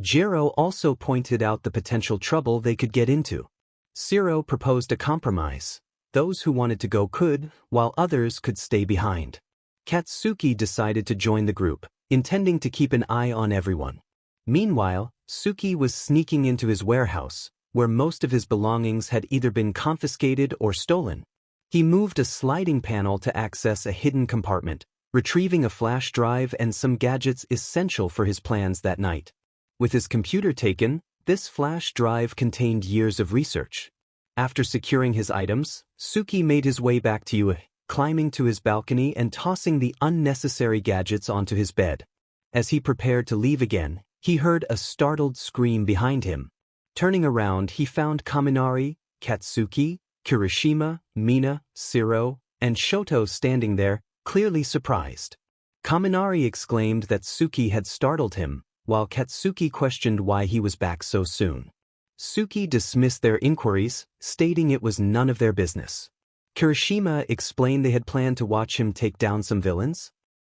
Jiro also pointed out the potential trouble they could get into. Shiro proposed a compromise. Those who wanted to go could, while others could stay behind. Katsuki decided to join the group, intending to keep an eye on everyone. Meanwhile, Tsuki was sneaking into his warehouse, where most of his belongings had either been confiscated or stolen. He moved a sliding panel to access a hidden compartment, retrieving a flash drive and some gadgets essential for his plans that night. With his computer taken, this flash drive contained years of research. After securing his items, Tsuki made his way back to Yue, climbing to his balcony and tossing the unnecessary gadgets onto his bed. As he prepared to leave again, he heard a startled scream behind him. Turning around, he found Kaminari, Katsuki, Kirishima, Mina, Shiro, and Shoto standing there, clearly surprised. Kaminari exclaimed that Tsuki had startled him, while Katsuki questioned why he was back so soon. Tsuki dismissed their inquiries, stating it was none of their business. Kirishima explained they had planned to watch him take down some villains.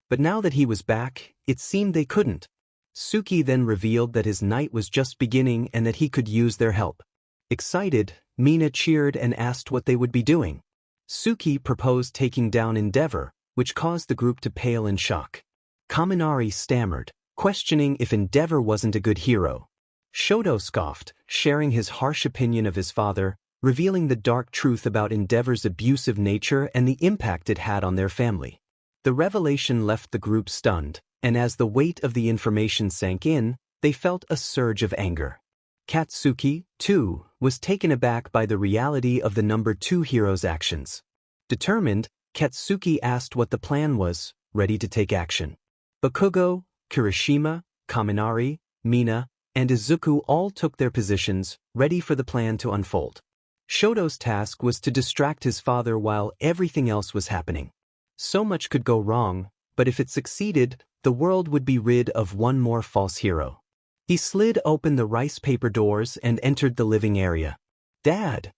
But now that he was back, it seemed they couldn't. Tsuki then revealed that his night was just beginning and that he could use their help. Excited, Mina cheered and asked what they would be doing. Tsuki proposed taking down Endeavor, which caused the group to pale in shock. Kaminari stammered, questioning if Endeavor wasn't a good hero. Shoto scoffed, sharing his harsh opinion of his father, revealing the dark truth about Endeavor's abusive nature and the impact it had on their family. The revelation left the group stunned, and as the weight of the information sank in, they felt a surge of anger. Katsuki, too, was taken aback by the reality of the number 2 hero's actions. Determined, Katsuki asked what the plan was, ready to take action. Bakugo, Kirishima, Kaminari, Mina, and Izuku all took their positions, ready for the plan to unfold. Shoto's task was to distract his father while everything else was happening. So much could go wrong, but if it succeeded, the world would be rid of one more false hero. He slid open the rice paper doors and entered the living area. "Dad!"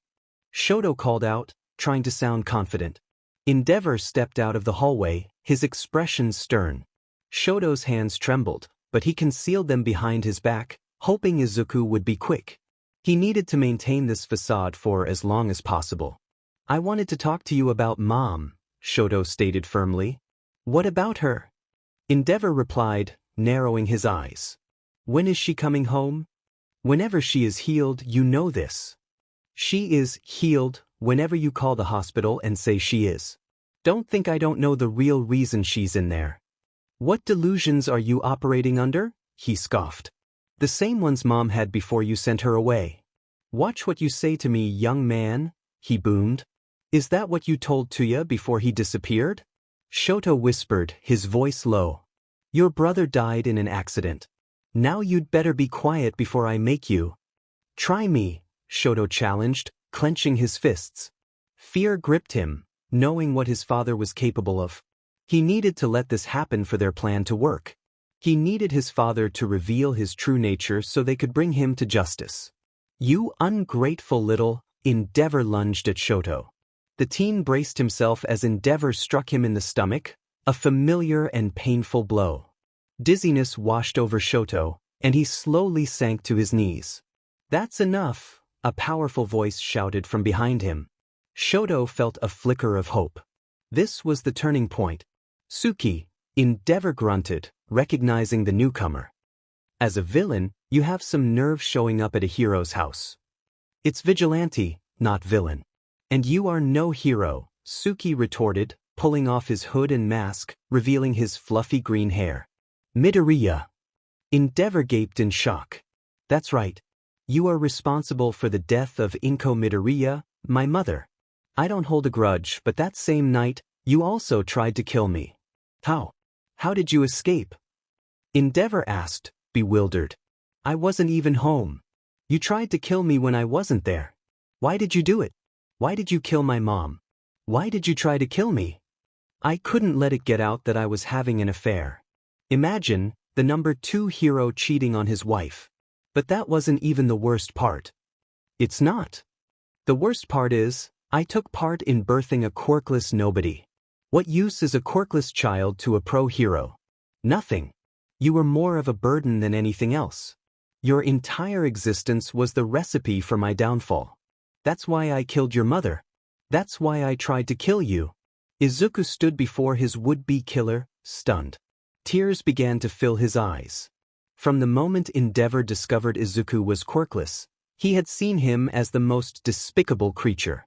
Shoto called out, trying to sound confident. Endeavor stepped out of the hallway, his expression stern. Shoto's hands trembled, but he concealed them behind his back, hoping Izuku would be quick. He needed to maintain this facade for as long as possible. "I wanted to talk to you about Mom," Shoto stated firmly. "What about her?" Endeavor replied, narrowing his eyes. "When is she coming home?" "Whenever she is healed, you know this." "She is healed whenever you call the hospital and say she is. Don't think I don't know the real reason she's in there." "What delusions are you operating under?" he scoffed. "The same ones Mom had before you sent her away." "Watch what you say to me, young man," he boomed. "Is that what you told Tuya before he disappeared?" Shoto whispered, his voice low. "Your brother died in an accident. Now you'd better be quiet before I make you." "Try me," Shoto challenged, clenching his fists. Fear gripped him, knowing what his father was capable of. He needed to let this happen for their plan to work. He needed his father to reveal his true nature so they could bring him to justice. "You ungrateful little," Endeavor lunged at Shoto. The teen braced himself as Endeavor struck him in the stomach, a familiar and painful blow. Dizziness washed over Shoto, and he slowly sank to his knees. "That's enough," a powerful voice shouted from behind him. Shoto felt a flicker of hope. This was the turning point. "Tsuki," Endeavor grunted, recognizing the newcomer. "As a villain, you have some nerve showing up at a hero's house. It's vigilante, not villain. And you are no hero," Tsuki retorted, pulling off his hood and mask, revealing his fluffy green hair. "Midoriya." Endeavor gaped in shock. "That's right. You are responsible for the death of Inko Midoriya, my mother. I don't hold a grudge, but that same night, you also tried to kill me. How? How did you escape?" Endeavor asked, bewildered. "I wasn't even home. You tried to kill me when I wasn't there. Why did you do it? Why did you kill my mom? Why did you try to kill me?" "I couldn't let it get out that I was having an affair. Imagine, the number 2 hero cheating on his wife. But that wasn't even the worst part." "It's not. The worst part is, I took part in birthing a quirkless nobody. What use is a quirkless child to a pro hero? Nothing. You were more of a burden than anything else. Your entire existence was the recipe for my downfall. That's why I killed your mother. That's why I tried to kill you." Izuku stood before his would-be killer, stunned. Tears began to fill his eyes. From the moment Endeavor discovered Izuku was quirkless, he had seen him as the most despicable creature.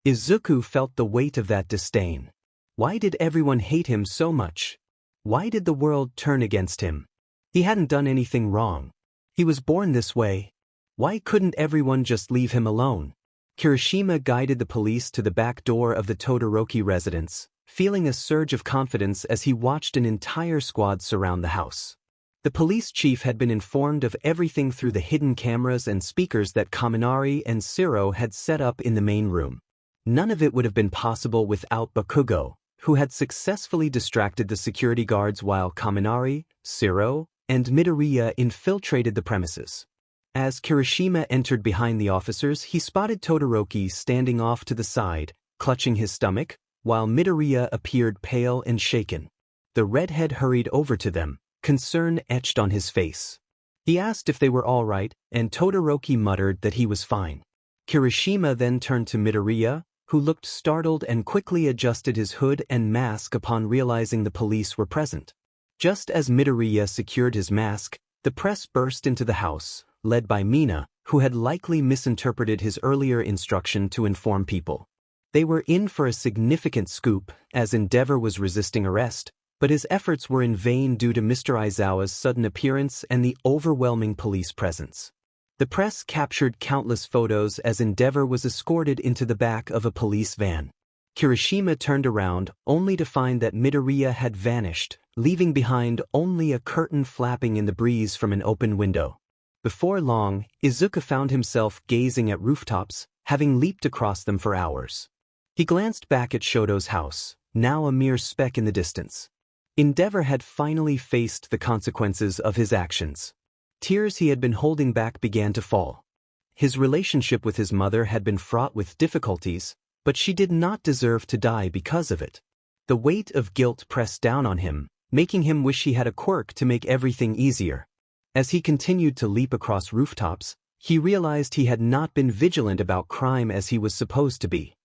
Izuku felt the weight of that disdain. Why did everyone hate him so much? Why did the world turn against him? He hadn't done anything wrong. He was born this way. Why couldn't everyone just leave him alone? Kirishima guided the police to the back door of the Todoroki residence, feeling a surge of confidence as he watched an entire squad surround the house. The police chief had been informed of everything through the hidden cameras and speakers that Kaminari and Shiro had set up in the main room. None of it would have been possible without Bakugo, who had successfully distracted the security guards while Kaminari, Shiro, and Midoriya infiltrated the premises. As Kirishima entered behind the officers, he spotted Todoroki standing off to the side, clutching his stomach, while Midoriya appeared pale and shaken. The redhead hurried over to them, concern etched on his face. He asked if they were all right, and Todoroki muttered that he was fine. Kirishima then turned to Midoriya, who looked startled and quickly adjusted his hood and mask upon realizing the police were present. Just as Midoriya secured his mask, the press burst into the house, led by Mina, who had likely misinterpreted his earlier instruction to inform people. They were in for a significant scoop, as Endeavor was resisting arrest, but his efforts were in vain due to Mr. Aizawa's sudden appearance and the overwhelming police presence. The press captured countless photos as Endeavor was escorted into the back of a police van. Kirishima turned around, only to find that Midoriya had vanished, leaving behind only a curtain flapping in the breeze from an open window. Before long, Izuku found himself gazing at rooftops, having leaped across them for hours. He glanced back at Shoto's house, now a mere speck in the distance. Endeavor had finally faced the consequences of his actions. Tears he had been holding back began to fall. His relationship with his mother had been fraught with difficulties, but she did not deserve to die because of it. The weight of guilt pressed down on him, making him wish he had a quirk to make everything easier. As he continued to leap across rooftops, he realized he had not been vigilant about crime as he was supposed to be.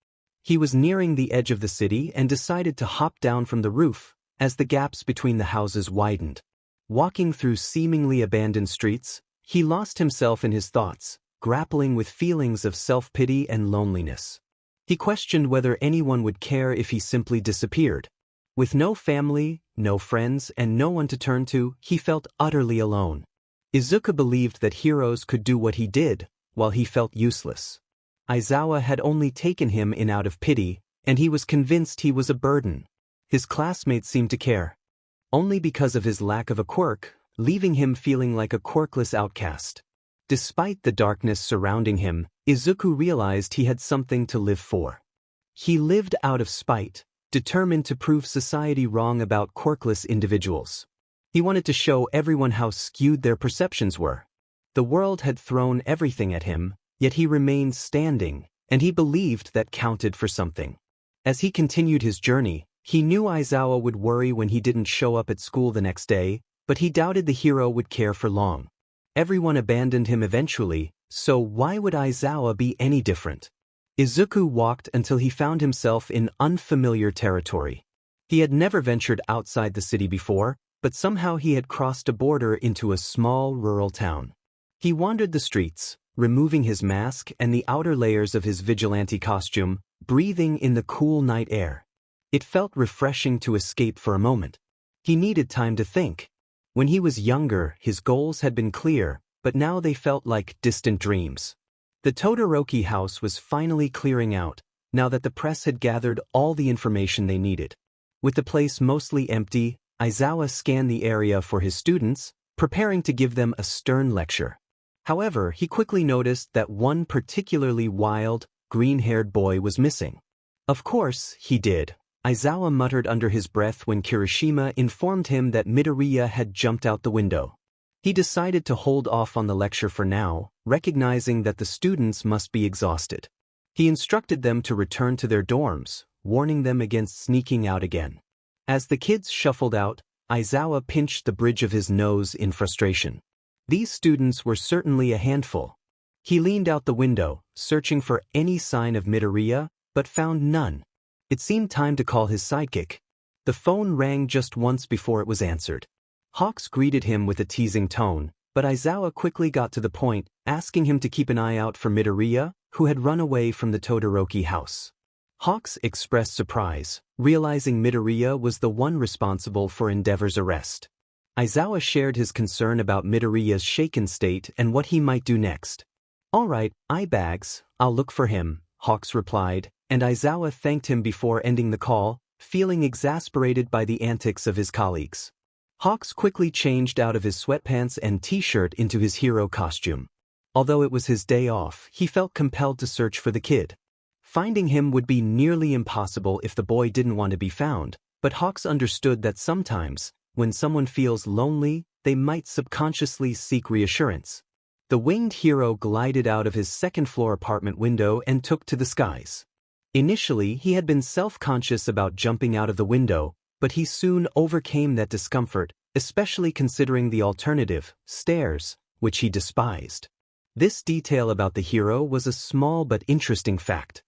He was nearing the edge of the city and decided to hop down from the roof, as the gaps between the houses widened. Walking through seemingly abandoned streets, he lost himself in his thoughts, grappling with feelings of self-pity and loneliness. He questioned whether anyone would care if he simply disappeared. With no family, no friends, and no one to turn to, he felt utterly alone. Izuku believed that heroes could do what he did, while he felt useless. Aizawa had only taken him in out of pity, and he was convinced he was a burden. His classmates seemed to care, only because of his lack of a quirk, leaving him feeling like a quirkless outcast. Despite the darkness surrounding him, Izuku realized he had something to live for. He lived out of spite, determined to prove society wrong about quirkless individuals. He wanted to show everyone how skewed their perceptions were. The world had thrown everything at him, yet he remained standing, and he believed that counted for something. As he continued his journey, he knew Aizawa would worry when he didn't show up at school the next day, but he doubted the hero would care for long. Everyone abandoned him eventually, so why would Aizawa be any different? Izuku walked until he found himself in unfamiliar territory. He had never ventured outside the city before, but somehow he had crossed a border into a small rural town. He wandered the streets, removing his mask and the outer layers of his vigilante costume, breathing in the cool night air. It felt refreshing to escape for a moment. He needed time to think. When he was younger, his goals had been clear, but now they felt like distant dreams. The Todoroki house was finally clearing out, now that the press had gathered all the information they needed. With the place mostly empty, Aizawa scanned the area for his students, preparing to give them a stern lecture. However, he quickly noticed that one particularly wild, green-haired boy was missing. Of course, he did, Aizawa muttered under his breath when Kirishima informed him that Midoriya had jumped out the window. He decided to hold off on the lecture for now, recognizing that the students must be exhausted. He instructed them to return to their dorms, warning them against sneaking out again. As the kids shuffled out, Aizawa pinched the bridge of his nose in frustration. These students were certainly a handful. He leaned out the window, searching for any sign of Midoriya, but found none. It seemed time to call his sidekick. The phone rang just once before it was answered. Hawks greeted him with a teasing tone, but Aizawa quickly got to the point, asking him to keep an eye out for Midoriya, who had run away from the Todoroki house. Hawks expressed surprise, realizing Midoriya was the one responsible for Endeavor's arrest. Aizawa shared his concern about Midoriya's shaken state and what he might do next. "All right, Bags, I'll look for him," Hawks replied, and Aizawa thanked him before ending the call, feeling exasperated by the antics of his colleagues. Hawks quickly changed out of his sweatpants and t-shirt into his hero costume. Although it was his day off, he felt compelled to search for the kid. Finding him would be nearly impossible if the boy didn't want to be found, but Hawks understood that sometimes, when someone feels lonely, they might subconsciously seek reassurance. The winged hero glided out of his second-floor apartment window and took to the skies. Initially, he had been self-conscious about jumping out of the window, but he soon overcame that discomfort, especially considering the alternative, stairs, which he despised. This detail about the hero was a small but interesting fact.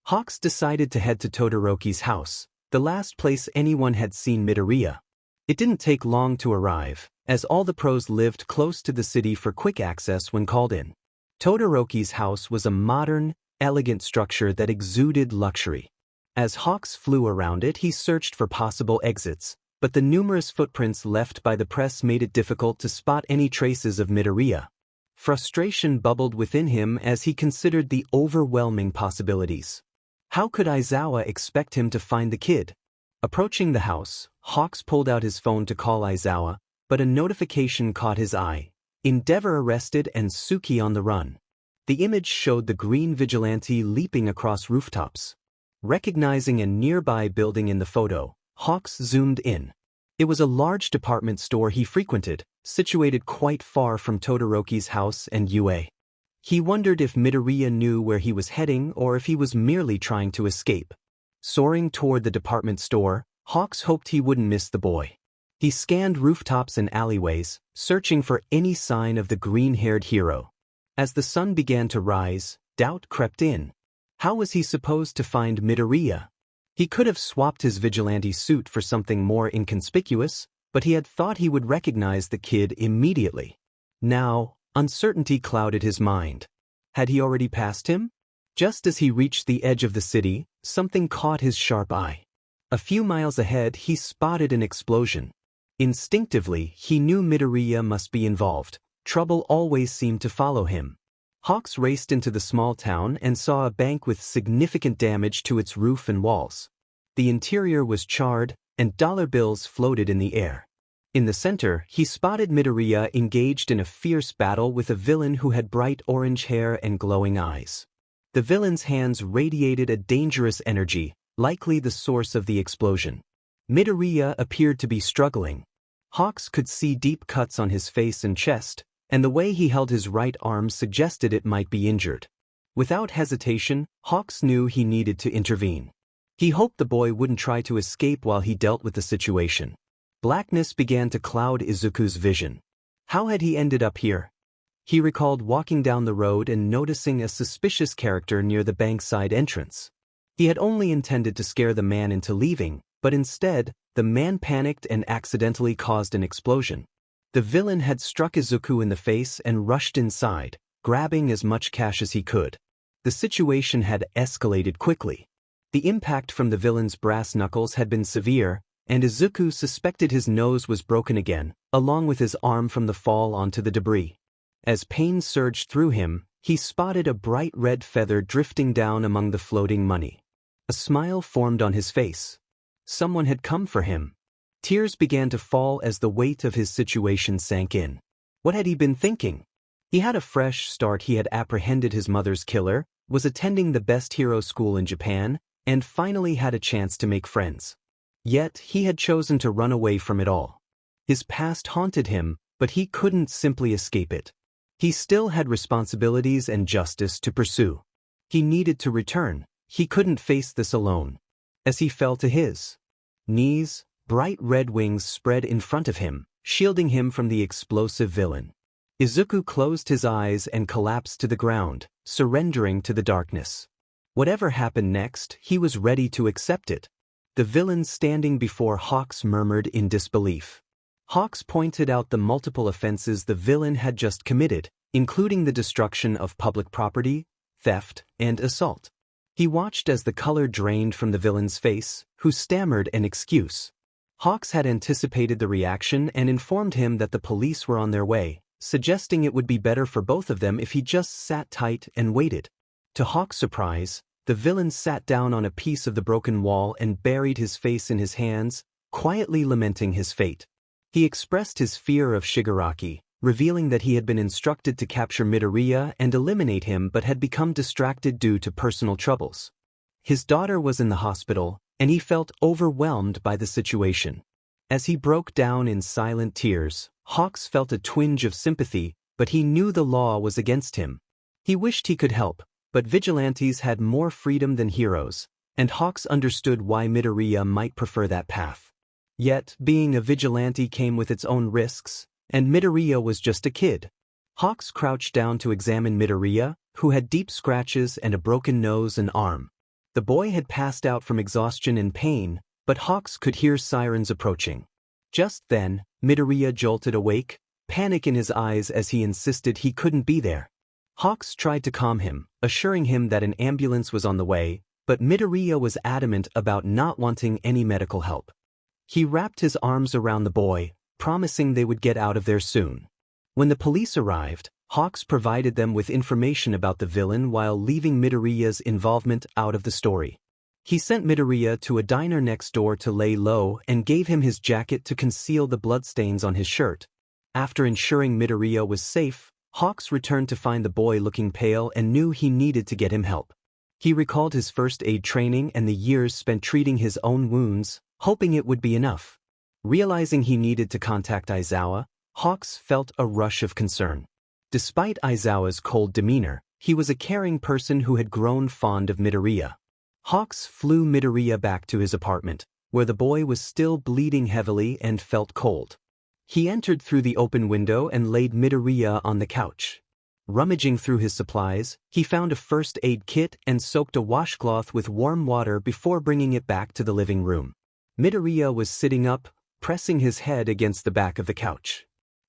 Hawks decided to head to Todoroki's house, the last place anyone had seen Midoriya. It didn't take long to arrive, as all the pros lived close to the city for quick access when called in. Todoroki's house was a modern, elegant structure that exuded luxury. As Hawks flew around it, he searched for possible exits, but the numerous footprints left by the press made it difficult to spot any traces of Midoriya. Frustration bubbled within him as he considered the overwhelming possibilities. How could Aizawa expect him to find the kid? Approaching the house, Hawks pulled out his phone to call Aizawa, but a notification caught his eye. Endeavor arrested and Tsuki on the run. The image showed the green vigilante leaping across rooftops. Recognizing a nearby building in the photo, Hawks zoomed in. It was a large department store he frequented, situated quite far from Todoroki's house and UA. He wondered if Midoriya knew where he was heading or if he was merely trying to escape. Soaring toward the department store, Hawks hoped he wouldn't miss the boy. He scanned rooftops and alleyways, searching for any sign of the green-haired hero. As the sun began to rise, doubt crept in. How was he supposed to find Midoriya? He could have swapped his vigilante suit for something more inconspicuous, but he had thought he would recognize the kid immediately. Now, uncertainty clouded his mind. Had he already passed him? Just as he reached the edge of the city, something caught his sharp eye. A few miles ahead, he spotted an explosion. Instinctively, he knew Midoriya must be involved. Trouble always seemed to follow him. Hawks raced into the small town and saw a bank with significant damage to its roof and walls. The interior was charred, and dollar bills floated in the air. In the center, he spotted Midoriya engaged in a fierce battle with a villain who had bright orange hair and glowing eyes. The villain's hands radiated a dangerous energy, likely the source of the explosion. Midoriya appeared to be struggling. Hawks could see deep cuts on his face and chest, and the way he held his right arm suggested it might be injured. Without hesitation, Hawks knew he needed to intervene. He hoped the boy wouldn't try to escape while he dealt with the situation. Blackness began to cloud Izuku's vision. How had he ended up here? He recalled walking down the road and noticing a suspicious character near the bankside entrance. He had only intended to scare the man into leaving, but instead, the man panicked and accidentally caused an explosion. The villain had struck Izuku in the face and rushed inside, grabbing as much cash as he could. The situation had escalated quickly. The impact from the villain's brass knuckles had been severe, and Izuku suspected his nose was broken again, along with his arm from the fall onto the debris. As pain surged through him, he spotted a bright red feather drifting down among the floating money. A smile formed on his face. Someone had come for him. Tears began to fall as the weight of his situation sank in. What had he been thinking? He had a fresh start. He had apprehended his mother's killer, was attending the best hero school in Japan, and finally had a chance to make friends. Yet, he had chosen to run away from it all. His past haunted him, but he couldn't simply escape it. He still had responsibilities and justice to pursue. He needed to return. He couldn't face this alone. As he fell to his knees, bright red wings spread in front of him, shielding him from the explosive villain. Izuku closed his eyes and collapsed to the ground, surrendering to the darkness. Whatever happened next, he was ready to accept it. The villain standing before Hawks murmured in disbelief. Hawks pointed out the multiple offenses the villain had just committed, including the destruction of public property, theft, and assault. He watched as the color drained from the villain's face, who stammered an excuse. Hawks had anticipated the reaction and informed him that the police were on their way, suggesting it would be better for both of them if he just sat tight and waited. To Hawks' surprise, the villain sat down on a piece of the broken wall and buried his face in his hands, quietly lamenting his fate. He expressed his fear of Shigaraki, revealing that he had been instructed to capture Midoriya and eliminate him but had become distracted due to personal troubles. His daughter was in the hospital, and he felt overwhelmed by the situation. As he broke down in silent tears, Hawks felt a twinge of sympathy, but he knew the law was against him. He wished he could help, but vigilantes had more freedom than heroes, and Hawks understood why Midoriya might prefer that path. Yet, being a vigilante came with its own risks, and Midoriya was just a kid. Hawks crouched down to examine Midoriya, who had deep scratches and a broken nose and arm. The boy had passed out from exhaustion and pain, but Hawks could hear sirens approaching. Just then, Midoriya jolted awake, panic in his eyes as he insisted he couldn't be there. Hawks tried to calm him, assuring him that an ambulance was on the way, but Midoriya was adamant about not wanting any medical help. He wrapped his arms around the boy, promising they would get out of there soon. When the police arrived, Hawks provided them with information about the villain while leaving Midoriya's involvement out of the story. He sent Midoriya to a diner next door to lay low and gave him his jacket to conceal the bloodstains on his shirt. After ensuring Midoriya was safe, Hawks returned to find the boy looking pale and knew he needed to get him help. He recalled his first aid training and the years spent treating his own wounds, hoping it would be enough. Realizing he needed to contact Aizawa, Hawks felt a rush of concern. Despite Aizawa's cold demeanor, he was a caring person who had grown fond of Midoriya. Hawks flew Midoriya back to his apartment, where the boy was still bleeding heavily and felt cold. He entered through the open window and laid Midoriya on the couch. Rummaging through his supplies, he found a first aid kit and soaked a washcloth with warm water before bringing it back to the living room. Midoriya was sitting up, pressing his head against the back of the couch.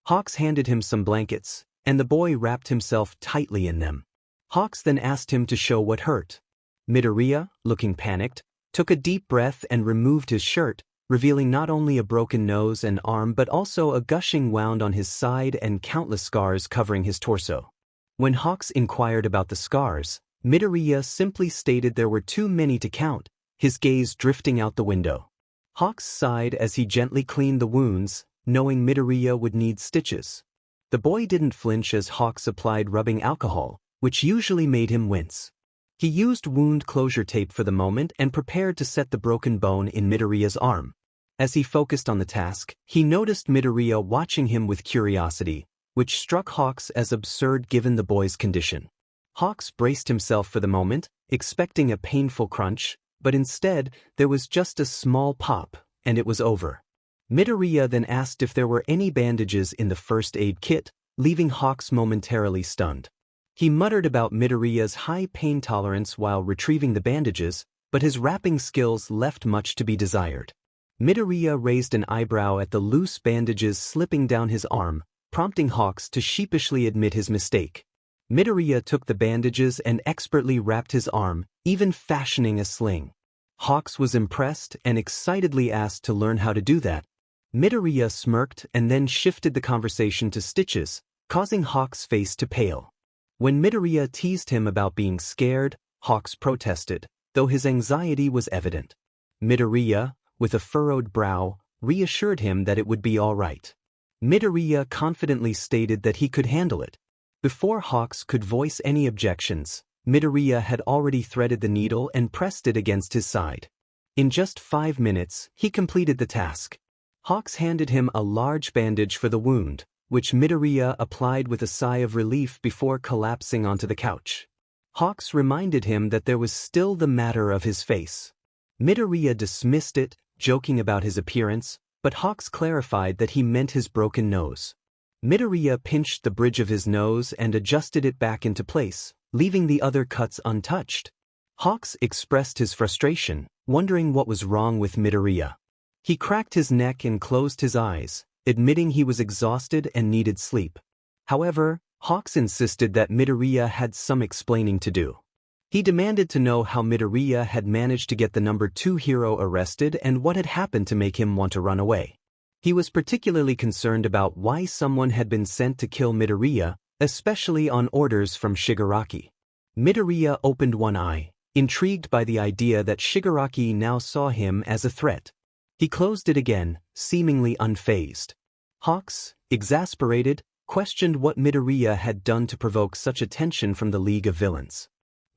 Hawks handed him some blankets, and the boy wrapped himself tightly in them. Hawks then asked him to show what hurt. Midoriya, looking panicked, took a deep breath and removed his shirt, revealing not only a broken nose and arm but also a gushing wound on his side and countless scars covering his torso. When Hawks inquired about the scars, Midoriya simply stated there were too many to count, his gaze drifting out the window. Hawks sighed as he gently cleaned the wounds, knowing Midoriya would need stitches. The boy didn't flinch as Hawks applied rubbing alcohol, which usually made him wince. He used wound closure tape for the moment and prepared to set the broken bone in Midoriya's arm. As he focused on the task, he noticed Midoriya watching him with curiosity, which struck Hawks as absurd given the boy's condition. Hawks braced himself for the moment, expecting a painful crunch, but instead, there was just a small pop, and it was over. Midoriya then asked if there were any bandages in the first aid kit, leaving Hawks momentarily stunned. He muttered about Midoriya's high pain tolerance while retrieving the bandages, but his wrapping skills left much to be desired. Midoriya raised an eyebrow at the loose bandages slipping down his arm, prompting Hawks to sheepishly admit his mistake. Midoriya took the bandages and expertly wrapped his arm, even fashioning a sling. Hawks was impressed and excitedly asked to learn how to do that. Midoriya smirked and then shifted the conversation to stitches, causing Hawks' face to pale. When Midoriya teased him about being scared, Hawks protested, though his anxiety was evident. Midoriya, with a furrowed brow, reassured him that it would be all right. Midoriya confidently stated that he could handle it. Before Hawks could voice any objections, Midoriya had already threaded the needle and pressed it against his side. In just 5 minutes, he completed the task. Hawks handed him a large bandage for the wound, which Midoriya applied with a sigh of relief before collapsing onto the couch. Hawks reminded him that there was still the matter of his face. Midoriya dismissed it, joking about his appearance, but Hawks clarified that he meant his broken nose. Midoriya pinched the bridge of his nose and adjusted it back into place, leaving the other cuts untouched. Hawks expressed his frustration, wondering what was wrong with Midoriya. He cracked his neck and closed his eyes, admitting he was exhausted and needed sleep. However, Hawks insisted that Midoriya had some explaining to do. He demanded to know how Midoriya had managed to get the number 2 hero arrested and what had happened to make him want to run away. He was particularly concerned about why someone had been sent to kill Midoriya, especially on orders from Shigaraki. Midoriya opened one eye, intrigued by the idea that Shigaraki now saw him as a threat. He closed it again, seemingly unfazed. Hawks, exasperated, questioned what Midoriya had done to provoke such attention from the League of Villains.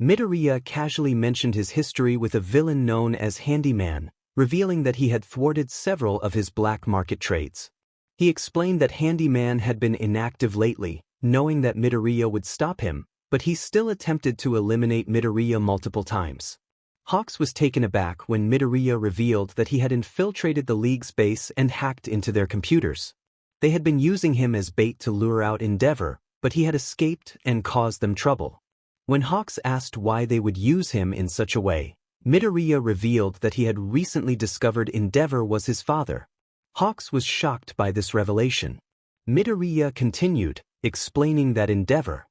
Midoriya casually mentioned his history with a villain known as Handyman, revealing that he had thwarted several of his black market trades. He explained that Handyman had been inactive lately, knowing that Midoriya would stop him, but he still attempted to eliminate Midoriya multiple times. Hawks was taken aback when Midoriya revealed that he had infiltrated the League's base and hacked into their computers. They had been using him as bait to lure out Endeavor, but he had escaped and caused them trouble. When Hawks asked why they would use him in such a way, Midoriya revealed that he had recently discovered Endeavor was his father. Hawks was shocked by this revelation. Midoriya continued, explaining that Endeavor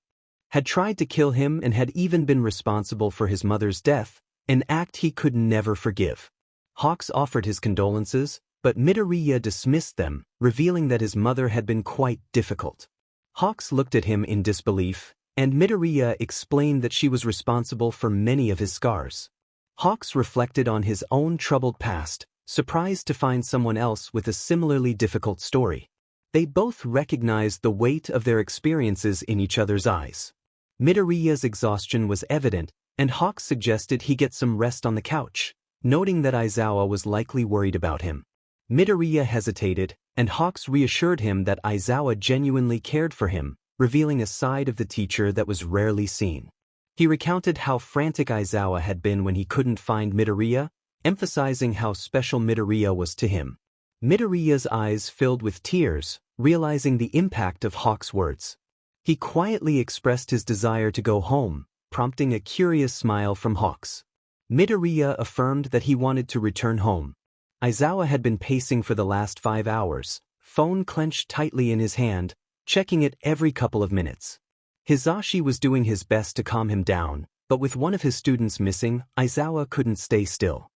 had tried to kill him and had even been responsible for his mother's death, an act he could never forgive. Hawks offered his condolences, but Midoriya dismissed them, revealing that his mother had been quite difficult. Hawks looked at him in disbelief, and Midoriya explained that she was responsible for many of his scars. Hawks reflected on his own troubled past, surprised to find someone else with a similarly difficult story. They both recognized the weight of their experiences in each other's eyes. Midoriya's exhaustion was evident, and Hawks suggested he get some rest on the couch, noting that Aizawa was likely worried about him. Midoriya hesitated, and Hawks reassured him that Aizawa genuinely cared for him, revealing a side of the teacher that was rarely seen. He recounted how frantic Aizawa had been when he couldn't find Midoriya, emphasizing how special Midoriya was to him. Midoriya's eyes filled with tears, realizing the impact of Hawks' words. He quietly expressed his desire to go home, prompting a curious smile from Hawks. Midoriya affirmed that he wanted to return home. Aizawa had been pacing for the last 5 hours, phone clenched tightly in his hand, checking it every couple of minutes. Hizashi was doing his best to calm him down, but with one of his students missing, Aizawa couldn't stay still.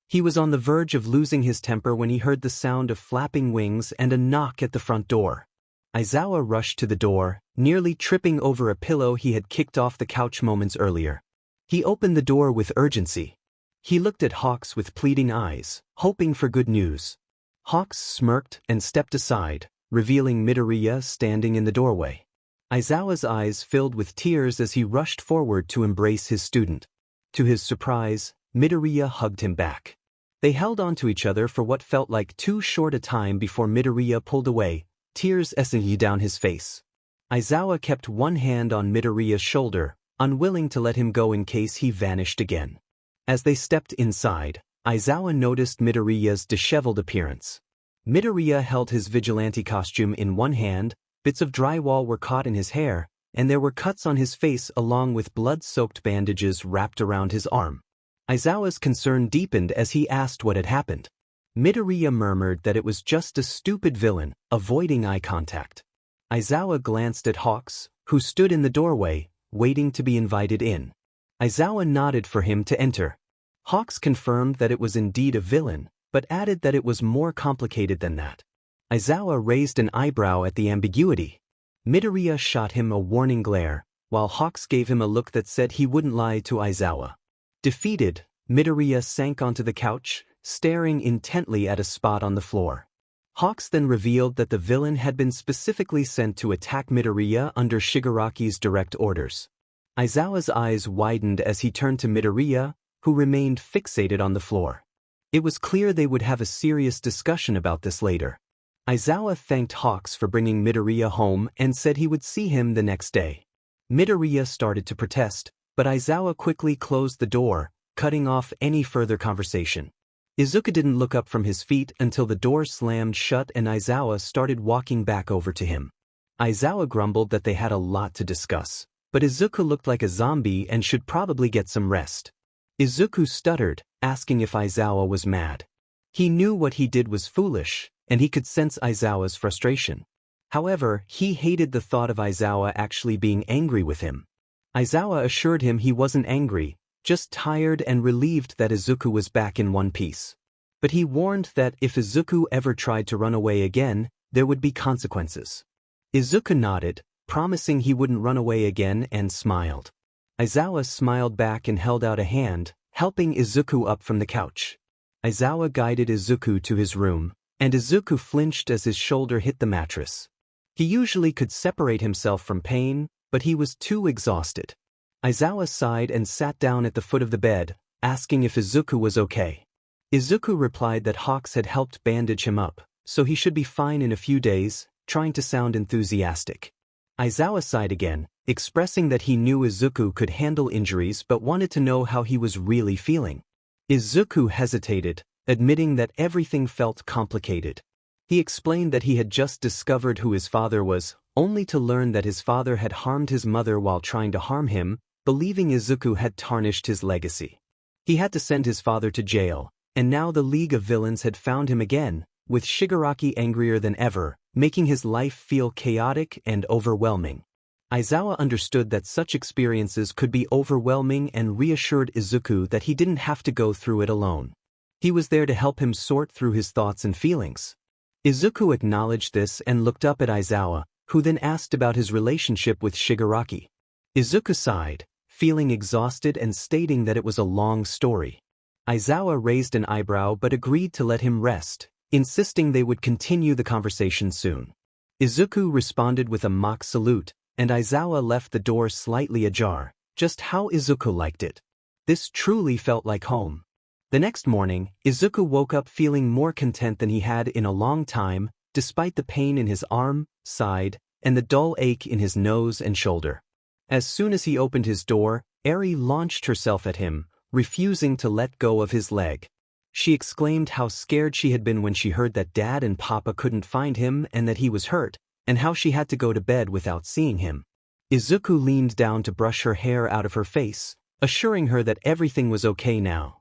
He was on the verge of losing his temper when he heard the sound of flapping wings and a knock at the front door. Aizawa rushed to the door, nearly tripping over a pillow he had kicked off the couch moments earlier. He opened the door with urgency. He looked at Hawks with pleading eyes, hoping for good news. Hawks smirked and stepped aside, revealing Midoriya standing in the doorway. Aizawa's eyes filled with tears as he rushed forward to embrace his student. To his surprise, Midoriya hugged him back. They held on to each other for what felt like too short a time before Midoriya pulled away, tears escaping down his face. Aizawa kept one hand on Midoriya's shoulder, unwilling to let him go in case he vanished again. As they stepped inside, Aizawa noticed Midoriya's disheveled appearance. Midoriya held his vigilante costume in one hand, bits of drywall were caught in his hair, and there were cuts on his face along with blood-soaked bandages wrapped around his arm. Aizawa's concern deepened as he asked what had happened. Midoriya murmured that it was just a stupid villain, avoiding eye contact. Aizawa glanced at Hawks, who stood in the doorway, waiting to be invited in. Aizawa nodded for him to enter. Hawks confirmed that it was indeed a villain, but added that it was more complicated than that. Aizawa raised an eyebrow at the ambiguity. Midoriya shot him a warning glare, while Hawks gave him a look that said he wouldn't lie to Aizawa. Defeated, Midoriya sank onto the couch, staring intently at a spot on the floor. Hawks then revealed that the villain had been specifically sent to attack Midoriya under Shigaraki's direct orders. Aizawa's eyes widened as he turned to Midoriya, who remained fixated on the floor. It was clear they would have a serious discussion about this later. Aizawa thanked Hawks for bringing Midoriya home and said he would see him the next day. Midoriya started to protest, but Aizawa quickly closed the door, cutting off any further conversation. Izuku didn't look up from his feet until the door slammed shut and Aizawa started walking back over to him. Aizawa grumbled that they had a lot to discuss, but Izuku looked like a zombie and should probably get some rest. Izuku stuttered, asking if Aizawa was mad. He knew what he did was foolish, and he could sense Aizawa's frustration. However, he hated the thought of Aizawa actually being angry with him. Aizawa assured him he wasn't angry, just tired and relieved that Izuku was back in one piece. But he warned that if Izuku ever tried to run away again, there would be consequences. Izuku nodded, promising he wouldn't run away again, and smiled. Aizawa smiled back and held out a hand, helping Izuku up from the couch. Aizawa guided Izuku to his room, and Izuku flinched as his shoulder hit the mattress. He usually could separate himself from pain, but he was too exhausted. Aizawa sighed and sat down at the foot of the bed, asking if Izuku was okay. Izuku replied that Hawks had helped bandage him up, so he should be fine in a few days, trying to sound enthusiastic. Aizawa sighed again, expressing that he knew Izuku could handle injuries but wanted to know how he was really feeling. Izuku hesitated, admitting that everything felt complicated. He explained that he had just discovered who his father was, only to learn that his father had harmed his mother while trying to harm him, believing Izuku had tarnished his legacy. He had to send his father to jail, and now the League of Villains had found him again, with Shigaraki angrier than ever, making his life feel chaotic and overwhelming. Aizawa understood that such experiences could be overwhelming and reassured Izuku that he didn't have to go through it alone. He was there to help him sort through his thoughts and feelings. Izuku acknowledged this and looked up at Aizawa, who then asked about his relationship with Shigaraki. Izuku sighed, feeling exhausted and stating that it was a long story. Aizawa raised an eyebrow but agreed to let him rest, insisting they would continue the conversation soon. Izuku responded with a mock salute, and Aizawa left the door slightly ajar, just how Izuku liked it. This truly felt like home. The next morning, Izuku woke up feeling more content than he had in a long time, despite the pain in his arm, side, and the dull ache in his nose and shoulder. As soon as he opened his door, Eri launched herself at him, refusing to let go of his leg. She exclaimed how scared she had been when she heard that Dad and Papa couldn't find him and that he was hurt, and how she had to go to bed without seeing him. Izuku leaned down to brush her hair out of her face, assuring her that everything was okay now.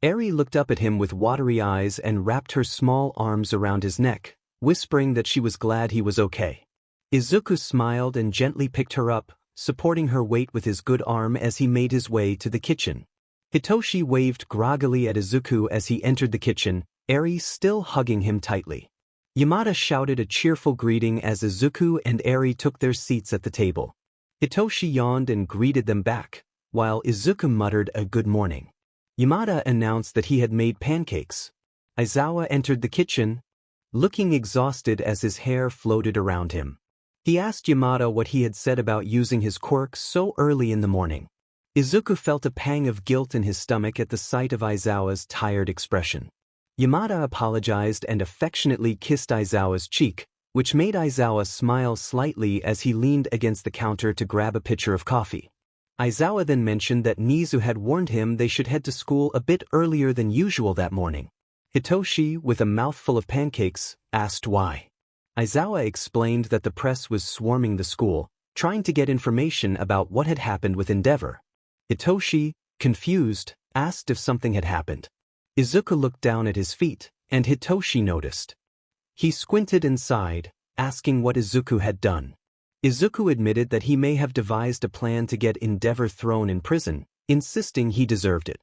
Eri looked up at him with watery eyes and wrapped her small arms around his neck, whispering that she was glad he was okay. Izuku smiled and gently picked her up, supporting her weight with his good arm as he made his way to the kitchen. Hitoshi waved groggily at Izuku as he entered the kitchen, Eri still hugging him tightly. Yamada shouted a cheerful greeting as Izuku and Eri took their seats at the table. Hitoshi yawned and greeted them back, while Izuku muttered a good morning. Yamada announced that he had made pancakes. Aizawa entered the kitchen, looking exhausted as his hair floated around him. He asked Yamada what he had said about using his quirk so early in the morning. Izuku felt a pang of guilt in his stomach at the sight of Aizawa's tired expression. Yamada apologized and affectionately kissed Aizawa's cheek, which made Aizawa smile slightly as he leaned against the counter to grab a pitcher of coffee. Aizawa then mentioned that Nizu had warned him they should head to school a bit earlier than usual that morning. Hitoshi, with a mouthful of pancakes, asked why. Aizawa explained that the press was swarming the school, trying to get information about what had happened with Endeavor. Hitoshi, confused, asked if something had happened. Izuku looked down at his feet, and Hitoshi noticed. He squinted and sighed, asking what Izuku had done. Izuku admitted that he may have devised a plan to get Endeavor thrown in prison, insisting he deserved it.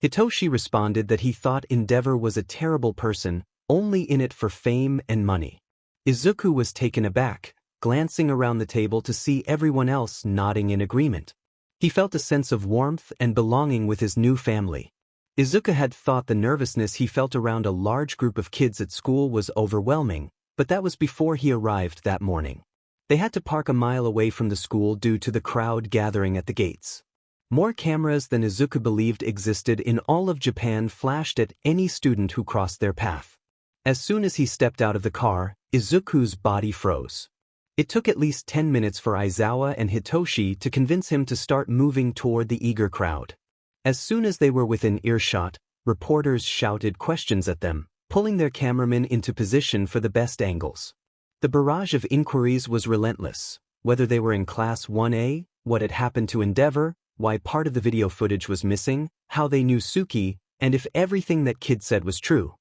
Hitoshi responded that he thought Endeavor was a terrible person, only in it for fame and money. Izuku was taken aback, glancing around the table to see everyone else nodding in agreement. He felt a sense of warmth and belonging with his new family. Izuku had thought the nervousness he felt around a large group of kids at school was overwhelming, but that was before he arrived that morning. They had to park a mile away from the school due to the crowd gathering at the gates. More cameras than Izuku believed existed in all of Japan flashed at any student who crossed their path. As soon as he stepped out of the car, Izuku's body froze. It took at least 10 minutes for Aizawa and Hitoshi to convince him to start moving toward the eager crowd. As soon as they were within earshot, reporters shouted questions at them, pulling their cameramen into position for the best angles. The barrage of inquiries was relentless, whether they were in Class 1A, what had happened to Endeavor, why part of the video footage was missing, how they knew Tsuki, and if everything that kid said was true.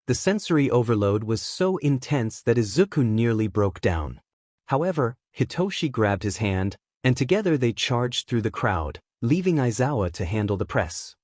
The sensory overload was so intense that Izuku nearly broke down. However, Hitoshi grabbed his hand, and together they charged through the crowd, leaving Aizawa to handle the press.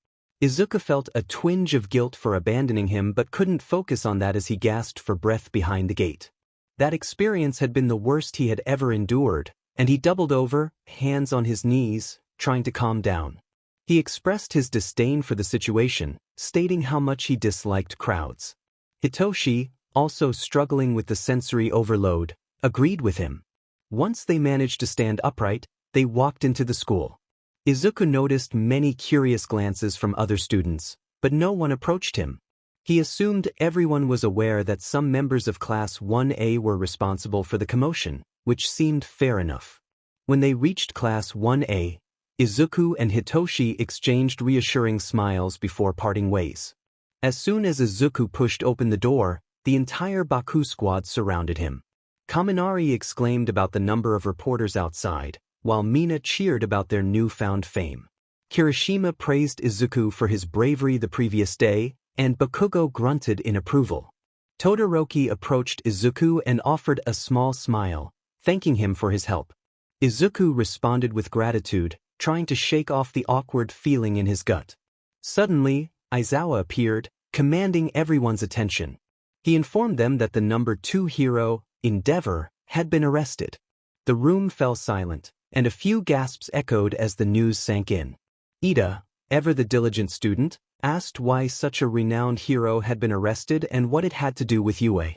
Izuku felt a twinge of guilt for abandoning him but couldn't focus on that as he gasped for breath behind the gate. That experience had been the worst he had ever endured, and he doubled over, hands on his knees, trying to calm down. He expressed his disdain for the situation, stating how much he disliked crowds. Hitoshi, also struggling with the sensory overload, agreed with him. Once they managed to stand upright, they walked into the school. Izuku noticed many curious glances from other students, but no one approached him. He assumed everyone was aware that some members of Class 1A were responsible for the commotion, which seemed fair enough. When they reached Class 1A, Izuku and Hitoshi exchanged reassuring smiles before parting ways. As soon as Izuku pushed open the door, the entire Baku squad surrounded him. Kaminari exclaimed about the number of reporters outside, while Mina cheered about their newfound fame. Kirishima praised Izuku for his bravery the previous day, and Bakugo grunted in approval. Todoroki approached Izuku and offered a small smile, thanking him for his help. Izuku responded with gratitude, trying to shake off the awkward feeling in his gut. Suddenly, Aizawa appeared, commanding everyone's attention. He informed them that the number 2 hero, Endeavor, had been arrested. The room fell silent, and a few gasps echoed as the news sank in. Ida, ever the diligent student, asked why such a renowned hero had been arrested and what it had to do with Yue.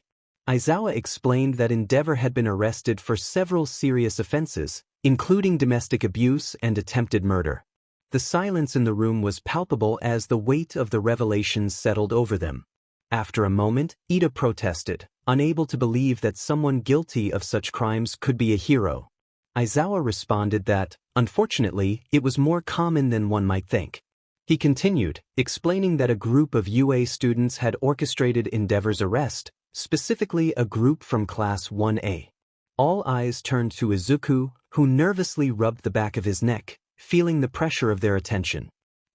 Aizawa explained that Endeavor had been arrested for several serious offenses, including domestic abuse and attempted murder. The silence in the room was palpable as the weight of the revelations settled over them. After a moment, Ida protested, unable to believe that someone guilty of such crimes could be a hero. Aizawa responded that, unfortunately, it was more common than one might think. He continued, explaining that a group of UA students had orchestrated Endeavor's arrest, specifically a group from Class 1A. All eyes turned to Izuku, who nervously rubbed the back of his neck, feeling the pressure of their attention.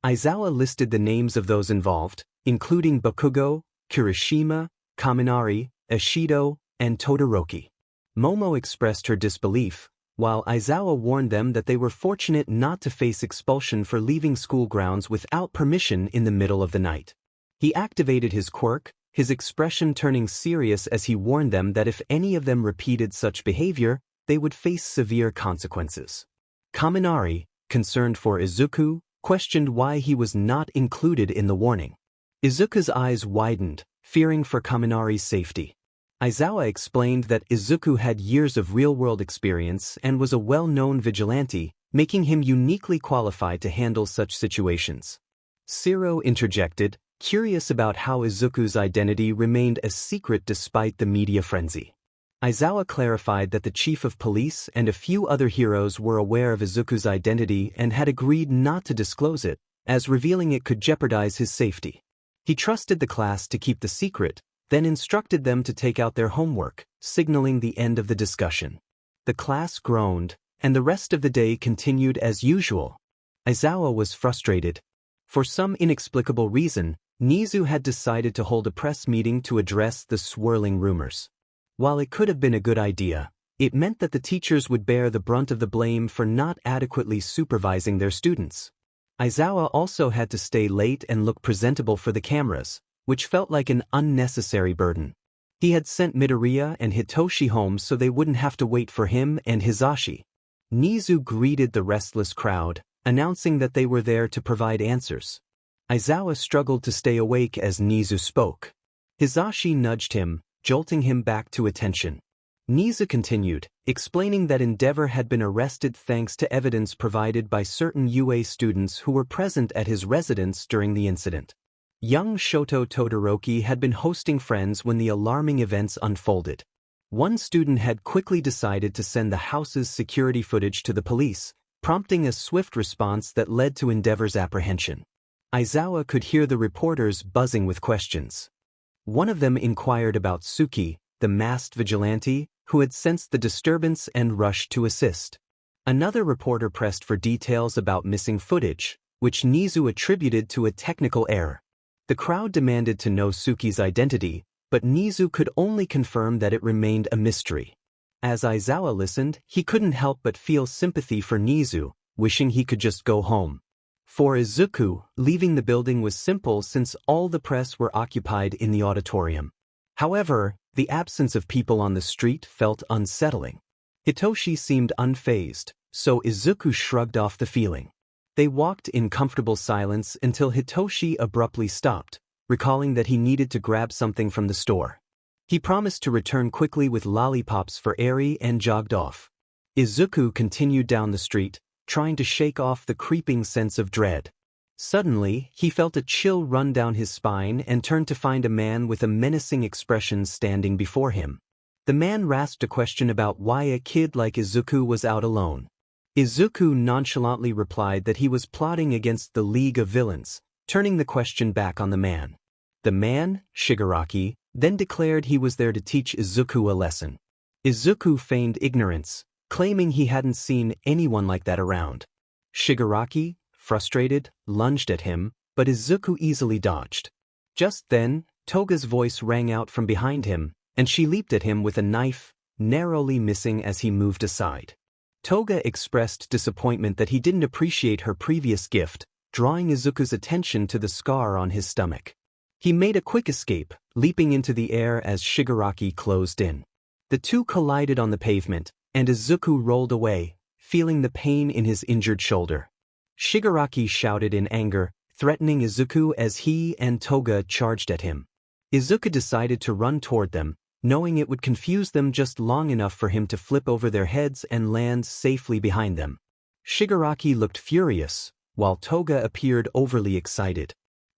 Aizawa listed the names of those involved, including Bakugo, Kirishima, Kaminari, Ishido, and Todoroki. Momo expressed her disbelief, while Aizawa warned them that they were fortunate not to face expulsion for leaving school grounds without permission in the middle of the night. He activated his quirk, his expression turning serious as he warned them that if any of them repeated such behavior, they would face severe consequences. Kaminari, concerned for Izuku, questioned why he was not included in the warning. Izuku's eyes widened, fearing for Kaminari's safety. Aizawa explained that Izuku had years of real-world experience and was a well-known vigilante, making him uniquely qualified to handle such situations. Shiro interjected, curious about how Izuku's identity remained a secret despite the media frenzy. Aizawa clarified that the chief of police and a few other heroes were aware of Izuku's identity and had agreed not to disclose it, as revealing it could jeopardize his safety. He trusted the class to keep the secret, then instructed them to take out their homework, signaling the end of the discussion. The class groaned, and the rest of the day continued as usual. Aizawa was frustrated. For some inexplicable reason, Nizu had decided to hold a press meeting to address the swirling rumors. While it could have been a good idea, it meant that the teachers would bear the brunt of the blame for not adequately supervising their students. Aizawa also had to stay late and look presentable for the cameras, which felt like an unnecessary burden. He had sent Midoriya and Hitoshi home so they wouldn't have to wait for him and Hisashi. Nizu greeted the restless crowd, announcing that they were there to provide answers. Aizawa struggled to stay awake as Nizu spoke. Hisashi nudged him, jolting him back to attention. Nizu continued, explaining that Endeavor had been arrested thanks to evidence provided by certain UA students who were present at his residence during the incident. Young Shoto Todoroki had been hosting friends when the alarming events unfolded. One student had quickly decided to send the house's security footage to the police, prompting a swift response that led to Endeavor's apprehension. Aizawa could hear the reporters buzzing with questions. One of them inquired about Tsuki, the masked vigilante, who had sensed the disturbance and rushed to assist. Another reporter pressed for details about missing footage, which Nizu attributed to a technical error. The crowd demanded to know Tsuki's identity, but Nizu could only confirm that it remained a mystery. As Aizawa listened, he couldn't help but feel sympathy for Nizu, wishing he could just go home. For Izuku, leaving the building was simple since all the press were occupied in the auditorium. However, the absence of people on the street felt unsettling. Hitoshi seemed unfazed, so Izuku shrugged off the feeling. They walked in comfortable silence until Hitoshi abruptly stopped, recalling that he needed to grab something from the store. He promised to return quickly with lollipops for Eri and jogged off. Izuku continued down the street, trying to shake off the creeping sense of dread. Suddenly, he felt a chill run down his spine and turned to find a man with a menacing expression standing before him. The man rasped a question about why a kid like Izuku was out alone. Izuku nonchalantly replied that he was plotting against the League of Villains, turning the question back on the man. The man, Shigaraki, then declared he was there to teach Izuku a lesson. Izuku feigned ignorance, claiming he hadn't seen anyone like that around. Shigaraki, frustrated, lunged at him, but Izuku easily dodged. Just then, Toga's voice rang out from behind him, and she leaped at him with a knife, narrowly missing as he moved aside. Toga expressed disappointment that he didn't appreciate her previous gift, drawing Izuku's attention to the scar on his stomach. He made a quick escape, leaping into the air as Shigaraki closed in. The two collided on the pavement, and Izuku rolled away, feeling the pain in his injured shoulder. Shigaraki shouted in anger, threatening Izuku as he and Toga charged at him. Izuku decided to run toward them, knowing it would confuse them just long enough for him to flip over their heads and land safely behind them. Shigaraki looked furious, while Toga appeared overly excited.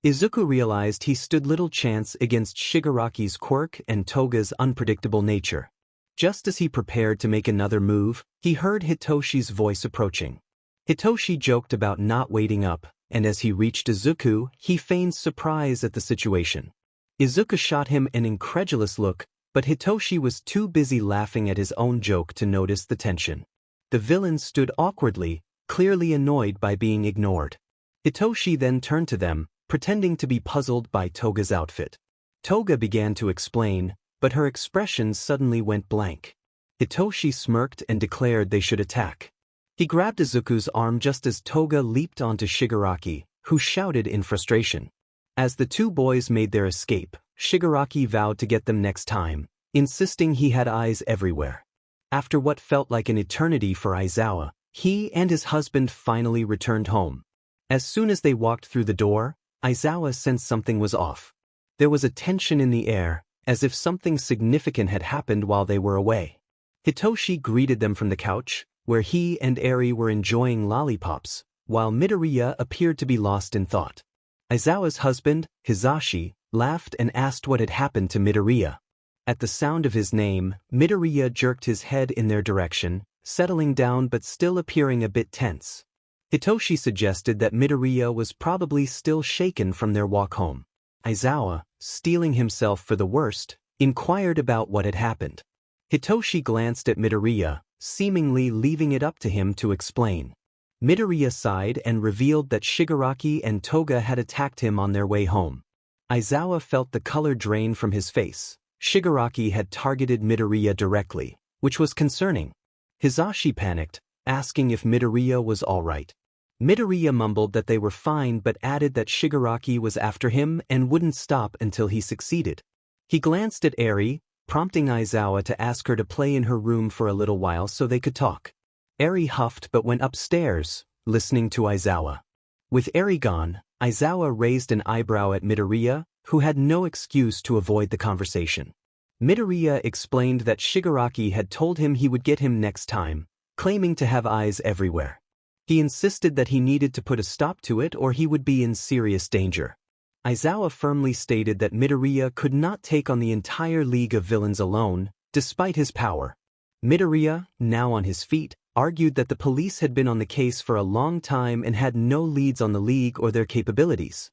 Izuku realized he stood little chance against Shigaraki's quirk and Toga's unpredictable nature. Just as he prepared to make another move, he heard Hitoshi's voice approaching. Hitoshi joked about not waiting up, and as he reached Izuku, he feigned surprise at the situation. Izuku shot him an incredulous look, but Hitoshi was too busy laughing at his own joke to notice the tension. The villain stood awkwardly, clearly annoyed by being ignored. Hitoshi then turned to them, pretending to be puzzled by Toga's outfit. Toga began to explain, but her expression suddenly went blank. Hitoshi smirked and declared they should attack. He grabbed Izuku's arm just as Toga leaped onto Shigaraki, who shouted in frustration. As the two boys made their escape, Shigaraki vowed to get them next time, insisting he had eyes everywhere. After what felt like an eternity for Aizawa, he and his husband finally returned home. As soon as they walked through the door, Aizawa sensed something was off. There was a tension in the air, as if something significant had happened while they were away. Hitoshi greeted them from the couch, where he and Eri were enjoying lollipops, while Midoriya appeared to be lost in thought. Aizawa's husband, Hizashi, laughed and asked what had happened to Midoriya. At the sound of his name, Midoriya jerked his head in their direction, settling down but still appearing a bit tense. Hitoshi suggested that Midoriya was probably still shaken from their walk home. Aizawa, steeling himself for the worst, inquired about what had happened. Hitoshi glanced at Midoriya, seemingly leaving it up to him to explain. Midoriya sighed and revealed that Shigaraki and Toga had attacked him on their way home. Aizawa felt the color drain from his face. Shigaraki had targeted Midoriya directly, which was concerning. Hizashi panicked, asking if Midoriya was all right. Midoriya mumbled that they were fine but added that Shigaraki was after him and wouldn't stop until he succeeded. He glanced at Eri, prompting Aizawa to ask her to play in her room for a little while so they could talk. Eri huffed but went upstairs, listening to Aizawa. With Eri gone, Aizawa raised an eyebrow at Midoriya, who had no excuse to avoid the conversation. Midoriya explained that Shigaraki had told him he would get him next time, claiming to have eyes everywhere. He insisted that he needed to put a stop to it or he would be in serious danger. Aizawa firmly stated that Midoriya could not take on the entire League of Villains alone, despite his power. Midoriya, now on his feet, argued that the police had been on the case for a long time and had no leads on the League or their capabilities.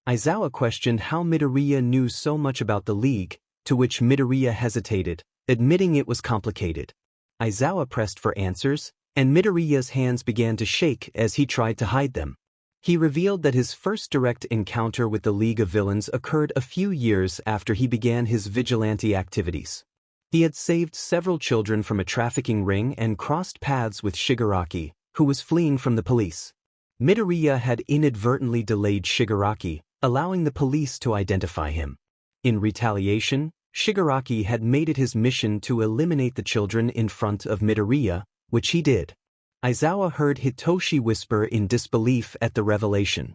Aizawa questioned how Midoriya knew so much about the League, to which Midoriya hesitated, admitting it was complicated. Aizawa pressed for answers, and Midoriya's hands began to shake as he tried to hide them. He revealed that his first direct encounter with the League of Villains occurred a few years after he began his vigilante activities. He had saved several children from a trafficking ring and crossed paths with Shigaraki, who was fleeing from the police. Midoriya had inadvertently delayed Shigaraki, allowing the police to identify him. In retaliation, Shigaraki had made it his mission to eliminate the children in front of Midoriya, which he did. Aizawa heard Hitoshi whisper in disbelief at the revelation.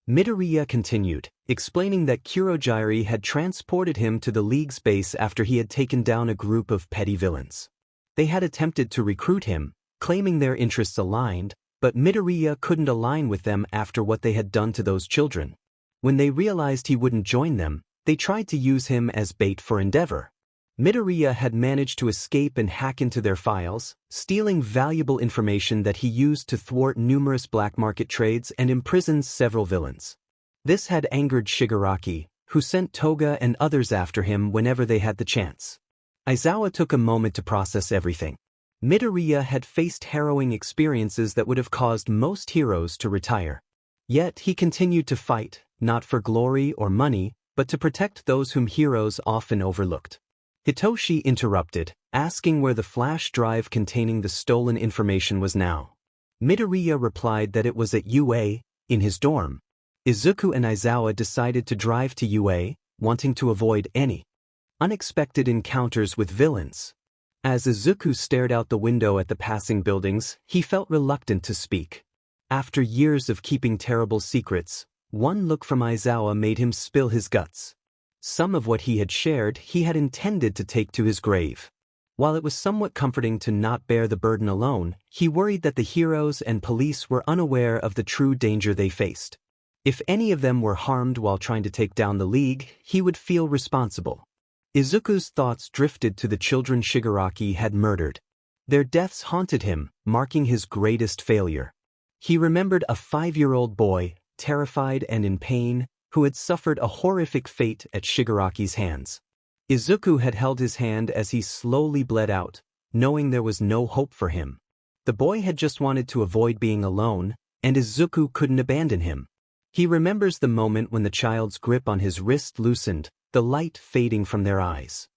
Midoriya continued, explaining that Kurogiri had transported him to the League's base after he had taken down a group of petty villains. They had attempted to recruit him, claiming their interests aligned, but Midoriya couldn't align with them after what they had done to those children. When they realized he wouldn't join them, they tried to use him as bait for endeavor. Midoriya had managed to escape and hack into their files, stealing valuable information that he used to thwart numerous black market trades and imprison several villains. This had angered Shigaraki, who sent Toga and others after him whenever they had the chance. Aizawa took a moment to process everything. Midoriya had faced harrowing experiences that would have caused most heroes to retire. Yet he continued to fight, not for glory or money, but to protect those whom heroes often overlooked. Hitoshi interrupted, asking where the flash drive containing the stolen information was now. Midoriya replied that it was at UA, in his dorm. Izuku and Aizawa decided to drive to UA, wanting to avoid any unexpected encounters with villains. As Izuku stared out the window at the passing buildings, he felt reluctant to speak. After years of keeping terrible secrets, one look from Aizawa made him spill his guts. Some of what he had shared he had intended to take to his grave. While it was somewhat comforting to not bear the burden alone, he worried that the heroes and police were unaware of the true danger they faced. If any of them were harmed while trying to take down the League, he would feel responsible. Izuku's thoughts drifted to the children Shigaraki had murdered. Their deaths haunted him, marking his greatest failure. He remembered a 5-year-old boy, terrified and in pain, who had suffered a horrific fate at Shigaraki's hands. Izuku had held his hand as he slowly bled out, knowing there was no hope for him. The boy had just wanted to avoid being alone, and Izuku couldn't abandon him. He remembers the moment when the child's grip on his wrist loosened, the light fading from their eyes.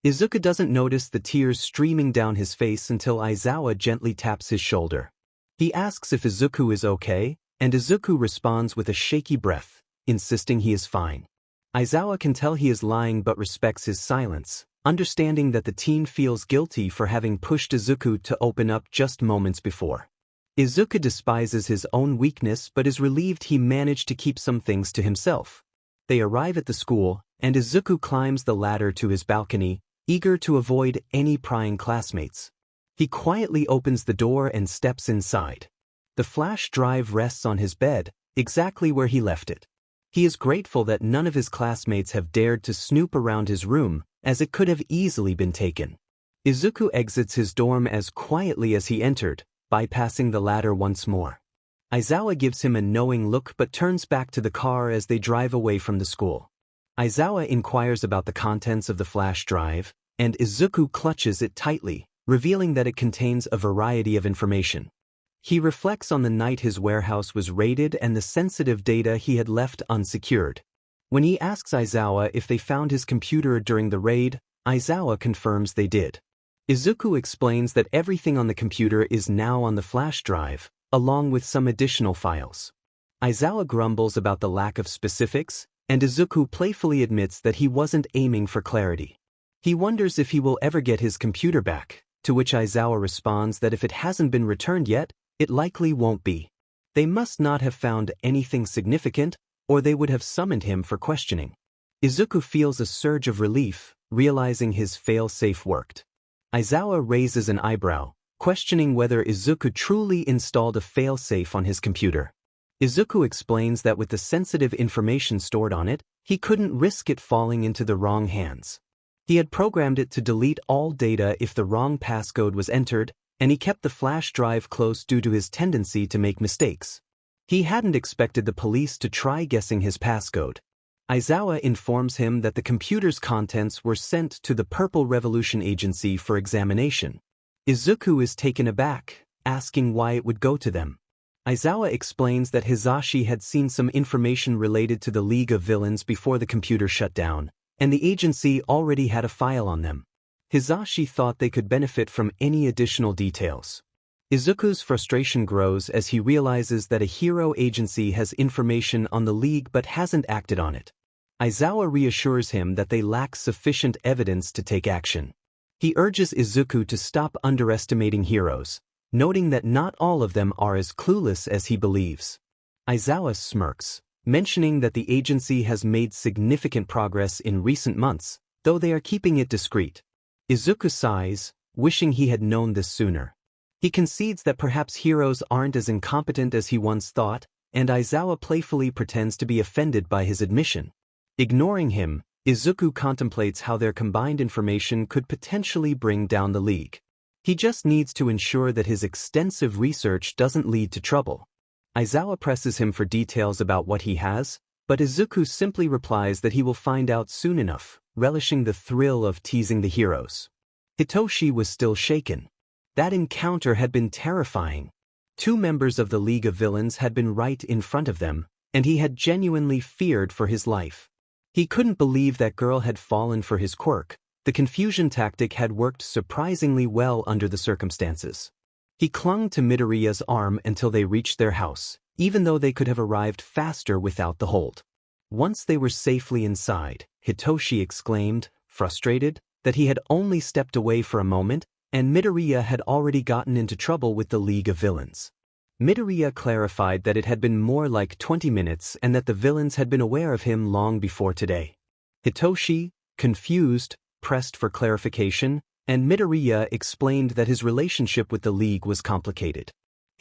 Izuku doesn't notice the tears streaming down his face until Aizawa gently taps his shoulder. He asks if Izuku is okay, and Izuku responds with a shaky breath, insisting he is fine. Aizawa can tell he is lying but respects his silence, understanding that the teen feels guilty for having pushed Izuku to open up just moments before. Izuku despises his own weakness but is relieved he managed to keep some things to himself. They arrive at the school, and Izuku climbs the ladder to his balcony, eager to avoid any prying classmates. He quietly opens the door and steps inside. The flash drive rests on his bed, exactly where he left it. He is grateful that none of his classmates have dared to snoop around his room, as it could have easily been taken. Izuku exits his dorm as quietly as he entered, bypassing the ladder once more. Aizawa gives him a knowing look but turns back to the car as they drive away from the school. Aizawa inquires about the contents of the flash drive, and Izuku clutches it tightly, revealing that it contains a variety of information. He reflects on the night his warehouse was raided and the sensitive data he had left unsecured. When he asks Aizawa if they found his computer during the raid, Aizawa confirms they did. Izuku explains that everything on the computer is now on the flash drive, along with some additional files. Aizawa grumbles about the lack of specifics, and Izuku playfully admits that he wasn't aiming for clarity. He wonders if he will ever get his computer back, to which Aizawa responds that if it hasn't been returned yet, it likely won't be. They must not have found anything significant, or they would have summoned him for questioning. Izuku feels a surge of relief, realizing his fail-safe worked. Aizawa raises an eyebrow, questioning whether Izuku truly installed a fail-safe on his computer. Izuku explains that with the sensitive information stored on it, he couldn't risk it falling into the wrong hands. He had programmed it to delete all data if the wrong passcode was entered, and he kept the flash drive close due to his tendency to make mistakes. He hadn't expected the police to try guessing his passcode. Aizawa informs him that the computer's contents were sent to the Purple Revolution Agency for examination. Izuku is taken aback, asking why it would go to them. Aizawa explains that Hizashi had seen some information related to the League of Villains before the computer shut down, and the agency already had a file on them. Hizashi thought they could benefit from any additional details. Izuku's frustration grows as he realizes that a hero agency has information on the League but hasn't acted on it. Aizawa reassures him that they lack sufficient evidence to take action. He urges Izuku to stop underestimating heroes, noting that not all of them are as clueless as he believes. Aizawa smirks, mentioning that the agency has made significant progress in recent months, though they are keeping it discreet. Izuku sighs, wishing he had known this sooner. He concedes that perhaps heroes aren't as incompetent as he once thought, and Aizawa playfully pretends to be offended by his admission. Ignoring him, Izuku contemplates how their combined information could potentially bring down the League. He just needs to ensure that his extensive research doesn't lead to trouble. Aizawa presses him for details about what he has, but Izuku simply replies that he will find out soon enough, relishing the thrill of teasing the heroes. Hitoshi was still shaken. That encounter had been terrifying. 2 members of the League of Villains had been right in front of them, and he had genuinely feared for his life. He couldn't believe that girl had fallen for his quirk. The confusion tactic had worked surprisingly well under the circumstances. He clung to Midoriya's arm until they reached their house, even though they could have arrived faster without the hold. Once they were safely inside, Hitoshi exclaimed, frustrated, that he had only stepped away for a moment, and Midoriya had already gotten into trouble with the League of Villains. Midoriya clarified that it had been more like 20 minutes and that the villains had been aware of him long before today. Hitoshi, confused, pressed for clarification, and Midoriya explained that his relationship with the League was complicated.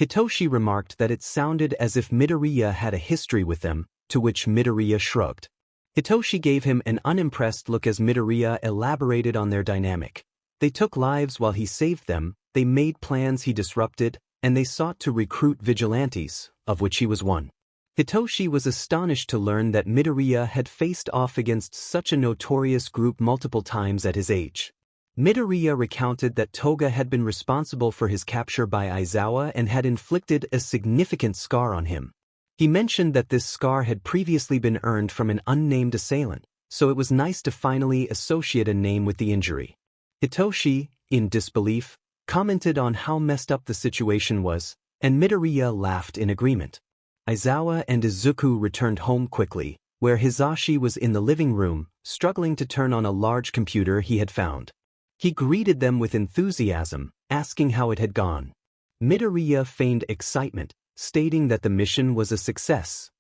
Hitoshi remarked that it sounded as if Midoriya had a history with them, to which Midoriya shrugged. Hitoshi gave him an unimpressed look as Midoriya elaborated on their dynamic. They took lives while he saved them, they made plans he disrupted, and they sought to recruit vigilantes, of which he was one. Hitoshi was astonished to learn that Midoriya had faced off against such a notorious group multiple times at his age. Midoriya recounted that Toga had been responsible for his capture by Aizawa and had inflicted a significant scar on him. He mentioned that this scar had previously been earned from an unnamed assailant, so it was nice to finally associate a name with the injury. Hitoshi, in disbelief, commented on how messed up the situation was, and Midoriya laughed in agreement. Aizawa and Izuku returned home quickly, where Hizashi was in the living room, struggling to turn on a large computer he had found. He greeted them with enthusiasm, asking how it had gone. Midoriya feigned excitement, stating that the mission was a success.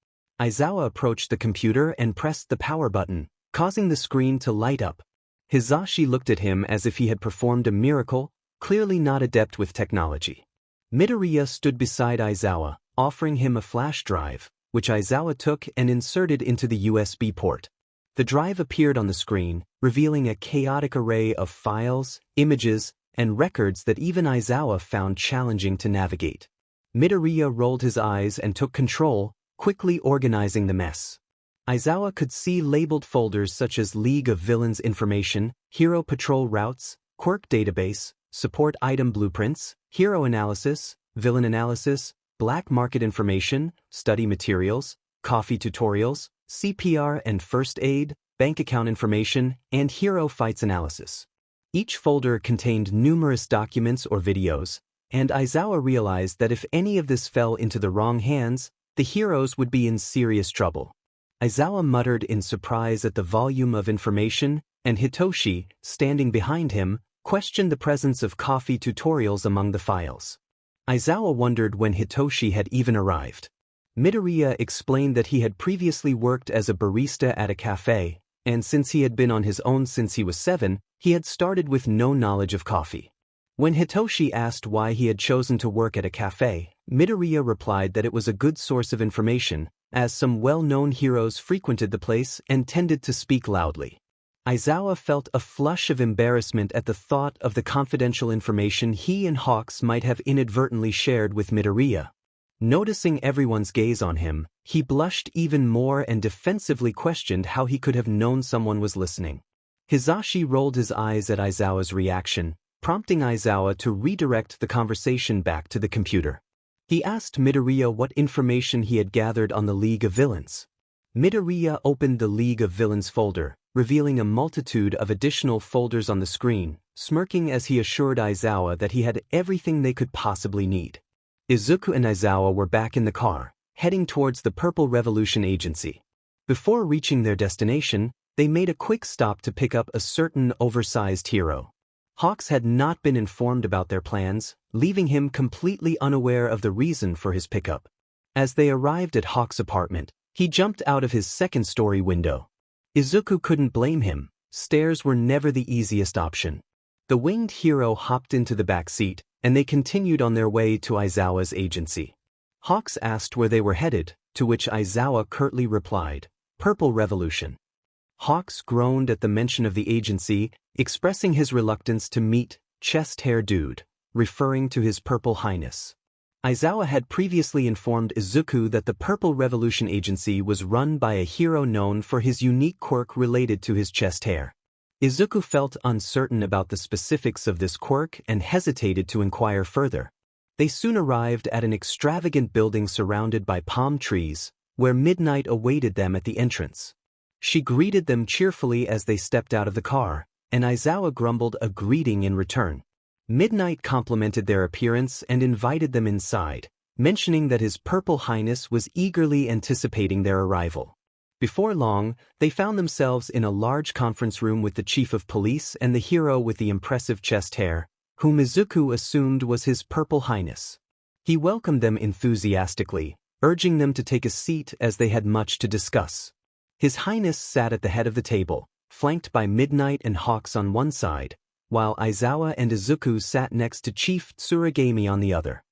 Aizawa approached the computer and pressed the power button, causing the screen to light up. Hizashi looked at him as if he had performed a miracle, clearly not adept with technology. Midoriya stood beside Aizawa, offering him a flash drive, which Aizawa took and inserted into the USB port. The drive appeared on the screen, revealing a chaotic array of files, images, and records that even Aizawa found challenging to navigate. Midoriya rolled his eyes and took control, quickly organizing the mess. Aizawa could see labeled folders such as League of Villains information, Hero Patrol routes, Quirk database, Support item blueprints, Hero analysis, Villain analysis, Black market information, Study materials, Coffee tutorials, CPR and first aid, Bank account information, and Hero fights analysis. Each folder contained numerous documents or videos, and Aizawa realized that if any of this fell into the wrong hands, the heroes would be in serious trouble. Aizawa muttered in surprise at the volume of information, and Hitoshi, standing behind him, questioned the presence of coffee tutorials among the files. Aizawa wondered when Hitoshi had even arrived. Midoriya explained that he had previously worked as a barista at a cafe, and since he had been on his own since he was 7, he had started with no knowledge of coffee. When Hitoshi asked why he had chosen to work at a cafe, Midoriya replied that it was a good source of information, as some well-known heroes frequented the place and tended to speak loudly. Aizawa felt a flush of embarrassment at the thought of the confidential information he and Hawks might have inadvertently shared with Midoriya. Noticing everyone's gaze on him, he blushed even more and defensively questioned how he could have known someone was listening. Hizashi rolled his eyes at Aizawa's reaction, prompting Aizawa to redirect the conversation back to the computer. He asked Midoriya what information he had gathered on the League of Villains. Midoriya opened the League of Villains folder, revealing a multitude of additional folders on the screen, smirking as he assured Aizawa that he had everything they could possibly need. Izuku and Aizawa were back in the car, heading towards the Purple Revolution Agency. Before reaching their destination, they made a quick stop to pick up a certain oversized hero. Hawks had not been informed about their plans, leaving him completely unaware of the reason for his pickup. As they arrived at Hawk's apartment, he jumped out of his second-story window. Izuku couldn't blame him. Stairs were never the easiest option. The winged hero hopped into the back seat, and they continued on their way to Aizawa's agency. Hawks asked where they were headed, to which Aizawa curtly replied, "Purple Revolution." Hawks groaned at the mention of the agency, expressing his reluctance to meet Chest-Hair Dude, referring to his Purple Highness. Aizawa had previously informed Izuku that the Purple Revolution Agency was run by a hero known for his unique quirk related to his chest hair. Izuku felt uncertain about the specifics of this quirk and hesitated to inquire further. They soon arrived at an extravagant building surrounded by palm trees, where Midnight awaited them at the entrance. She greeted them cheerfully as they stepped out of the car, and Aizawa grumbled a greeting in return. Midnight complimented their appearance and invited them inside, mentioning that his Purple Highness was eagerly anticipating their arrival. Before long, they found themselves in a large conference room with the chief of police and the hero with the impressive chest hair, whom Izuku assumed was his Purple Highness. He welcomed them enthusiastically, urging them to take a seat as they had much to discuss. His Highness sat at the head of the table, flanked by Midnight and Hawks on one side, while Aizawa and Izuku sat next to Chief Tsuragami on the other.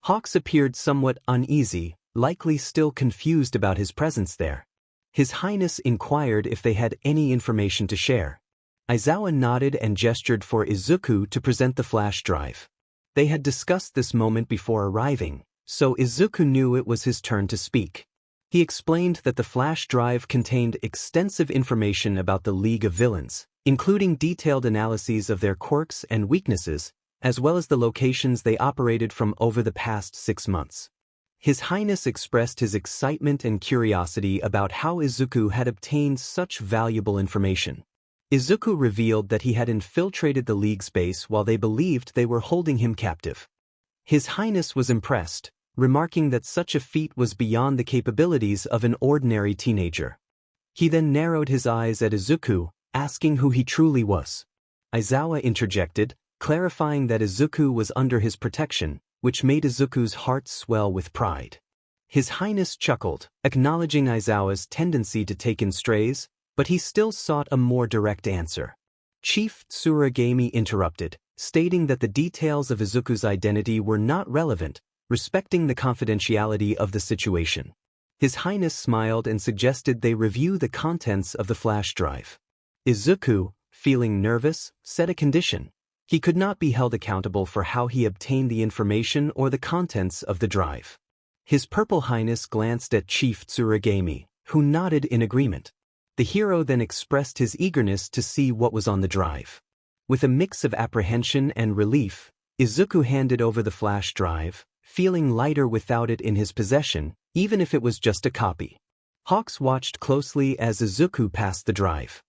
Hawks appeared somewhat uneasy, likely still confused about his presence there. His Highness inquired if they had any information to share. Aizawa nodded and gestured for Izuku to present the flash drive. They had discussed this moment before arriving, so Izuku knew it was his turn to speak. He explained that the flash drive contained extensive information about the League of Villains, including detailed analyses of their quirks and weaknesses, as well as the locations they operated from over the past 6 months. His Highness expressed his excitement and curiosity about how Izuku had obtained such valuable information. Izuku revealed that he had infiltrated the League's base while they believed they were holding him captive. His Highness was impressed, remarking that such a feat was beyond the capabilities of an ordinary teenager. He then narrowed his eyes at Izuku, asking who he truly was. Aizawa interjected, clarifying that Izuku was under his protection, which made Izuku's heart swell with pride. His Highness chuckled, acknowledging Aizawa's tendency to take in strays, but he still sought a more direct answer. Chief Tsuragami interrupted, stating that the details of Izuku's identity were not relevant, respecting the confidentiality of the situation. His Highness smiled and suggested they review the contents of the flash drive. Izuku, feeling nervous, set a condition. He could not be held accountable for how he obtained the information or the contents of the drive. His Purple Highness glanced at Chief Tsuragami, who nodded in agreement. The hero then expressed his eagerness to see what was on the drive. With a mix of apprehension and relief, Izuku handed over the flash drive, feeling lighter without it in his possession, even if it was just a copy. Hawks watched closely as Izuku passed the drive.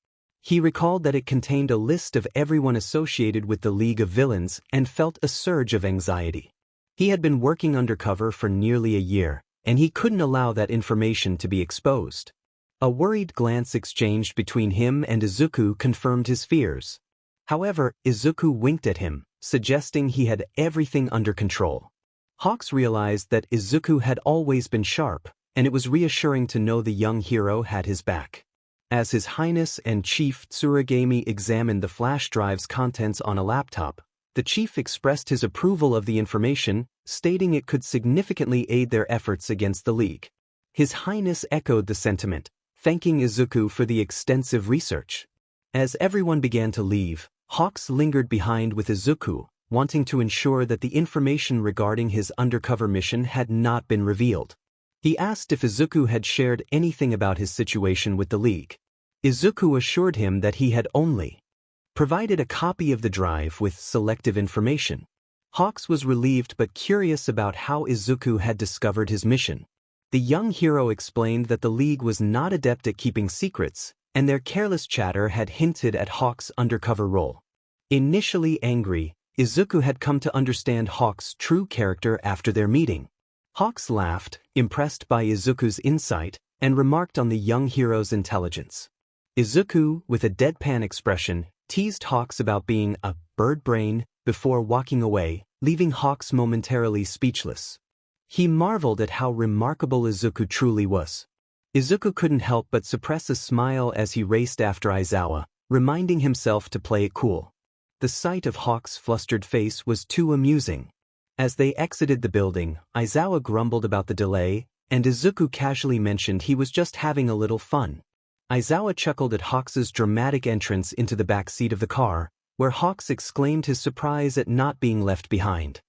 He recalled that it contained a list of everyone associated with the League of Villains and felt a surge of anxiety. He had been working undercover for nearly a year, and he couldn't allow that information to be exposed. A worried glance exchanged between him and Izuku confirmed his fears. However, Izuku winked at him, suggesting he had everything under control. Hawks realized that Izuku had always been sharp, and it was reassuring to know the young hero had his back. As His Highness and Chief Tsuragami examined the flash drive's contents on a laptop, the chief expressed his approval of the information, stating it could significantly aid their efforts against the League. His Highness echoed the sentiment, thanking Izuku for the extensive research. As everyone began to leave, Hawks lingered behind with Izuku, wanting to ensure that the information regarding his undercover mission had not been revealed. He asked if Izuku had shared anything about his situation with the League. Izuku assured him that he had only provided a copy of the drive with selective information. Hawks was relieved but curious about how Izuku had discovered his mission. The young hero explained that the League was not adept at keeping secrets, and their careless chatter had hinted at Hawks' undercover role. Initially angry, Izuku had come to understand Hawks' true character after their meeting. Hawks laughed, impressed by Izuku's insight, and remarked on the young hero's intelligence. Izuku, with a deadpan expression, teased Hawks about being a bird brain before walking away, leaving Hawks momentarily speechless. He marveled at how remarkable Izuku truly was. Izuku couldn't help but suppress a smile as he raced after Aizawa, reminding himself to play it cool. The sight of Hawks' flustered face was too amusing. As they exited the building, Aizawa grumbled about the delay, and Izuku casually mentioned he was just having a little fun. Aizawa chuckled at Hawks' dramatic entrance into the back seat of the car, where Hawks exclaimed his surprise at not being left behind.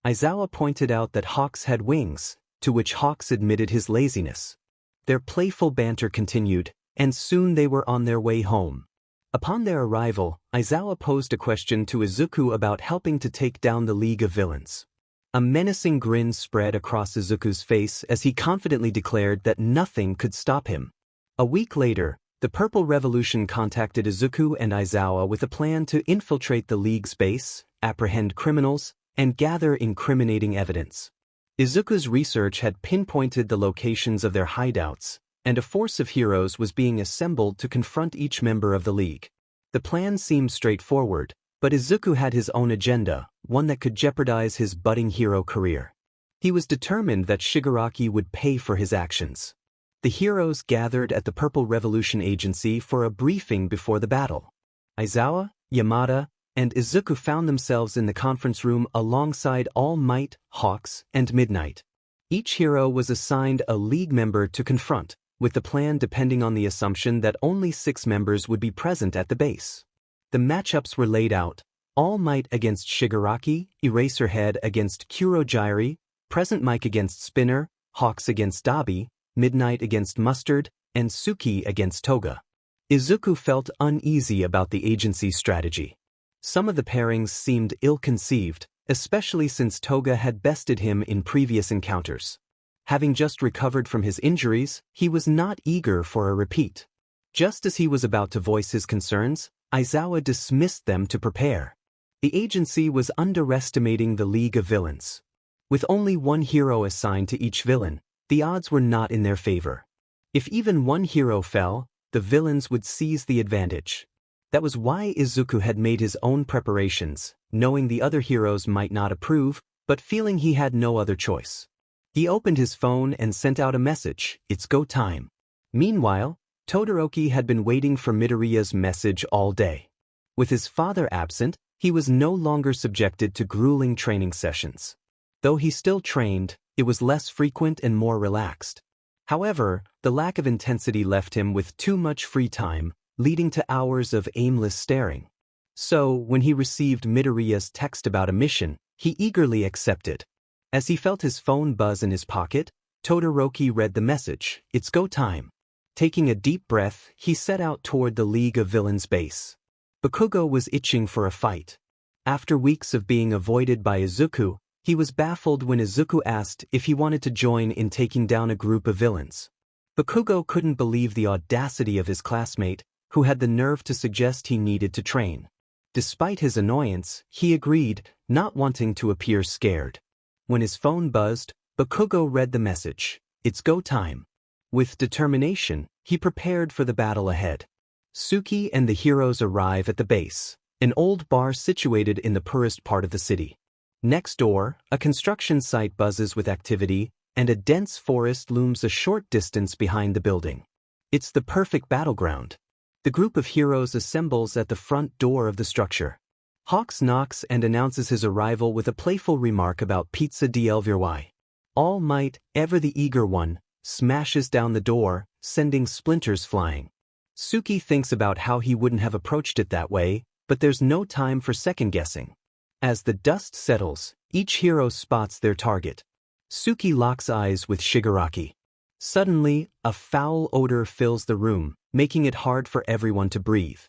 Aizawa pointed out that Hawks had wings, to which Hawks admitted his laziness. Their playful banter continued, and soon they were on their way home. Upon their arrival, Aizawa posed a question to Izuku about helping to take down the League of Villains. A menacing grin spread across Izuku's face as he confidently declared that nothing could stop him. A week later, the Purple Revolution contacted Izuku and Aizawa with a plan to infiltrate the League's base, apprehend criminals, and gather incriminating evidence. Izuku's research had pinpointed the locations of their hideouts, and a force of heroes was being assembled to confront each member of the League. The plan seemed straightforward, but Izuku had his own agenda, one that could jeopardize his budding hero career. He was determined that Shigaraki would pay for his actions. The heroes gathered at the Purple Revolution Agency for a briefing before the battle. Aizawa, Yamada, and Izuku found themselves in the conference room alongside All Might, Hawks, and Midnight. Each hero was assigned a League member to confront, with the plan depending on the assumption that only 6 members would be present at the base. The matchups were laid out: All Might against Shigaraki, Eraserhead against Kurogyri, Present Mike against Spinner, Hawks against Dabi, Midnight against Mustard, and Tsuki against Toga. Izuku felt uneasy about the agency's strategy. Some of the pairings seemed ill-conceived, especially since Toga had bested him in previous encounters. Having just recovered from his injuries, he was not eager for a repeat. Just as he was about to voice his concerns, Aizawa dismissed them to prepare. The agency was underestimating the League of Villains. With only one hero assigned to each villain, the odds were not in their favor. If even one hero fell, the villains would seize the advantage. That was why Izuku had made his own preparations, knowing the other heroes might not approve, but feeling he had no other choice. He opened his phone and sent out a message: "It's go time." Meanwhile, Todoroki had been waiting for Midoriya's message all day. With his father absent, he was no longer subjected to grueling training sessions. Though he still trained, it was less frequent and more relaxed. However, the lack of intensity left him with too much free time, leading to hours of aimless staring. So, when he received Midoriya's text about a mission, he eagerly accepted. As he felt his phone buzz in his pocket, Todoroki read the message: "It's go time." Taking a deep breath, he set out toward the League of Villains base. Bakugo was itching for a fight. After weeks of being avoided by Izuku, he was baffled when Izuku asked if he wanted to join in taking down a group of villains. Bakugo couldn't believe the audacity of his classmate, who had the nerve to suggest he needed to train. Despite his annoyance, he agreed, not wanting to appear scared. When his phone buzzed, Bakugo read the message: "It's go time." With determination, he prepared for the battle ahead. Tsuki and the heroes arrive at the base, an old bar situated in the poorest part of the city. Next door, a construction site buzzes with activity, and a dense forest looms a short distance behind the building. It's the perfect battleground. The group of heroes assembles at the front door of the structure. Hawks knocks and announces his arrival with a playful remark about pizza d'Elvirwai. All Might, ever the eager one, smashes down the door, sending splinters flying. Tsuki thinks about how he wouldn't have approached it that way, but there's no time for second-guessing. As the dust settles, each hero spots their target. Tsuki locks eyes with Shigaraki. Suddenly, a foul odor fills the room, making it hard for everyone to breathe.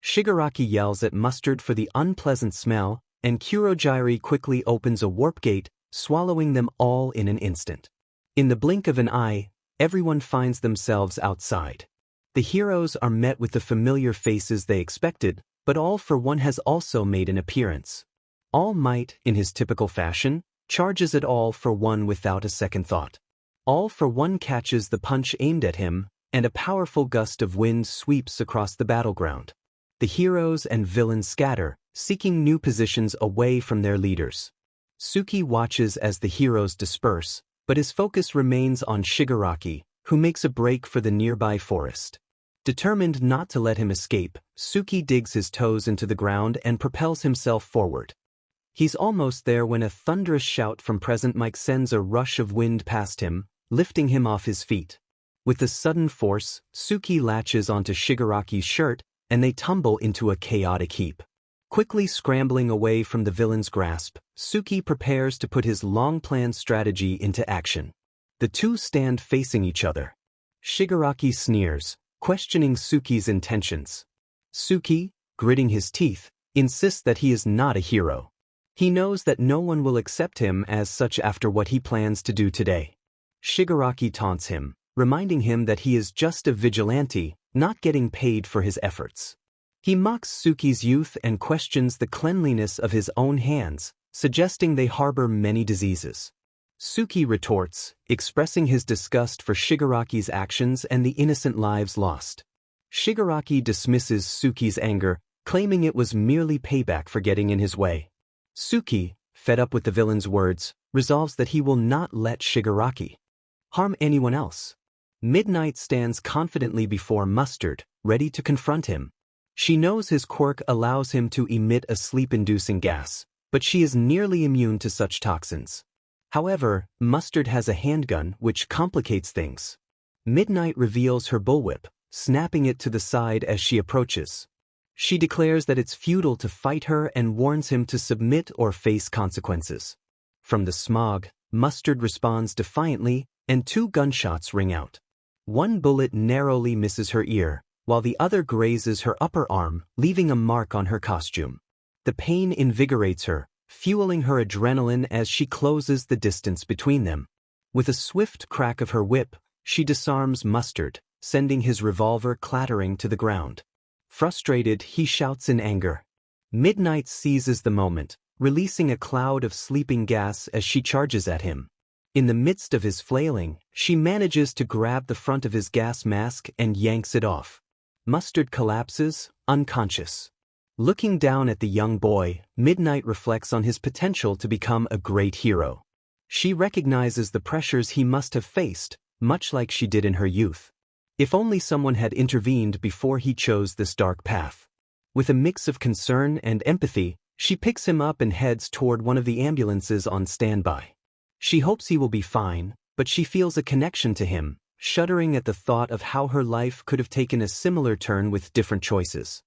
Shigaraki yells at Mustard for the unpleasant smell, and Kurogyari quickly opens a warp gate, swallowing them all in an instant. In the blink of an eye, everyone finds themselves outside. The heroes are met with the familiar faces they expected, but All for One has also made an appearance. All Might, in his typical fashion, charges at All for One without a second thought. All for One catches the punch aimed at him, and a powerful gust of wind sweeps across the battleground. The heroes and villains scatter, seeking new positions away from their leaders. Tsuki watches as the heroes disperse, but his focus remains on Shigaraki, who makes a break for the nearby forest. Determined not to let him escape, Tsuki digs his toes into the ground and propels himself forward. He's almost there when a thunderous shout from Present Mike sends a rush of wind past him, lifting him off his feet. With a sudden force, Tsuki latches onto Shigaraki's shirt, and they tumble into a chaotic heap. Quickly scrambling away from the villain's grasp, Tsuki prepares to put his long-planned strategy into action. The two stand facing each other. Shigaraki sneers, questioning Tsuki's intentions. Tsuki, gritting his teeth, insists that he is not a hero. He knows that no one will accept him as such after what he plans to do today. Shigaraki taunts him, reminding him that he is just a vigilante, not getting paid for his efforts. He mocks Tsuki's youth and questions the cleanliness of his own hands, suggesting they harbor many diseases. Tsuki retorts, expressing his disgust for Shigaraki's actions and the innocent lives lost. Shigaraki dismisses Tsuki's anger, claiming it was merely payback for getting in his way. Tsuki, fed up with the villain's words, resolves that he will not let Shigaraki harm anyone else. Midnight stands confidently before Mustard, ready to confront him. She knows his quirk allows him to emit a sleep-inducing gas, but she is nearly immune to such toxins. However, Mustard has a handgun, which complicates things. Midnight reveals her bullwhip, snapping it to the side as she approaches. She declares that it's futile to fight her and warns him to submit or face consequences. From the smog, Mustard responds defiantly, and 2 gunshots ring out. One bullet narrowly misses her ear, while the other grazes her upper arm, leaving a mark on her costume. The pain invigorates her, fueling her adrenaline as she closes the distance between them. With a swift crack of her whip, she disarms Mustard, sending his revolver clattering to the ground. Frustrated, he shouts in anger. Midnight seizes the moment, releasing a cloud of sleeping gas as she charges at him. In the midst of his flailing, she manages to grab the front of his gas mask and yanks it off. Mustard collapses, unconscious. Looking down at the young boy, Midnight reflects on his potential to become a great hero. She recognizes the pressures he must have faced, much like she did in her youth. If only someone had intervened before he chose this dark path. With a mix of concern and empathy, she picks him up and heads toward one of the ambulances on standby. She hopes he will be fine, but she feels a connection to him, shuddering at the thought of how her life could have taken a similar turn with different choices.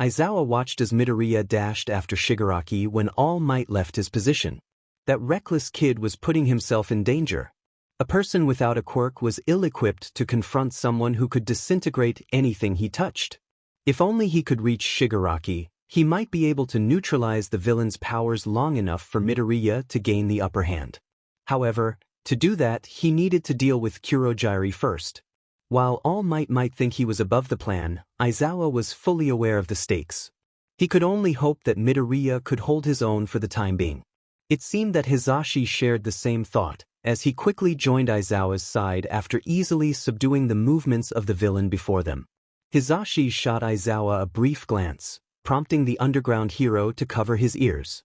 Aizawa watched as Midoriya dashed after Shigaraki when All Might left his position. That reckless kid was putting himself in danger. A person without a quirk was ill-equipped to confront someone who could disintegrate anything he touched. If only he could reach Shigaraki, he might be able to neutralize the villain's powers long enough for Midoriya to gain the upper hand. However, to do that, he needed to deal with Kurogyari first. While All Might think he was above the plan, Aizawa was fully aware of the stakes. He could only hope that Midoriya could hold his own for the time being. It seemed that Hizashi shared the same thought, as he quickly joined Aizawa's side after easily subduing the movements of the villain before them. Hizashi shot Aizawa a brief glance, prompting the underground hero to cover his ears.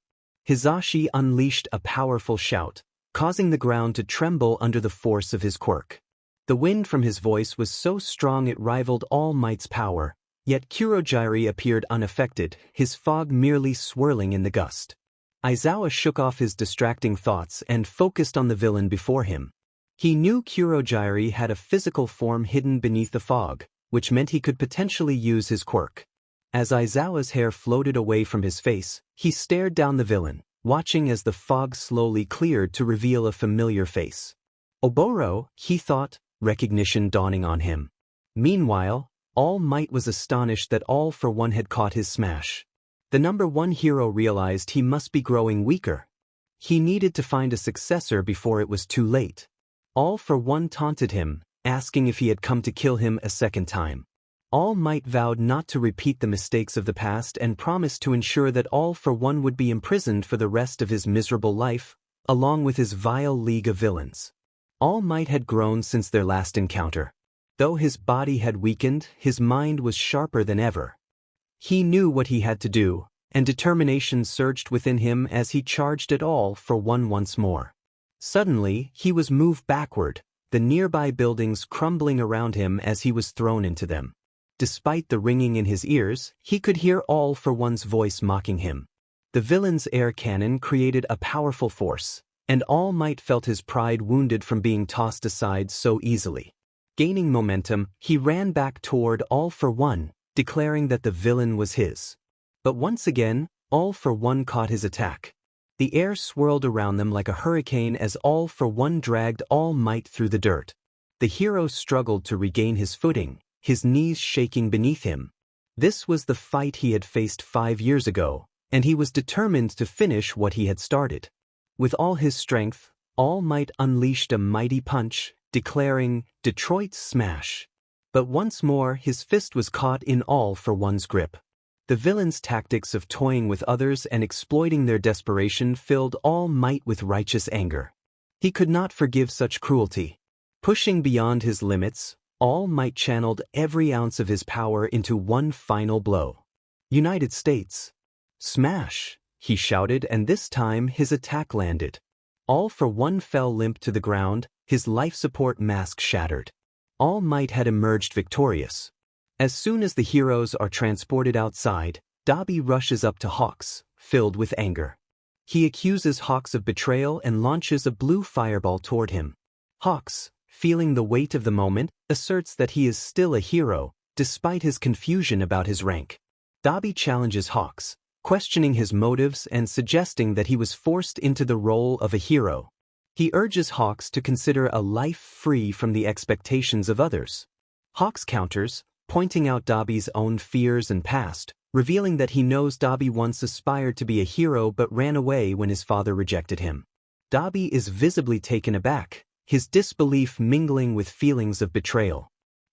Hizashi unleashed a powerful shout, causing the ground to tremble under the force of his quirk. The wind from his voice was so strong it rivaled All Might's power, yet Kurogyari appeared unaffected, his fog merely swirling in the gust. Aizawa shook off his distracting thoughts and focused on the villain before him. He knew Kurogyari had a physical form hidden beneath the fog, which meant he could potentially use his quirk. As Aizawa's hair floated away from his face, he stared down the villain, watching as the fog slowly cleared to reveal a familiar face. Oboro, he thought, recognition dawning on him. Meanwhile, All Might was astonished that All for One had caught his smash. The number one hero realized he must be growing weaker. He needed to find a successor before it was too late. All for One taunted him, asking if he had come to kill him a second time. All Might vowed not to repeat the mistakes of the past and promised to ensure that All for One would be imprisoned for the rest of his miserable life, along with his vile league of villains. All Might had grown since their last encounter. Though his body had weakened, his mind was sharper than ever. He knew what he had to do, and determination surged within him as he charged at All for One once more. Suddenly, he was moved backward, the nearby buildings crumbling around him as he was thrown into them. Despite the ringing in his ears, he could hear All for One's voice mocking him. The villain's air cannon created a powerful force, and All Might felt his pride wounded from being tossed aside so easily. Gaining momentum, he ran back toward All for One, declaring that the villain was his. But once again, All for One caught his attack. The air swirled around them like a hurricane as All for One dragged All Might through the dirt. The hero struggled to regain his footing, his knees shaking beneath him. This was the fight he had faced 5 years ago, and he was determined to finish what he had started. With all his strength, All Might unleashed a mighty punch, declaring, "Detroit Smash." But once more his fist was caught in All for One's grip. The villain's tactics of toying with others and exploiting their desperation filled All Might with righteous anger. He could not forgive such cruelty. Pushing beyond his limits, All Might channeled every ounce of his power into one final blow. "United States. Smash!" he shouted, and this time his attack landed. All for One fell limp to the ground, his life support mask shattered. All Might had emerged victorious. As soon as the heroes are transported outside, Dabi rushes up to Hawks, filled with anger. He accuses Hawks of betrayal and launches a blue fireball toward him. Hawks, feeling the weight of the moment, asserts that he is still a hero, despite his confusion about his rank. Dabi challenges Hawks, questioning his motives and suggesting that he was forced into the role of a hero. He urges Hawks to consider a life free from the expectations of others. Hawks counters, pointing out Dabi's own fears and past, revealing that he knows Dabi once aspired to be a hero but ran away when his father rejected him. Dabi is visibly taken aback, his disbelief mingling with feelings of betrayal.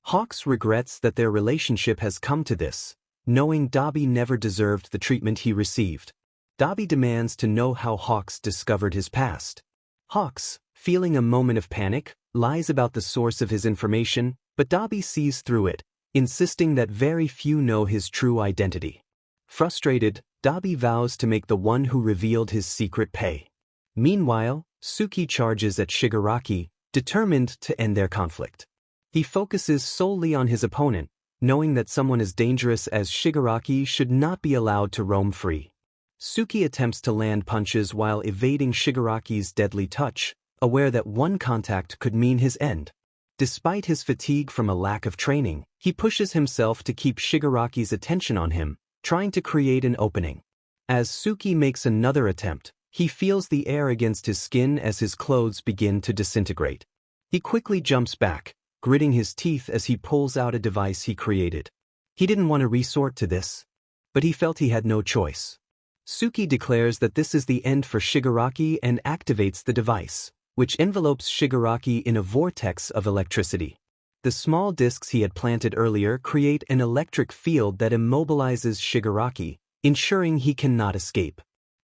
Hawks regrets that their relationship has come to this, knowing Dabi never deserved the treatment he received. Dabi demands to know how Hawks discovered his past. Hawks, feeling a moment of panic, lies about the source of his information, but Dabi sees through it, insisting that very few know his true identity. Frustrated, Dabi vows to make the one who revealed his secret pay. Meanwhile, Tsuki charges at Shigaraki, determined to end their conflict. He focuses solely on his opponent, knowing that someone as dangerous as Shigaraki should not be allowed to roam free. Tsuki attempts to land punches while evading Shigaraki's deadly touch, aware that one contact could mean his end. Despite his fatigue from a lack of training, he pushes himself to keep Shigaraki's attention on him, trying to create an opening. As Tsuki makes another attempt, he feels the air against his skin as his clothes begin to disintegrate. He quickly jumps back, gritting his teeth as he pulls out a device he created. He didn't want to resort to this, but he felt he had no choice. Tsuki declares that this is the end for Shigaraki and activates the device, which envelopes Shigaraki in a vortex of electricity. The small discs he had planted earlier create an electric field that immobilizes Shigaraki, ensuring he cannot escape.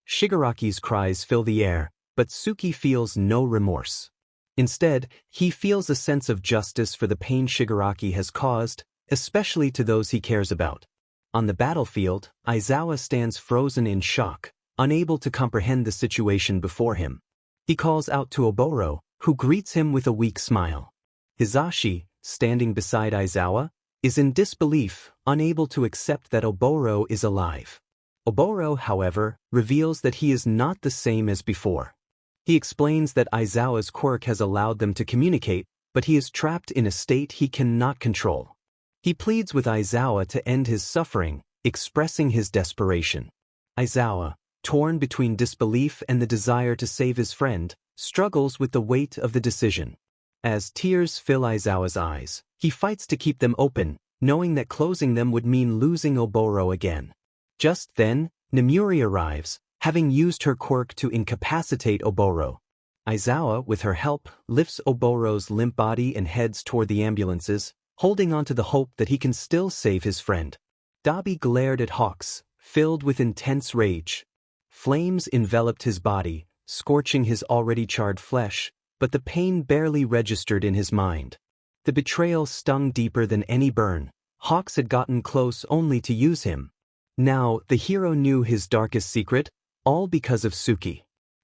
Shigaraki's cries fill the air, but Tsuki feels no remorse. Instead, he feels a sense of justice for the pain Shigaraki has caused, especially to those he cares about. On the battlefield, Aizawa stands frozen in shock, unable to comprehend the situation before him. He calls out to Oboro, who greets him with a weak smile. Hizashi, standing beside Aizawa, is in disbelief, unable to accept that Oboro is alive. Oboro, however, reveals that he is not the same as before. He explains that Aizawa's quirk has allowed them to communicate, but he is trapped in a state he cannot control. He pleads with Aizawa to end his suffering, expressing his desperation. Aizawa, torn between disbelief and the desire to save his friend, struggles with the weight of the decision. As tears fill Aizawa's eyes, he fights to keep them open, knowing that closing them would mean losing Oboro again. Just then, Nemuri arrives, having used her quirk to incapacitate Oboro. Aizawa, with her help, lifts Oboro's limp body and heads toward the ambulances, holding on to the hope that he can still save his friend. Dabi glared at Hawks, filled with intense rage. Flames enveloped his body, scorching his already charred flesh, but the pain barely registered in his mind. The betrayal stung deeper than any burn. Hawks had gotten close only to use him. Now, the hero knew his darkest secret, all because of Tsuki.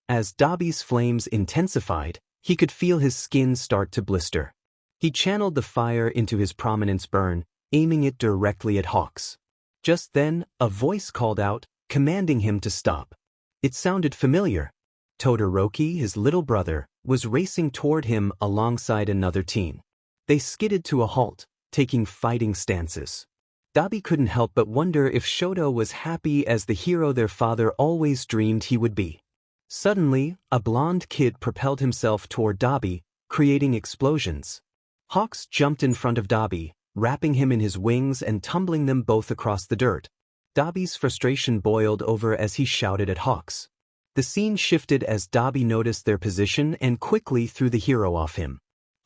As Dabi's flames intensified, he could feel his skin start to blister. He channeled the fire into his prominence burn, aiming it directly at Hawks. Just then, a voice called out, commanding him to stop. It sounded familiar. Todoroki, his little brother, was racing toward him alongside another teen. They skidded to a halt, taking fighting stances. Dabi couldn't help but wonder if Shoto was happy as the hero their father always dreamed he would be. Suddenly, a blonde kid propelled himself toward Dabi, creating explosions. Hawks jumped in front of Dabi, wrapping him in his wings and tumbling them both across the dirt. Dabi's frustration boiled over as he shouted at Hawks. The scene shifted as Dabi noticed their position and quickly threw the hero off him.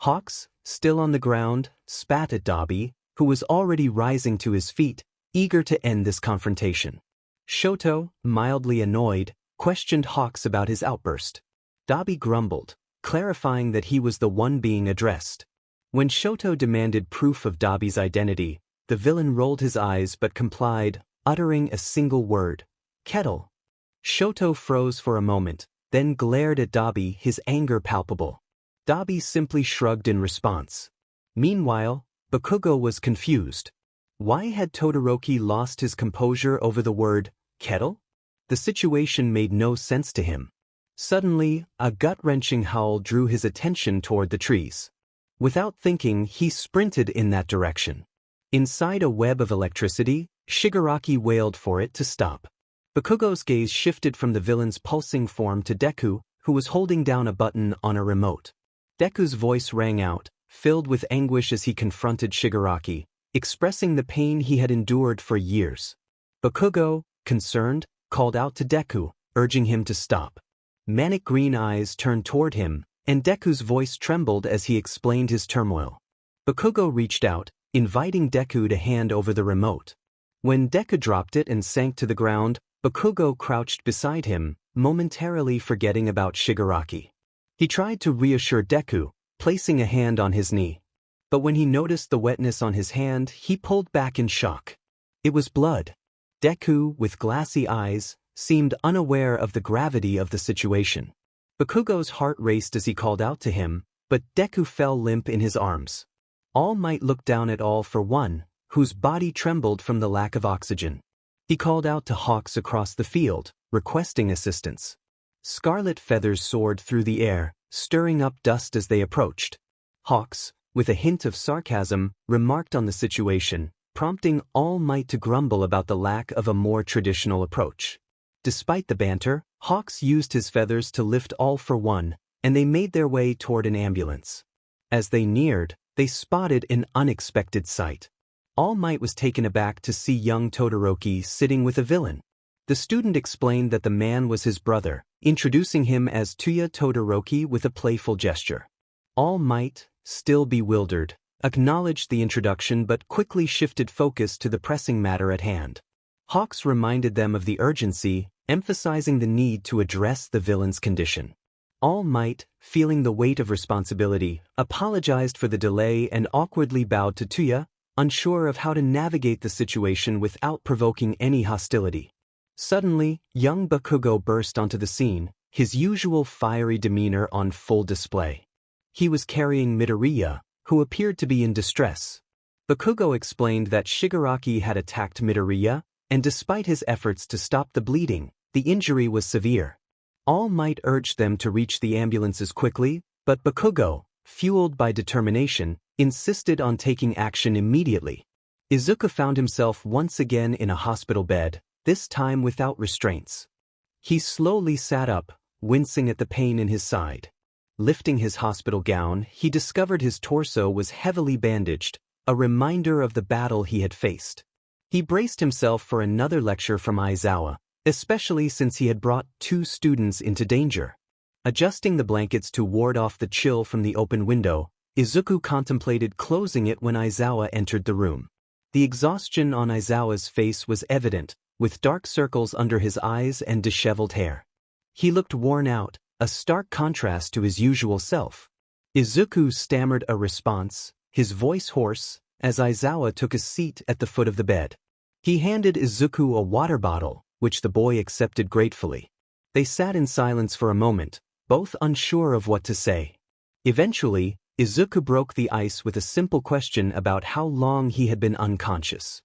Hawks, still on the ground, spat at Dabi, who was already rising to his feet, eager to end this confrontation. Shoto, mildly annoyed, questioned Hawks about his outburst. Dabi grumbled, clarifying that he was the one being addressed. When Shoto demanded proof of Dabi's identity, the villain rolled his eyes but complied, uttering a single word, "Kettle." Shoto froze for a moment, then glared at Dabi, his anger palpable. Dabi simply shrugged in response. Meanwhile, Bakugo was confused. Why had Todoroki lost his composure over the word, kettle? The situation made no sense to him. Suddenly, a gut-wrenching howl drew his attention toward the trees. Without thinking, he sprinted in that direction. Inside a web of electricity, Shigaraki wailed for it to stop. Bakugo's gaze shifted from the villain's pulsing form to Deku, who was holding down a button on a remote. Deku's voice rang out, filled with anguish as he confronted Shigaraki, expressing the pain he had endured for years. Bakugo, concerned, called out to Deku, urging him to stop. Manic green eyes turned toward him, and Deku's voice trembled as he explained his turmoil. Bakugo reached out, inviting Deku to hand over the remote. When Deku dropped it and sank to the ground, Bakugo crouched beside him, momentarily forgetting about Shigaraki. He tried to reassure Deku, placing a hand on his knee. But when he noticed the wetness on his hand, he pulled back in shock. It was blood. Deku, with glassy eyes, seemed unaware of the gravity of the situation. Bakugo's heart raced as he called out to him, but Deku fell limp in his arms. All Might looked down at All for One, whose body trembled from the lack of oxygen. He called out to Hawks across the field, requesting assistance. Scarlet feathers soared through the air, stirring up dust as they approached. Hawks, with a hint of sarcasm, remarked on the situation, prompting All Might to grumble about the lack of a more traditional approach. Despite the banter, Hawks used his feathers to lift All for One, and they made their way toward an ambulance. As they neared, they spotted an unexpected sight. All Might was taken aback to see young Todoroki sitting with a villain. The student explained that the man was his brother, introducing him as Tuya Todoroki with a playful gesture. All Might, still bewildered, acknowledged the introduction but quickly shifted focus to the pressing matter at hand. Hawks reminded them of the urgency, emphasizing the need to address the villain's condition. All Might, feeling the weight of responsibility, apologized for the delay and awkwardly bowed to Tuya, unsure of how to navigate the situation without provoking any hostility. Suddenly, young Bakugo burst onto the scene, his usual fiery demeanor on full display. He was carrying Midoriya, who appeared to be in distress. Bakugo explained that Shigaraki had attacked Midoriya, and despite his efforts to stop the bleeding, the injury was severe. All Might urged them to reach the ambulances quickly, but Bakugo, fueled by determination, insisted on taking action immediately. Izuku found himself once again in a hospital bed, this time without restraints. He slowly sat up, wincing at the pain in his side. Lifting his hospital gown, he discovered his torso was heavily bandaged, a reminder of the battle he had faced. He braced himself for another lecture from Aizawa, especially since he had brought 2 students into danger. Adjusting the blankets to ward off the chill from the open window, Izuku contemplated closing it when Aizawa entered the room. The exhaustion on Aizawa's face was evident, with dark circles under his eyes and disheveled hair. He looked worn out, a stark contrast to his usual self. Izuku stammered a response, his voice hoarse, as Aizawa took a seat at the foot of the bed. He handed Izuku a water bottle, which the boy accepted gratefully. They sat in silence for a moment, both unsure of what to say. Eventually, Izuku broke the ice with a simple question about how long he had been unconscious.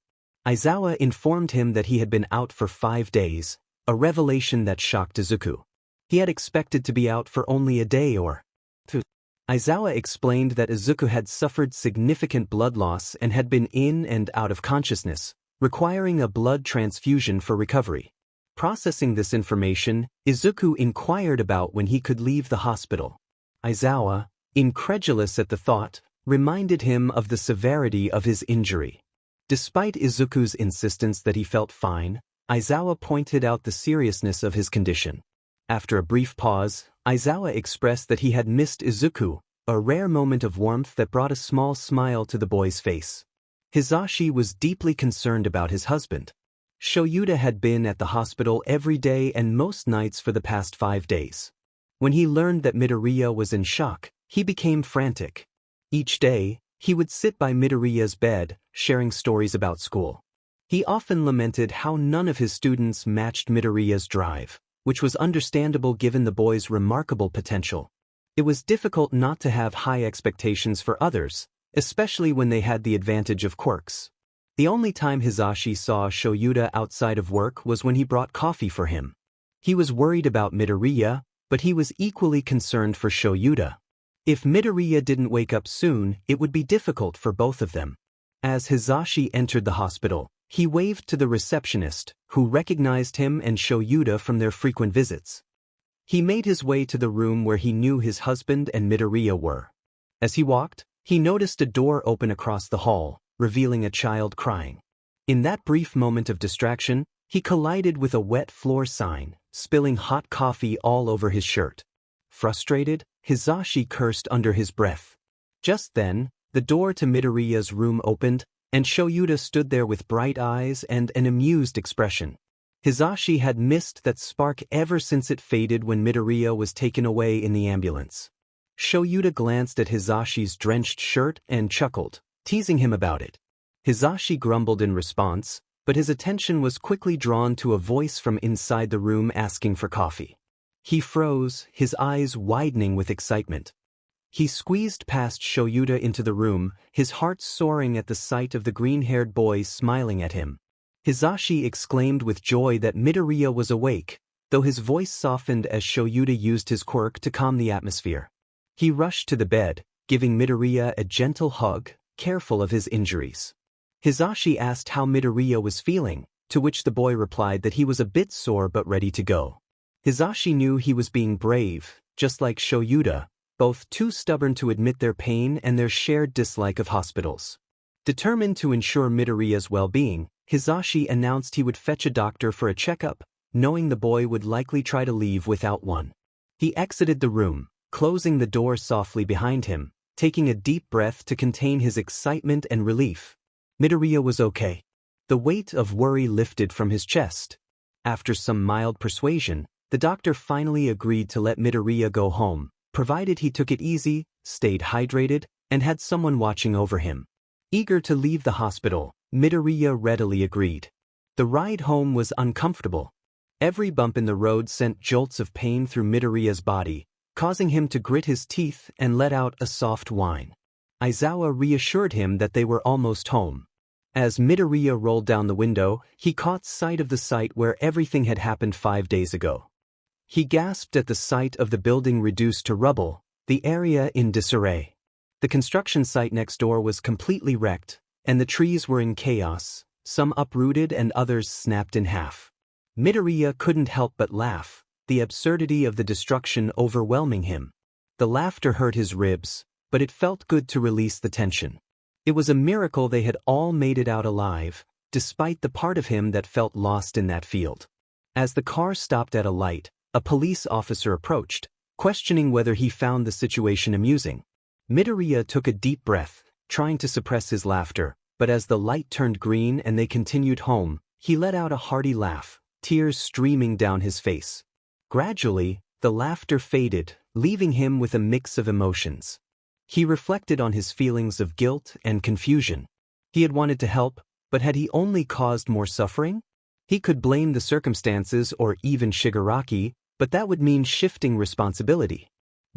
Aizawa informed him that he had been out for 5 days, a revelation that shocked Izuku. He had expected to be out for only a day or 2. Aizawa explained that Izuku had suffered significant blood loss and had been in and out of consciousness, requiring a blood transfusion for recovery. Processing this information, Izuku inquired about when he could leave the hospital. Aizawa, incredulous at the thought, reminded him of the severity of his injury. Despite Izuku's insistence that he felt fine, Aizawa pointed out the seriousness of his condition. After a brief pause, Aizawa expressed that he had missed Izuku, a rare moment of warmth that brought a small smile to the boy's face. Hisashi was deeply concerned about his husband. Shoyuta had been at the hospital every day and most nights for the past 5 days. When he learned that Midoriya was in shock, he became frantic. Each day, he would sit by Midoriya's bed, sharing stories about school. He often lamented how none of his students matched Midoriya's drive, which was understandable given the boy's remarkable potential. It was difficult not to have high expectations for others, especially when they had the advantage of quirks. The only time Hisashi saw Shoyuta outside of work was when he brought coffee for him. He was worried about Midoriya, but he was equally concerned for Shoyuta. If Midoriya didn't wake up soon, it would be difficult for both of them. As Hisashi entered the hospital, he waved to the receptionist, who recognized him and Shoyuta from their frequent visits. He made his way to the room where he knew his husband and Midoriya were. As he walked, he noticed a door open across the hall, revealing a child crying. In that brief moment of distraction, he collided with a wet floor sign, spilling hot coffee all over his shirt. Frustrated, Hisashi cursed under his breath. Just then, the door to Midoriya's room opened, and Shoyuta stood there with bright eyes and an amused expression. Hisashi had missed that spark ever since it faded when Midoriya was taken away in the ambulance. Shoyuta glanced at Hisashi's drenched shirt and chuckled, teasing him about it. Hisashi grumbled in response, but his attention was quickly drawn to a voice from inside the room asking for coffee. He froze, his eyes widening with excitement. He squeezed past Shoyuta into the room, his heart soaring at the sight of the green-haired boy smiling at him. Hisashi exclaimed with joy that Midoriya was awake, though his voice softened as Shoyuta used his quirk to calm the atmosphere. He rushed to the bed, giving Midoriya a gentle hug, careful of his injuries. Hisashi asked how Midoriya was feeling, to which the boy replied that he was a bit sore but ready to go. Hisashi knew he was being brave, just like Shoyuta, both too stubborn to admit their pain and their shared dislike of hospitals. Determined to ensure Midoriya's well-being, Hisashi announced he would fetch a doctor for a checkup, knowing the boy would likely try to leave without one. He exited the room, closing the door softly behind him, taking a deep breath to contain his excitement and relief. Midoriya was okay. The weight of worry lifted from his chest. After some mild persuasion, the doctor finally agreed to let Midoriya go home, provided he took it easy, stayed hydrated, and had someone watching over him. Eager to leave the hospital, Midoriya readily agreed. The ride home was uncomfortable. Every bump in the road sent jolts of pain through Midoriya's body, causing him to grit his teeth and let out a soft whine. Aizawa reassured him that they were almost home. As Midoriya rolled down the window, he caught sight of the site where everything had happened 5 days ago. He gasped at the sight of the building reduced to rubble, the area in disarray. The construction site next door was completely wrecked, and the trees were in chaos, some uprooted and others snapped in half. Midoriya couldn't help but laugh, the absurdity of the destruction overwhelming him. The laughter hurt his ribs, but it felt good to release the tension. It was a miracle they had all made it out alive, despite the part of him that felt lost in that field. As the car stopped at a light, a police officer approached, questioning whether he found the situation amusing. Midoriya took a deep breath, trying to suppress his laughter, but as the light turned green and they continued home, he let out a hearty laugh, tears streaming down his face. Gradually, the laughter faded, leaving him with a mix of emotions. He reflected on his feelings of guilt and confusion. He had wanted to help, but had he only caused more suffering? He could blame the circumstances or even Shigaraki, but that would mean shifting responsibility.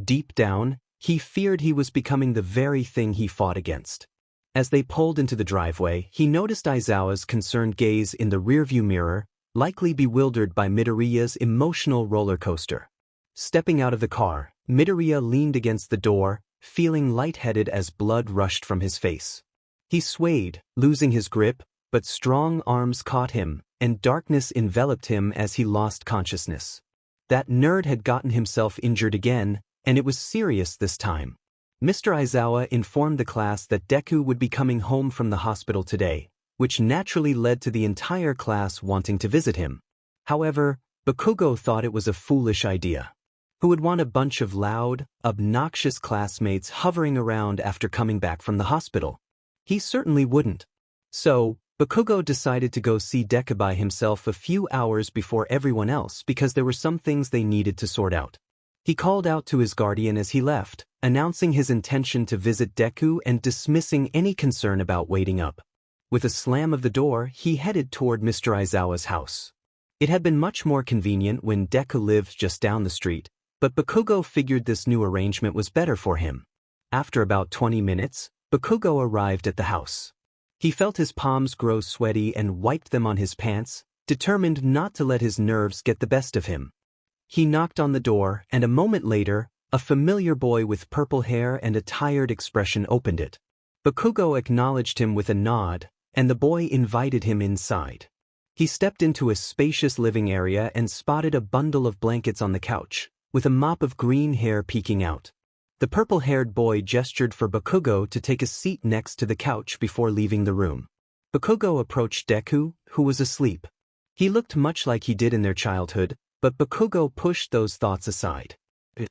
Deep down, he feared he was becoming the very thing he fought against. As they pulled into the driveway, he noticed Aizawa's concerned gaze in the rearview mirror, likely bewildered by Midoriya's emotional roller coaster. Stepping out of the car, Midoriya leaned against the door, feeling lightheaded as blood rushed from his face. He swayed, losing his grip, but strong arms caught him, and darkness enveloped him as he lost consciousness. That nerd had gotten himself injured again, and it was serious this time. Mr. Aizawa informed the class that Deku would be coming home from the hospital today, which naturally led to the entire class wanting to visit him. However, Bakugo thought it was a foolish idea. Who would want a bunch of loud, obnoxious classmates hovering around after coming back from the hospital? He certainly wouldn't. So, Bakugo decided to go see Deku by himself a few hours before everyone else because there were some things they needed to sort out. He called out to his guardian as he left, announcing his intention to visit Deku and dismissing any concern about waiting up. With a slam of the door, he headed toward Mr. Aizawa's house. It had been much more convenient when Deku lived just down the street, but Bakugo figured this new arrangement was better for him. After about 20 minutes, Bakugo arrived at the house. He felt his palms grow sweaty and wiped them on his pants, determined not to let his nerves get the best of him. He knocked on the door, and a moment later, a familiar boy with purple hair and a tired expression opened it. Bakugo acknowledged him with a nod, and the boy invited him inside. He stepped into a spacious living area and spotted a bundle of blankets on the couch, with a mop of green hair peeking out. The purple-haired boy gestured for Bakugo to take a seat next to the couch before leaving the room. Bakugo approached Deku, who was asleep. He looked much like he did in their childhood, but Bakugo pushed those thoughts aside. It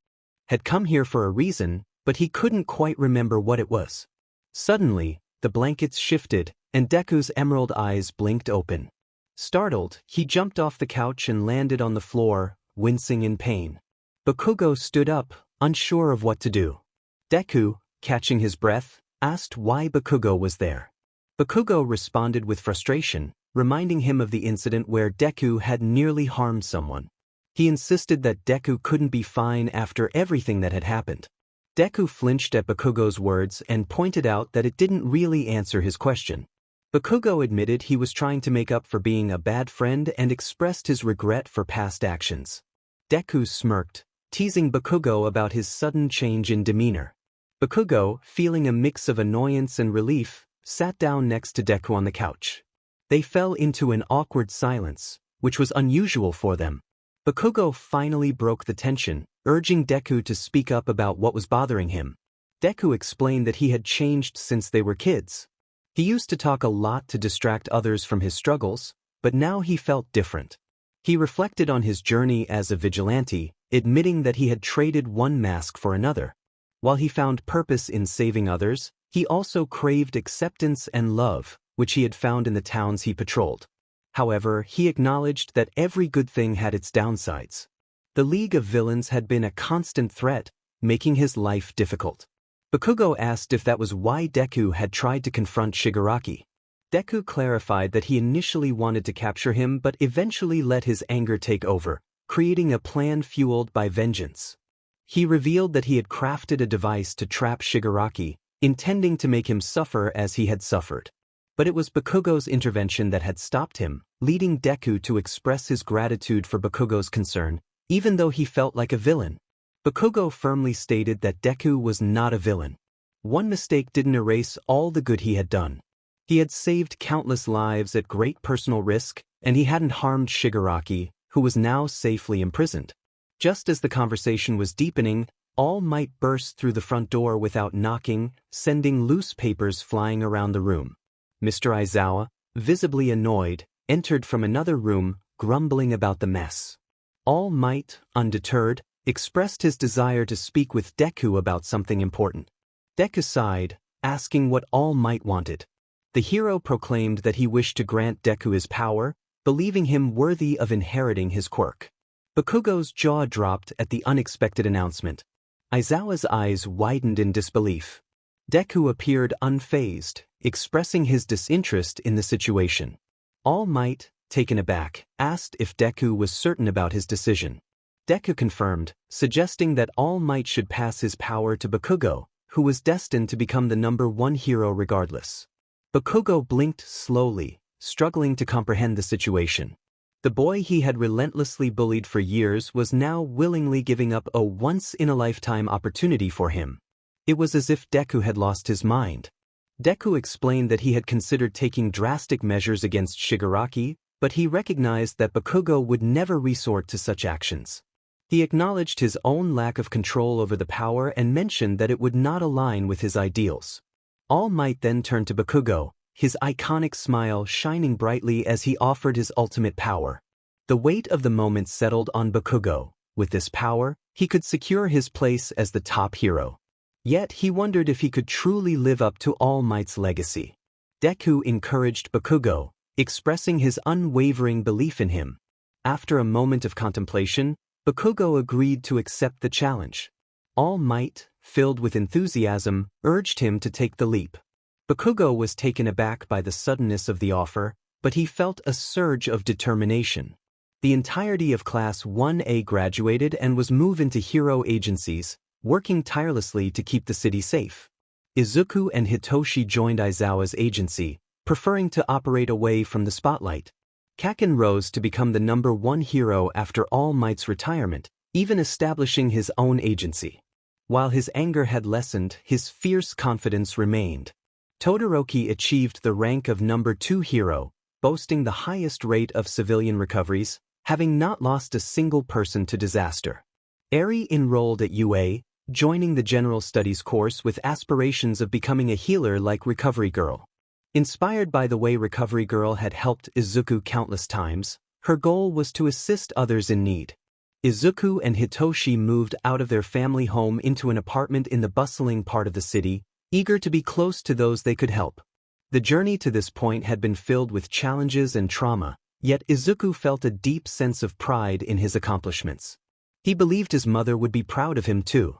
had come here for a reason, but he couldn't quite remember what it was. Suddenly, the blankets shifted, and Deku's emerald eyes blinked open. Startled, he jumped off the couch and landed on the floor, wincing in pain. Bakugo stood up, unsure of what to do. Deku, catching his breath, asked why Bakugo was there. Bakugo responded with frustration, reminding him of the incident where Deku had nearly harmed someone. He insisted that Deku couldn't be fine after everything that had happened. Deku flinched at Bakugo's words and pointed out that it didn't really answer his question. Bakugo admitted he was trying to make up for being a bad friend and expressed his regret for past actions. Deku smirked, teasing Bakugo about his sudden change in demeanor. Bakugo, feeling a mix of annoyance and relief, sat down next to Deku on the couch. They fell into an awkward silence, which was unusual for them. Bakugo finally broke the tension, urging Deku to speak up about what was bothering him. Deku explained that he had changed since they were kids. He used to talk a lot to distract others from his struggles, but now he felt different. He reflected on his journey as a vigilante, admitting that he had traded one mask for another. While he found purpose in saving others, he also craved acceptance and love, which he had found in the towns he patrolled. However, he acknowledged that every good thing had its downsides. The League of Villains had been a constant threat, making his life difficult. Bakugo asked if that was why Deku had tried to confront Shigaraki. Deku clarified that he initially wanted to capture him but eventually let his anger take over, creating a plan fueled by vengeance. He revealed that he had crafted a device to trap Shigaraki, intending to make him suffer as he had suffered. But it was Bakugo's intervention that had stopped him, leading Deku to express his gratitude for Bakugo's concern, even though he felt like a villain. Bakugo firmly stated that Deku was not a villain. One mistake didn't erase all the good he had done. He had saved countless lives at great personal risk, and he hadn't harmed Shigaraki, who was now safely imprisoned. Just as the conversation was deepening, All Might burst through the front door without knocking, sending loose papers flying around the room. Mr. Aizawa, visibly annoyed, entered from another room, grumbling about the mess. All Might, undeterred, expressed his desire to speak with Deku about something important. Deku sighed, asking what All Might wanted. The hero proclaimed that he wished to grant Deku his power, believing him worthy of inheriting his quirk. Bakugo's jaw dropped at the unexpected announcement. Aizawa's eyes widened in disbelief. Deku appeared unfazed, expressing his disinterest in the situation. All Might, taken aback, asked if Deku was certain about his decision. Deku confirmed, suggesting that All Might should pass his power to Bakugo, who was destined to become the #1 hero regardless. Bakugo blinked slowly, struggling to comprehend the situation. The boy he had relentlessly bullied for years was now willingly giving up a once-in-a-lifetime opportunity for him. It was as if Deku had lost his mind. Deku explained that he had considered taking drastic measures against Shigaraki, but he recognized that Bakugo would never resort to such actions. He acknowledged his own lack of control over the power and mentioned that it would not align with his ideals. All Might then turned to Bakugo, his iconic smile shining brightly as he offered his ultimate power. The weight of the moment settled on Bakugo. With this power, he could secure his place as the top hero. Yet he wondered if he could truly live up to All Might's legacy. Deku encouraged Bakugo, expressing his unwavering belief in him. After a moment of contemplation, Bakugo agreed to accept the challenge. All Might, filled with enthusiasm, urged him to take the leap. Bakugo was taken aback by the suddenness of the offer, but he felt a surge of determination. The entirety of Class 1A graduated and was moved into hero agencies, working tirelessly to keep the city safe. Izuku and Hitoshi joined Aizawa's agency, preferring to operate away from the spotlight. Kaken rose to become the #1 hero after All Might's retirement, even establishing his own agency. While his anger had lessened, his fierce confidence remained. Todoroki achieved the rank of #2 hero, boasting the highest rate of civilian recoveries, having not lost a single person to disaster. Eri enrolled at UA, joining the General Studies course with aspirations of becoming a healer like Recovery Girl. Inspired by the way Recovery Girl had helped Izuku countless times, her goal was to assist others in need. Izuku and Hitoshi moved out of their family home into an apartment in the bustling part of the city, eager to be close to those they could help. The journey to this point had been filled with challenges and trauma, yet Izuku felt a deep sense of pride in his accomplishments. He believed his mother would be proud of him too.